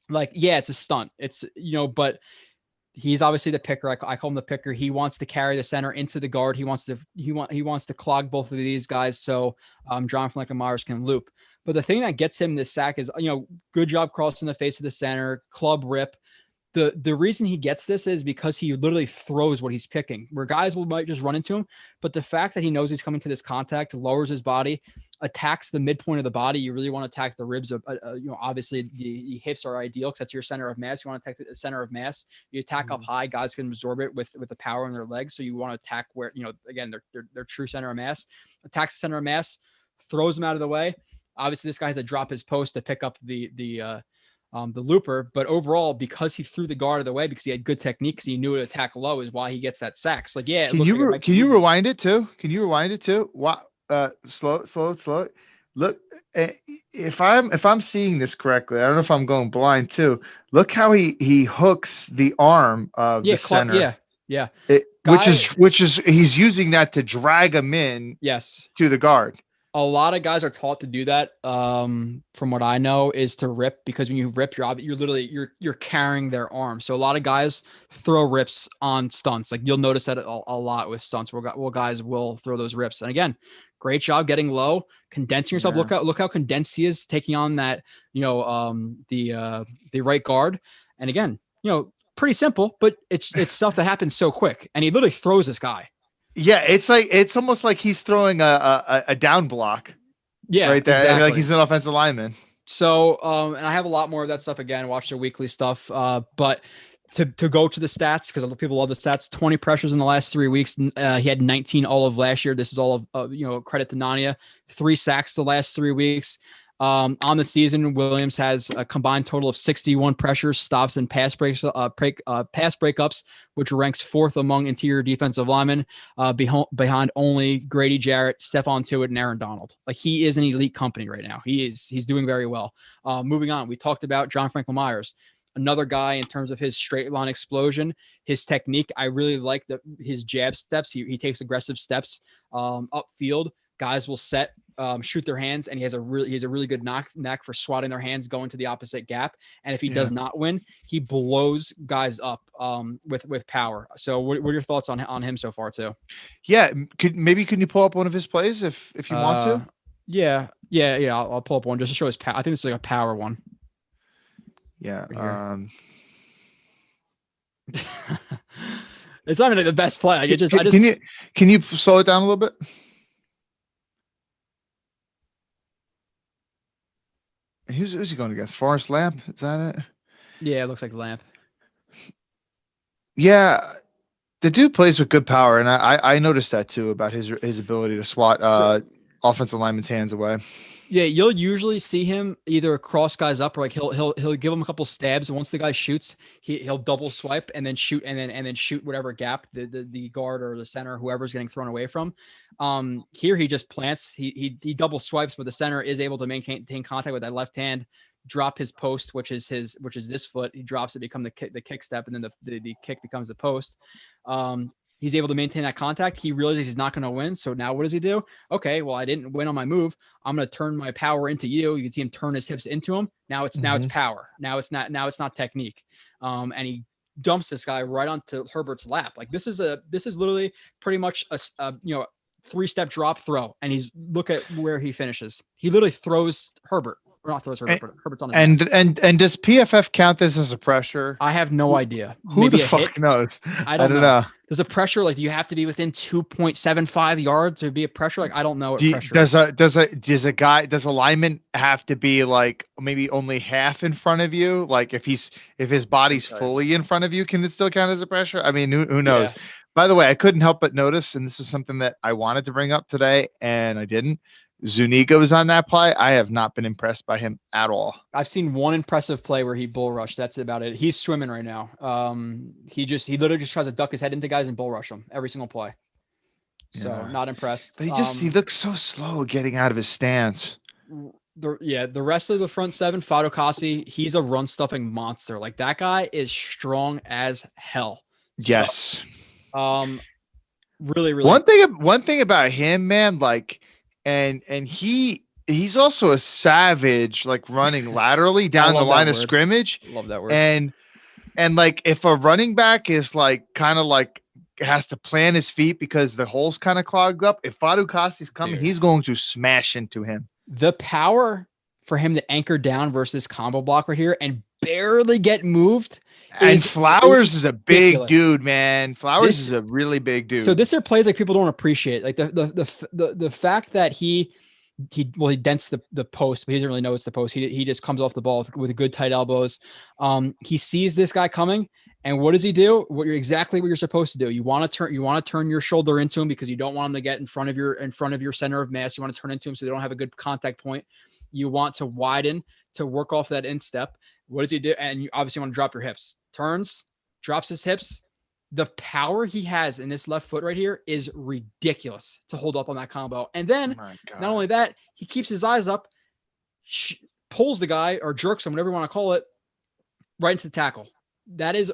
[SPEAKER 4] it's a stunt. It's but he's obviously the picker. I call him the picker. He wants to carry the center into the guard. He wants to clog both of these guys so Jonathan Myers can loop. But the thing that gets him this sack is good job crossing the face of the center, club rip. The reason he gets this is because he literally throws what he's picking, where guys might just run into him. But the fact that he knows he's coming to this contact, lowers his body, attacks the midpoint of the body. You really want to attack the ribs. Obviously the hips are ideal because that's your center of mass. You want to attack the center of mass. You attack up high, guys can absorb it with the power in their legs. So you want to attack where, again, their true center of mass. Attacks the center of mass, throws him out of the way. Obviously, this guy has to drop his post to pick up the looper, but overall, because he threw the guard out of the way, because he had good technique, because he knew to attack low, is why he gets that sack. So, yeah.
[SPEAKER 5] Can you rewind it too? Can you rewind it too? What? Slow. Look, if I'm seeing this correctly, I don't know if I'm going blind too. Look how he hooks the arm of the center.
[SPEAKER 4] Yeah.
[SPEAKER 5] Which is he's using that to drag him in.
[SPEAKER 4] Yes.
[SPEAKER 5] To the guard.
[SPEAKER 4] A lot of guys are taught to do that. From what I know, is to rip, because when you rip, you're literally carrying their arm. So a lot of guys throw rips on stunts. Like you'll notice that a lot with stunts where guys will throw those rips. And again, great job getting low, condensing yourself.
[SPEAKER 5] Yeah.
[SPEAKER 4] Look how condensed he is, taking on that, the right guard. And again, pretty simple, but it's stuff that happens so quick. And he literally throws this guy.
[SPEAKER 5] Yeah, it's almost like he's throwing a down block.
[SPEAKER 4] Yeah,
[SPEAKER 5] right there.
[SPEAKER 4] Exactly.
[SPEAKER 5] Like he's an offensive lineman.
[SPEAKER 4] So, and I have a lot more of that stuff. Again, watch the weekly stuff. But to go to the stats, because people love the stats. 20 pressures in the last 3 weeks. He had 19 all of last year. This is all of credit to Nania. 3 sacks the last 3 weeks. On the season, Williams has a combined total of 61 pressures, stops, and pass breakups, which ranks 4th among interior defensive linemen, behind only Grady Jarrett, Stephon Tuitt, and Aaron Donald. Like, he is an elite company right now. He's doing very well. Moving on, we talked about John Franklin Myers, another guy in terms of his straight line explosion, his technique. I really like his jab steps. He takes aggressive steps upfield. Guys will shoot their hands, and he has a really good knack for swatting their hands, going to the opposite gap. And if he does not win, he blows guys up with power. So what are your thoughts on him so far too?
[SPEAKER 5] Yeah, can you pull up one of his plays if you want to?
[SPEAKER 4] Yeah. I'll pull up one just to show his power. I think it's like a power one.
[SPEAKER 5] Yeah.
[SPEAKER 4] It's not even the best play. Like,
[SPEAKER 5] can you slow it down a little bit? Who's he going against? Forrest Lamp? Is that it?
[SPEAKER 4] Yeah, it looks like Lamp.
[SPEAKER 5] Yeah, the dude plays with good power, and I noticed that too about his ability to swat offensive linemen's hands away.
[SPEAKER 4] Yeah, you'll usually see him either cross guys up, or like he'll give him a couple stabs. Once the guy shoots, he'll double swipe and then shoot, and then shoot whatever gap the guard or the center, whoever's getting thrown away from. Here he just plants. He double swipes, but the center is able to maintain contact with that left hand, drop his post, which is this foot. He drops it, become the kick step, and then the kick becomes the post. He's able to maintain that contact. He realizes he's not going to win. So now what does he do? Okay, well, I didn't win on my move. I'm going to turn my power into you. You can see him turn his hips into him. Now it's power. Now it's not technique. And he dumps this guy right onto Herbert's lap. Like, this is literally pretty much a 3-step drop throw. And look at where he finishes. He literally throws Herbert. Or not throws Herbert, but Herbert's on his
[SPEAKER 5] and does PFF count this as a pressure?
[SPEAKER 4] I have no idea.
[SPEAKER 5] Who
[SPEAKER 4] Maybe
[SPEAKER 5] the fuck knows?
[SPEAKER 4] I don't know. There's a pressure, like, do you have to be within 2.75 yards to be a pressure? Like, I don't know what pressure
[SPEAKER 5] does a lineman have to be like maybe only half in front of you? Like, if his body's fully in front of you, can it still count as a pressure? I mean, who knows? Yeah. By the way, I couldn't help but notice, and this is something that I wanted to bring up today, and I didn't. Zuniga was on that play. I have not been impressed by him at all.
[SPEAKER 4] I've seen one impressive play where he bull rushed. That's about it. He's swimming right now. He literally just tries to duck his head into guys and bull rush them every single play. So not impressed.
[SPEAKER 5] But he looks so slow getting out of his stance.
[SPEAKER 4] The rest of the front seven, Fadokasi, he's a run stuffing monster. Like, that guy is strong as hell.
[SPEAKER 5] Yes.
[SPEAKER 4] So, really.
[SPEAKER 5] One thing about him, man, like, and he's also a savage, like, running laterally down the line of scrimmage.
[SPEAKER 4] Love that word.
[SPEAKER 5] And like, if a running back is like kind of like has to plant his feet because the hole's kind of clogged up, if Fadukasi's coming, he's going to smash into him.
[SPEAKER 4] The power for him to anchor down versus combo block right here and barely get moved
[SPEAKER 5] And Flowers is a big
[SPEAKER 4] ridiculous.
[SPEAKER 5] dude, man. Flowers is a really big dude.
[SPEAKER 4] So this are plays like people don't appreciate. Like the fact that he dents the post, but he doesn't really know it's the post. He just comes off the ball with good tight elbows. He sees this guy coming, and what does he do? Exactly what you're supposed to do. You want to turn your shoulder into him because you don't want him to get in front of your center of mass. You want to turn into him so they don't have a good contact point. You want to widen to work off that instep. What does he do? And you obviously want to drop your hips. Turns, drops his hips. The power he has in this left foot right here is ridiculous to hold up on that combo. And then not only that, he keeps his eyes up, pulls the guy or jerks him, whatever you want to call it, right into the tackle. That is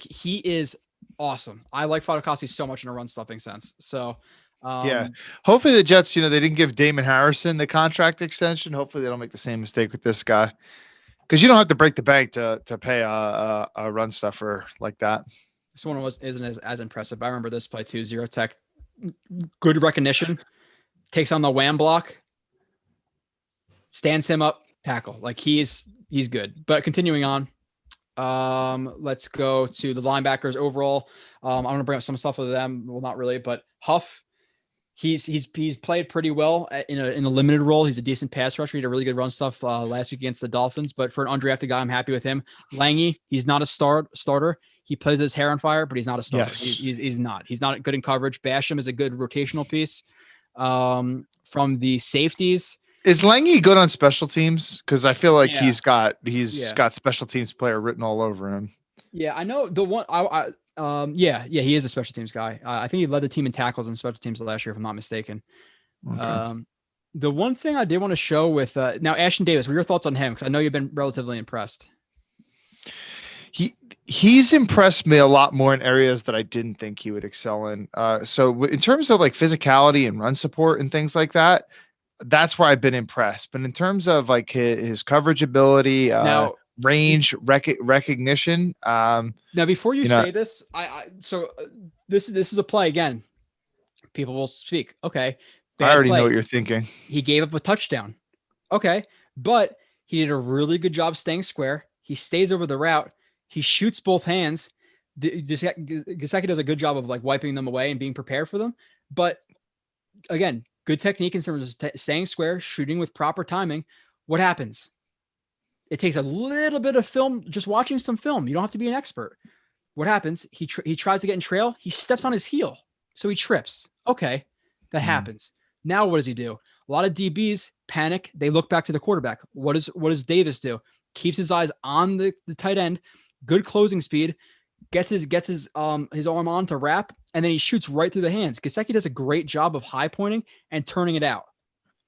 [SPEAKER 4] he is awesome. I like Fadakasi so much in a run stuffing sense. So
[SPEAKER 5] yeah, hopefully the Jets, they didn't give Damon Harrison the contract extension. Hopefully they don't make the same mistake with this guy, because you don't have to break the bank to pay a run stuffer like that.
[SPEAKER 4] This one isn't as impressive. I remember this play too. Zero tech, good recognition, takes on the wham block, stands him up, tackle. Like he's good. But continuing on, let's go to the linebackers overall. I'm going to bring up some stuff with them. Well, not really, but Huff. He's played pretty well in a limited role. He's a decent pass rusher. He had a really good run stuff last week against the Dolphins. But for an undrafted guy, I'm happy with him. Lange, he's not a starter. He plays his hair on fire, but he's not a starter. Yes. He's not. He's not good in coverage. Basham is a good rotational piece. From the safeties,
[SPEAKER 5] is Lange good on special teams? Because I feel like he's got special teams player written all over him.
[SPEAKER 4] Yeah, I know the one. He is a special teams guy. I think he led the team in tackles and special teams last year, if I'm not mistaken. Okay. The one thing I did want to show with now Ashton Davis, what are your thoughts on him? Because I know you've been relatively impressed.
[SPEAKER 5] He's impressed me a lot more in areas that I didn't think he would excel in. So in terms of like physicality and run support and things like that, that's where I've been impressed. But in terms of like his coverage ability, range recognition. Now,
[SPEAKER 4] before you say this, this is a play again. People will speak. Okay.
[SPEAKER 5] I already know what you're thinking. He
[SPEAKER 4] gave up a touchdown. Okay. But he did a really good job staying square. He stays over the route. He shoots both hands. Gesicki does a good job of like wiping them away and being prepared for them. But again, good technique in terms of staying square, shooting with proper timing. What happens? It takes a little bit of film, just watching some film. You don't have to be an expert. What happens? He tries to get in trail. He steps on his heel. So he trips. Okay. That happens. Now what does he do? A lot of DBs panic. They look back to the quarterback. What does Davis do? Keeps his eyes on the tight end. Good closing speed. Gets his arm on to wrap, and then he shoots right through the hands. Gesicki does a great job of high pointing and turning it out.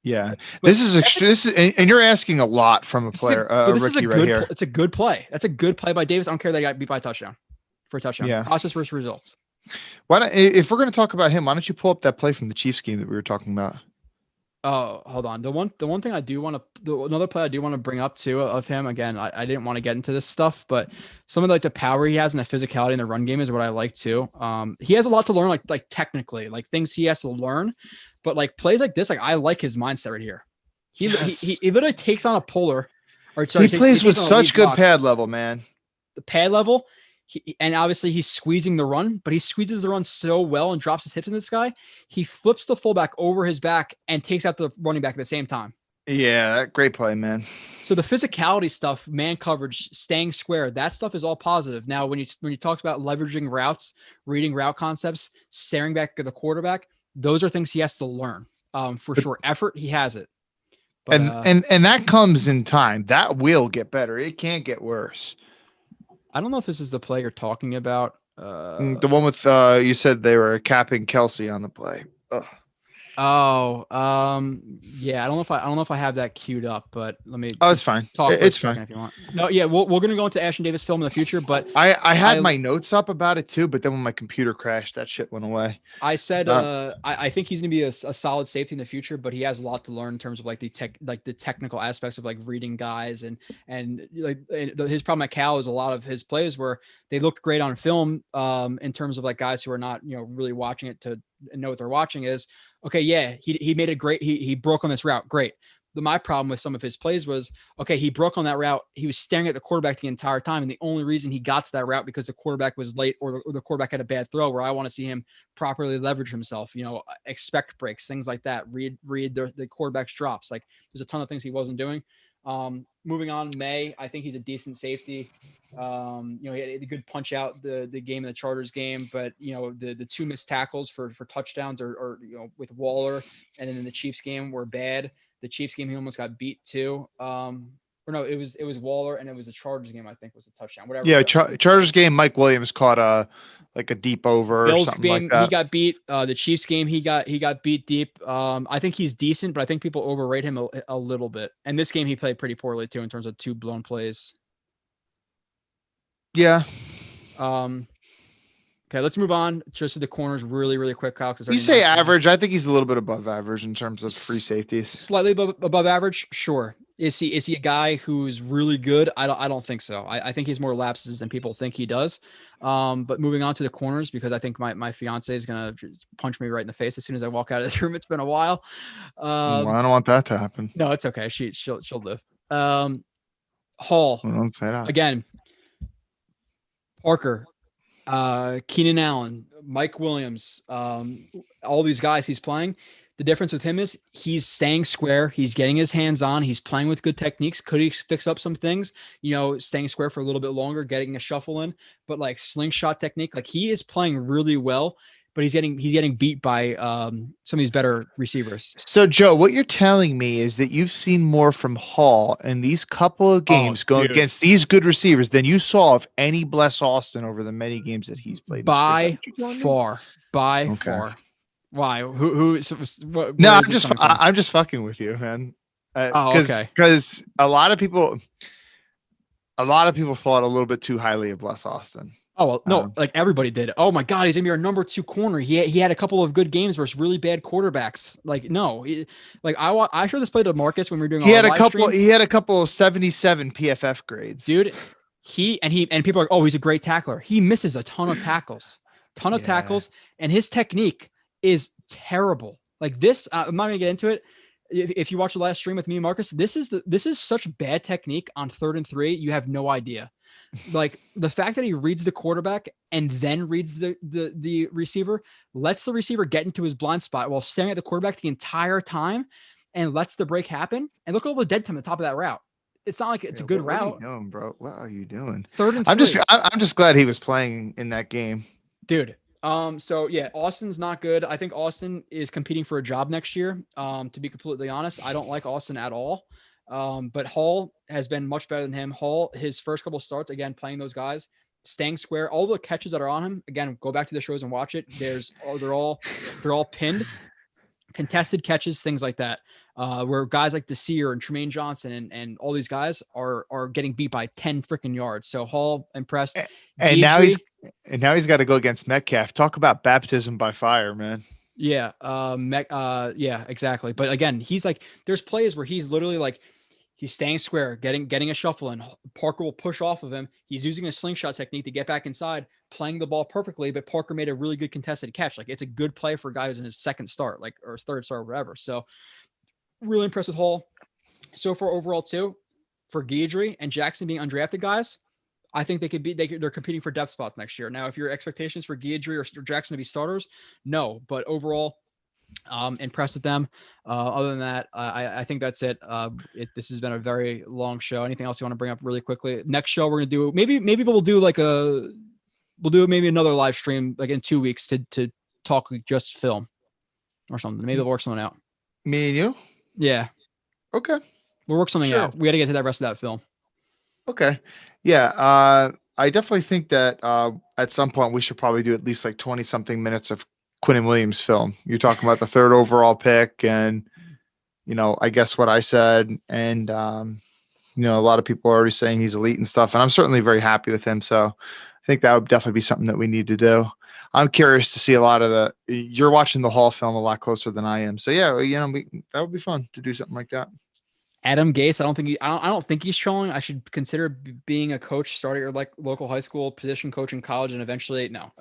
[SPEAKER 5] Yeah, this is and you're asking a lot from a player, a rookie right here.
[SPEAKER 4] It's a good play. That's a good play by Davis. I don't care that he got beat by a touchdown for a touchdown.
[SPEAKER 5] Yeah.
[SPEAKER 4] Process versus results.
[SPEAKER 5] If we're going to talk about him, why don't you pull up that play from the Chiefs game that we were talking about?
[SPEAKER 4] Oh, hold on. The one thing I do want to, another play I do want to bring up too of him. Again, I didn't want to get into this stuff, but some of the power he has and the physicality in the run game is what I like too. He has a lot to learn, like technically, like things he has to learn, but like plays like this, like I like his mindset right here. He literally takes on a puller, he
[SPEAKER 5] plays with such good pad level, man.
[SPEAKER 4] The pad level. And obviously he's squeezing the run, but he squeezes the run so well and drops his hips in this guy. He flips the fullback over his back and takes out the running back at the same time.
[SPEAKER 5] Yeah, great play, man.
[SPEAKER 4] So the physicality stuff, man coverage, staying square, that stuff is all positive. Now, when you talk about leveraging routes, reading route concepts, staring back at the quarterback, those are things he has to learn. For sure. Effort, he has it.
[SPEAKER 5] But, and that comes in time. That will get better. It can't get worse.
[SPEAKER 4] I don't know if this is the play you're talking about.
[SPEAKER 5] The one with you said they were capping Kelsey on the play. Ugh.
[SPEAKER 4] Oh, yeah. I don't know if I have that queued up, but let me.
[SPEAKER 5] Oh, it's fine.
[SPEAKER 4] It's fine if you want. No, yeah, we're gonna go into Ashton Davis film in the future, but
[SPEAKER 5] I had my notes up about it too, but then when my computer crashed, that shit went away.
[SPEAKER 4] I said I think he's gonna be a solid safety in the future, but he has a lot to learn in terms of like the technical aspects of like reading guys and his problem at Cal is a lot of his plays where they looked great on film in terms of like guys who are not really watching it to know what they're watching is. Okay, yeah, he made a great he broke on this route, great. my problem with some of his plays was, okay, he broke on that route. He was staring at the quarterback the entire time. And the only reason he got to that route because the quarterback was late or the quarterback had a bad throw, where I want to see him properly leverage himself, expect breaks, things like that. Read the quarterback's drops. Like there's a ton of things he wasn't doing. Moving on, May, I think he's a decent safety. He had a good punch out the game in the Chargers game, but the two missed tackles for touchdowns or with Waller and then in the Chiefs game were bad. The Chiefs game, he almost got beat too. Or no, it was Waller, and it was the Chargers game, I think, was a touchdown. Whatever.
[SPEAKER 5] Yeah, Chargers game, Mike Williams caught a deep over
[SPEAKER 4] Bills
[SPEAKER 5] or something
[SPEAKER 4] game,
[SPEAKER 5] like that.
[SPEAKER 4] He got beat. The Chiefs game, he got beat deep. I think he's decent, but I think people overrate him a little bit. And this game, he played pretty poorly too in terms of 2 blown plays.
[SPEAKER 5] Yeah.
[SPEAKER 4] Okay, let's move on just to the corners really, really quick, Kyle.
[SPEAKER 5] You say average. I think he's a little bit above average in terms of free safeties.
[SPEAKER 4] Slightly above average, sure. Is he a guy who's really good? I don't think so. I think he's more lapses than people think he does. But moving on to the corners, because I think my fiance is gonna punch me right in the face as soon as I walk out of this room. It's been a while.
[SPEAKER 5] Well, I don't want that to happen.
[SPEAKER 4] No, it's okay. She'll live. Hall.
[SPEAKER 5] Don't say that.
[SPEAKER 4] Again. Parker. Keenan Allen, Mike Williams, all these guys he's playing. The difference with him is he's staying square. He's getting his hands on. He's playing with good techniques. Could he fix up some things? Staying square for a little bit longer, getting a shuffle in, but like slingshot technique, like he is playing really well, but he's getting beat by some of these better receivers.
[SPEAKER 5] So Joe, what you're telling me is that you've seen more from Hall in these couple of games going against these good receivers than you saw of any Bless Austin over the many games that he's played.
[SPEAKER 4] By far. Why? What,
[SPEAKER 5] no, I'm just fucking with you, man. Because a lot of people thought a little bit too highly of Bless Austin.
[SPEAKER 4] Oh, well, no, like everybody did. Oh my God, he's gonna be our number 2 corner. He had a couple of good games versus really bad quarterbacks. Like, no, I showed this play to Marcus when we were doing.
[SPEAKER 5] He had a couple of 77 PFF grades,
[SPEAKER 4] dude. And people are like, oh, he's a great tackler. He misses a ton of tackles, and his technique is terrible. Like this, I'm not gonna get into it. If you watch the last stream with me and Marcus, this is such bad technique on 3rd and 3. You have no idea. Like the fact that he reads the quarterback and then reads the receiver, lets the receiver get into his blind spot while staring at the quarterback the entire time, and lets the break happen. And look at all the dead time at the top of that route. It's not like it's a good route.
[SPEAKER 5] What are you doing, bro? What are you doing?
[SPEAKER 4] 3rd and
[SPEAKER 5] 3. I'm just glad he was playing in that game,
[SPEAKER 4] dude. So yeah, Austin's not good. I think Austin is competing for a job next year. To be completely honest, I don't like Austin at all. But Hall has been much better than him. Hall, his first couple starts, again, playing those guys, staying square, all the catches that are on him, again, go back to the shows and watch it. They're all pinned, contested catches, things like that. Where guys like DeSeer and Tremaine Johnson and all these guys are getting beat by 10 freaking yards. So Hall impressed.
[SPEAKER 5] And now he's got to go against Metcalf. Talk about baptism by fire, man.
[SPEAKER 4] Yeah. Yeah, exactly. But again, he's like, there's plays where he's literally like, he's staying square, getting a shuffle in. Parker will push off of him. He's using a slingshot technique to get back inside, playing the ball perfectly, but Parker made a really good contested catch. Like it's a good play for a guy who's in his second start, like, or 3rd start, or whatever. So really impressed with Hall. So far overall too, for Guidry and Jackson being undrafted guys, I think they're competing for depth spots next year. Now, if your expectations for Guidry or Jackson to be starters, no, but overall, impressed with them. Other than that, I think that's it. This has been a very long show. Anything else you want to bring up really quickly? Next show we're gonna do maybe we'll do maybe another live stream like in 2 weeks to talk just film or something. Maybe we'll work something out.
[SPEAKER 5] Me and you?
[SPEAKER 4] Yeah.
[SPEAKER 5] Okay.
[SPEAKER 4] We'll work something out. We got to get to that rest of that film.
[SPEAKER 5] Okay. Yeah. I definitely think that at some point we should probably do at least like 20 something minutes of Quinnen Williams film. You're talking about the 3rd overall pick and, I guess what I said. And, a lot of people are already saying he's elite and stuff. And I'm certainly very happy with him. So I think that would definitely be something that we need to do. I'm curious to see a lot of you're watching the Hall film a lot closer than I am. So yeah, that would be fun to do something like that.
[SPEAKER 4] Adam Gase, I don't think he's trolling. I should consider being a coach, starting at like local high school, position coach in college, and eventually no.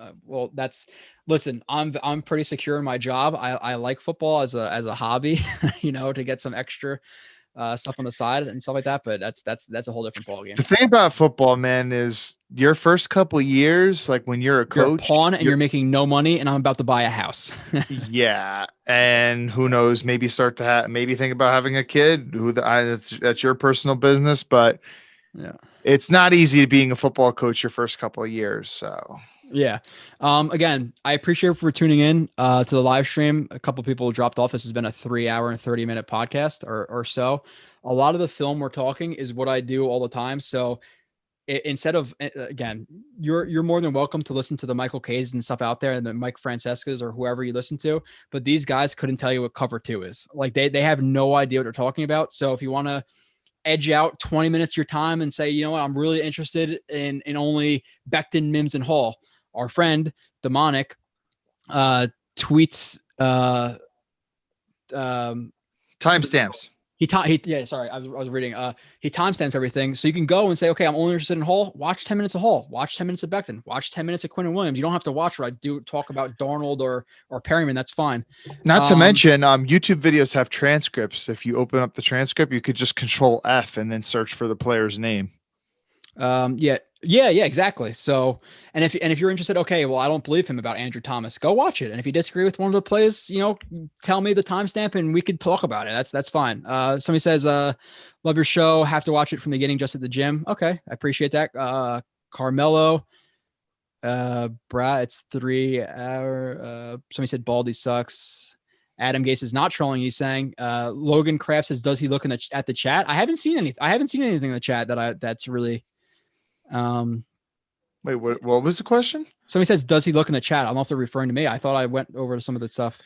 [SPEAKER 4] Listen, I'm pretty secure in my job. I like football as a hobby, to get some extra stuff on the side and stuff like that. But that's a whole different ballgame.
[SPEAKER 5] The thing about football, man, is your first couple years, like when you're a coach,
[SPEAKER 4] you're a pawn and you're making no money, and I'm about to buy a house.
[SPEAKER 5] Yeah, and who knows? Maybe maybe think about having a kid. That's your personal business, but
[SPEAKER 4] yeah,
[SPEAKER 5] it's not easy being a football coach your first couple of years. So
[SPEAKER 4] yeah. Again, I appreciate for tuning in to the live stream. A couple people dropped off. This has been a 3-hour and 30-minute podcast or so. A lot of the film we're talking is what I do all the time. So instead of, again, you're more than welcome to listen to the Michael K's and stuff out there and the Mike Francesca's or whoever you listen to, but these guys couldn't tell you what cover 2 is. Like they have no idea what they're talking about. So if you want to edge out 20 minutes of your time and say, you know what, I'm really interested in only Becton, Mims, and Hall. Our friend Demonic tweets
[SPEAKER 5] timestamps.
[SPEAKER 4] Sorry, I was reading. He timestamps everything, so you can go and say, okay, I'm only interested in Hall. Watch 10 minutes of Hall. Watch 10 minutes of Becton. Watch 10 minutes of Quinn and Williams. You don't have to watch what I do. Talk about Darnold or Perryman. That's fine.
[SPEAKER 5] Not to mention, YouTube videos have transcripts. If you open up the transcript, you could just Control F and then search for the player's name.
[SPEAKER 4] Yeah, exactly. So, and if you're interested, okay, well, I don't believe him about Andrew Thomas, go watch it. And if you disagree with one of the plays, tell me the timestamp and we could talk about it. That's fine. Somebody says, love your show. Have to watch it from the beginning, just at the gym. Okay. I appreciate that. Carmelo, it's 3 hour. Somebody said Baldy sucks. Adam Gase is not trolling. He's saying, Logan Kraft says, does he look at the chat? I haven't seen anything in the chat that's really,
[SPEAKER 5] wait, what was the question?
[SPEAKER 4] Somebody says, does he look in the chat? I don't know if they're referring to me. I thought I went over to some of the stuff.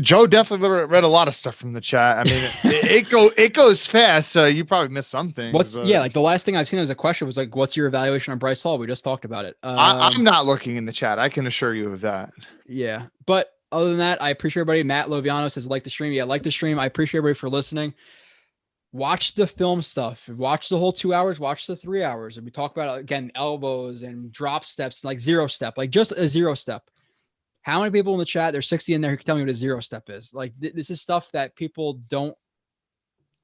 [SPEAKER 5] Joe definitely read a lot of stuff from the chat. I mean, it goes fast, so you probably missed something.
[SPEAKER 4] Like the last thing I've seen as a question was like, what's your evaluation on Bryce Hall? We just talked about it.
[SPEAKER 5] I'm not looking in the chat. I can assure you of that.
[SPEAKER 4] Yeah. But other than that, I appreciate everybody. Matt Loviano says, like the stream. Yeah, like the stream. I appreciate everybody for listening. Watch the film stuff. Watch the whole 2 hours. Watch the 3 hours. And we talk about, again, elbows and drop steps, like 0 step, like just a 0 step. How many people in the chat? There's 60 in there who can tell me what a 0 step is. Like this is stuff that people don't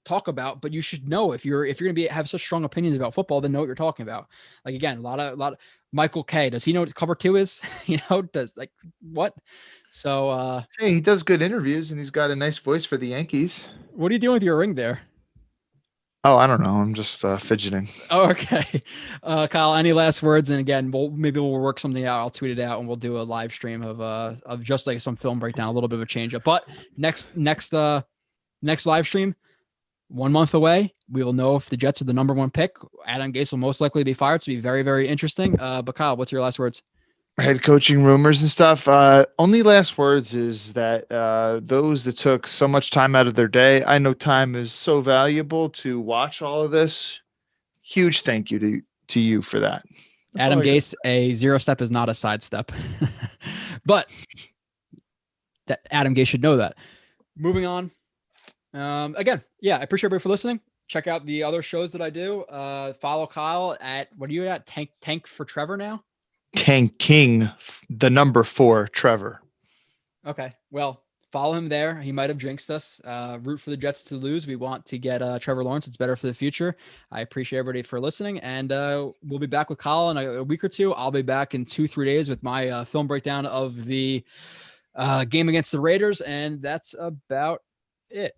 [SPEAKER 4] talk about, but you should know if you're going to have such strong opinions about football, then know what you're talking about. Like, again, a lot of Michael K. Does he know what cover 2 is? Does like what? So,
[SPEAKER 5] hey, he does good interviews and he's got a nice voice for the Yankees.
[SPEAKER 4] What are you doing with your ring there?
[SPEAKER 5] Oh, I don't know. I'm just fidgeting.
[SPEAKER 4] Oh, okay. Kyle, any last words? And again, maybe we'll work something out. I'll tweet it out and we'll do a live stream of just like some film breakdown, a little bit of a change up. But next live stream, 1 month away, we will know if the Jets are the number 1 pick. Adam Gase will most likely be fired. So it'll be very, very interesting. But Kyle, what's your last words?
[SPEAKER 5] Head coaching rumors and stuff. Only last words is that those that took so much time out of their day, I know time is so valuable to watch all of this. Huge thank you to you for that. That's
[SPEAKER 4] Adam Gase, a 0 step is not a side step. But that Adam Gase should know that. Moving on. Again, yeah, I appreciate everybody for listening. Check out the other shows that I do. Follow Kyle at, what are you at? Tank for Trevor now?
[SPEAKER 5] Tanking the number 4 Trevor.
[SPEAKER 4] Okay. Well, follow him there. He might have jinxed us. Root for the Jets to lose. We want to get Trevor Lawrence. It's better for the future. I appreciate everybody for listening. And we'll be back with Kyle in a week or two. I'll be back in 2-3 days with my film breakdown of the game against the Raiders. And that's about it.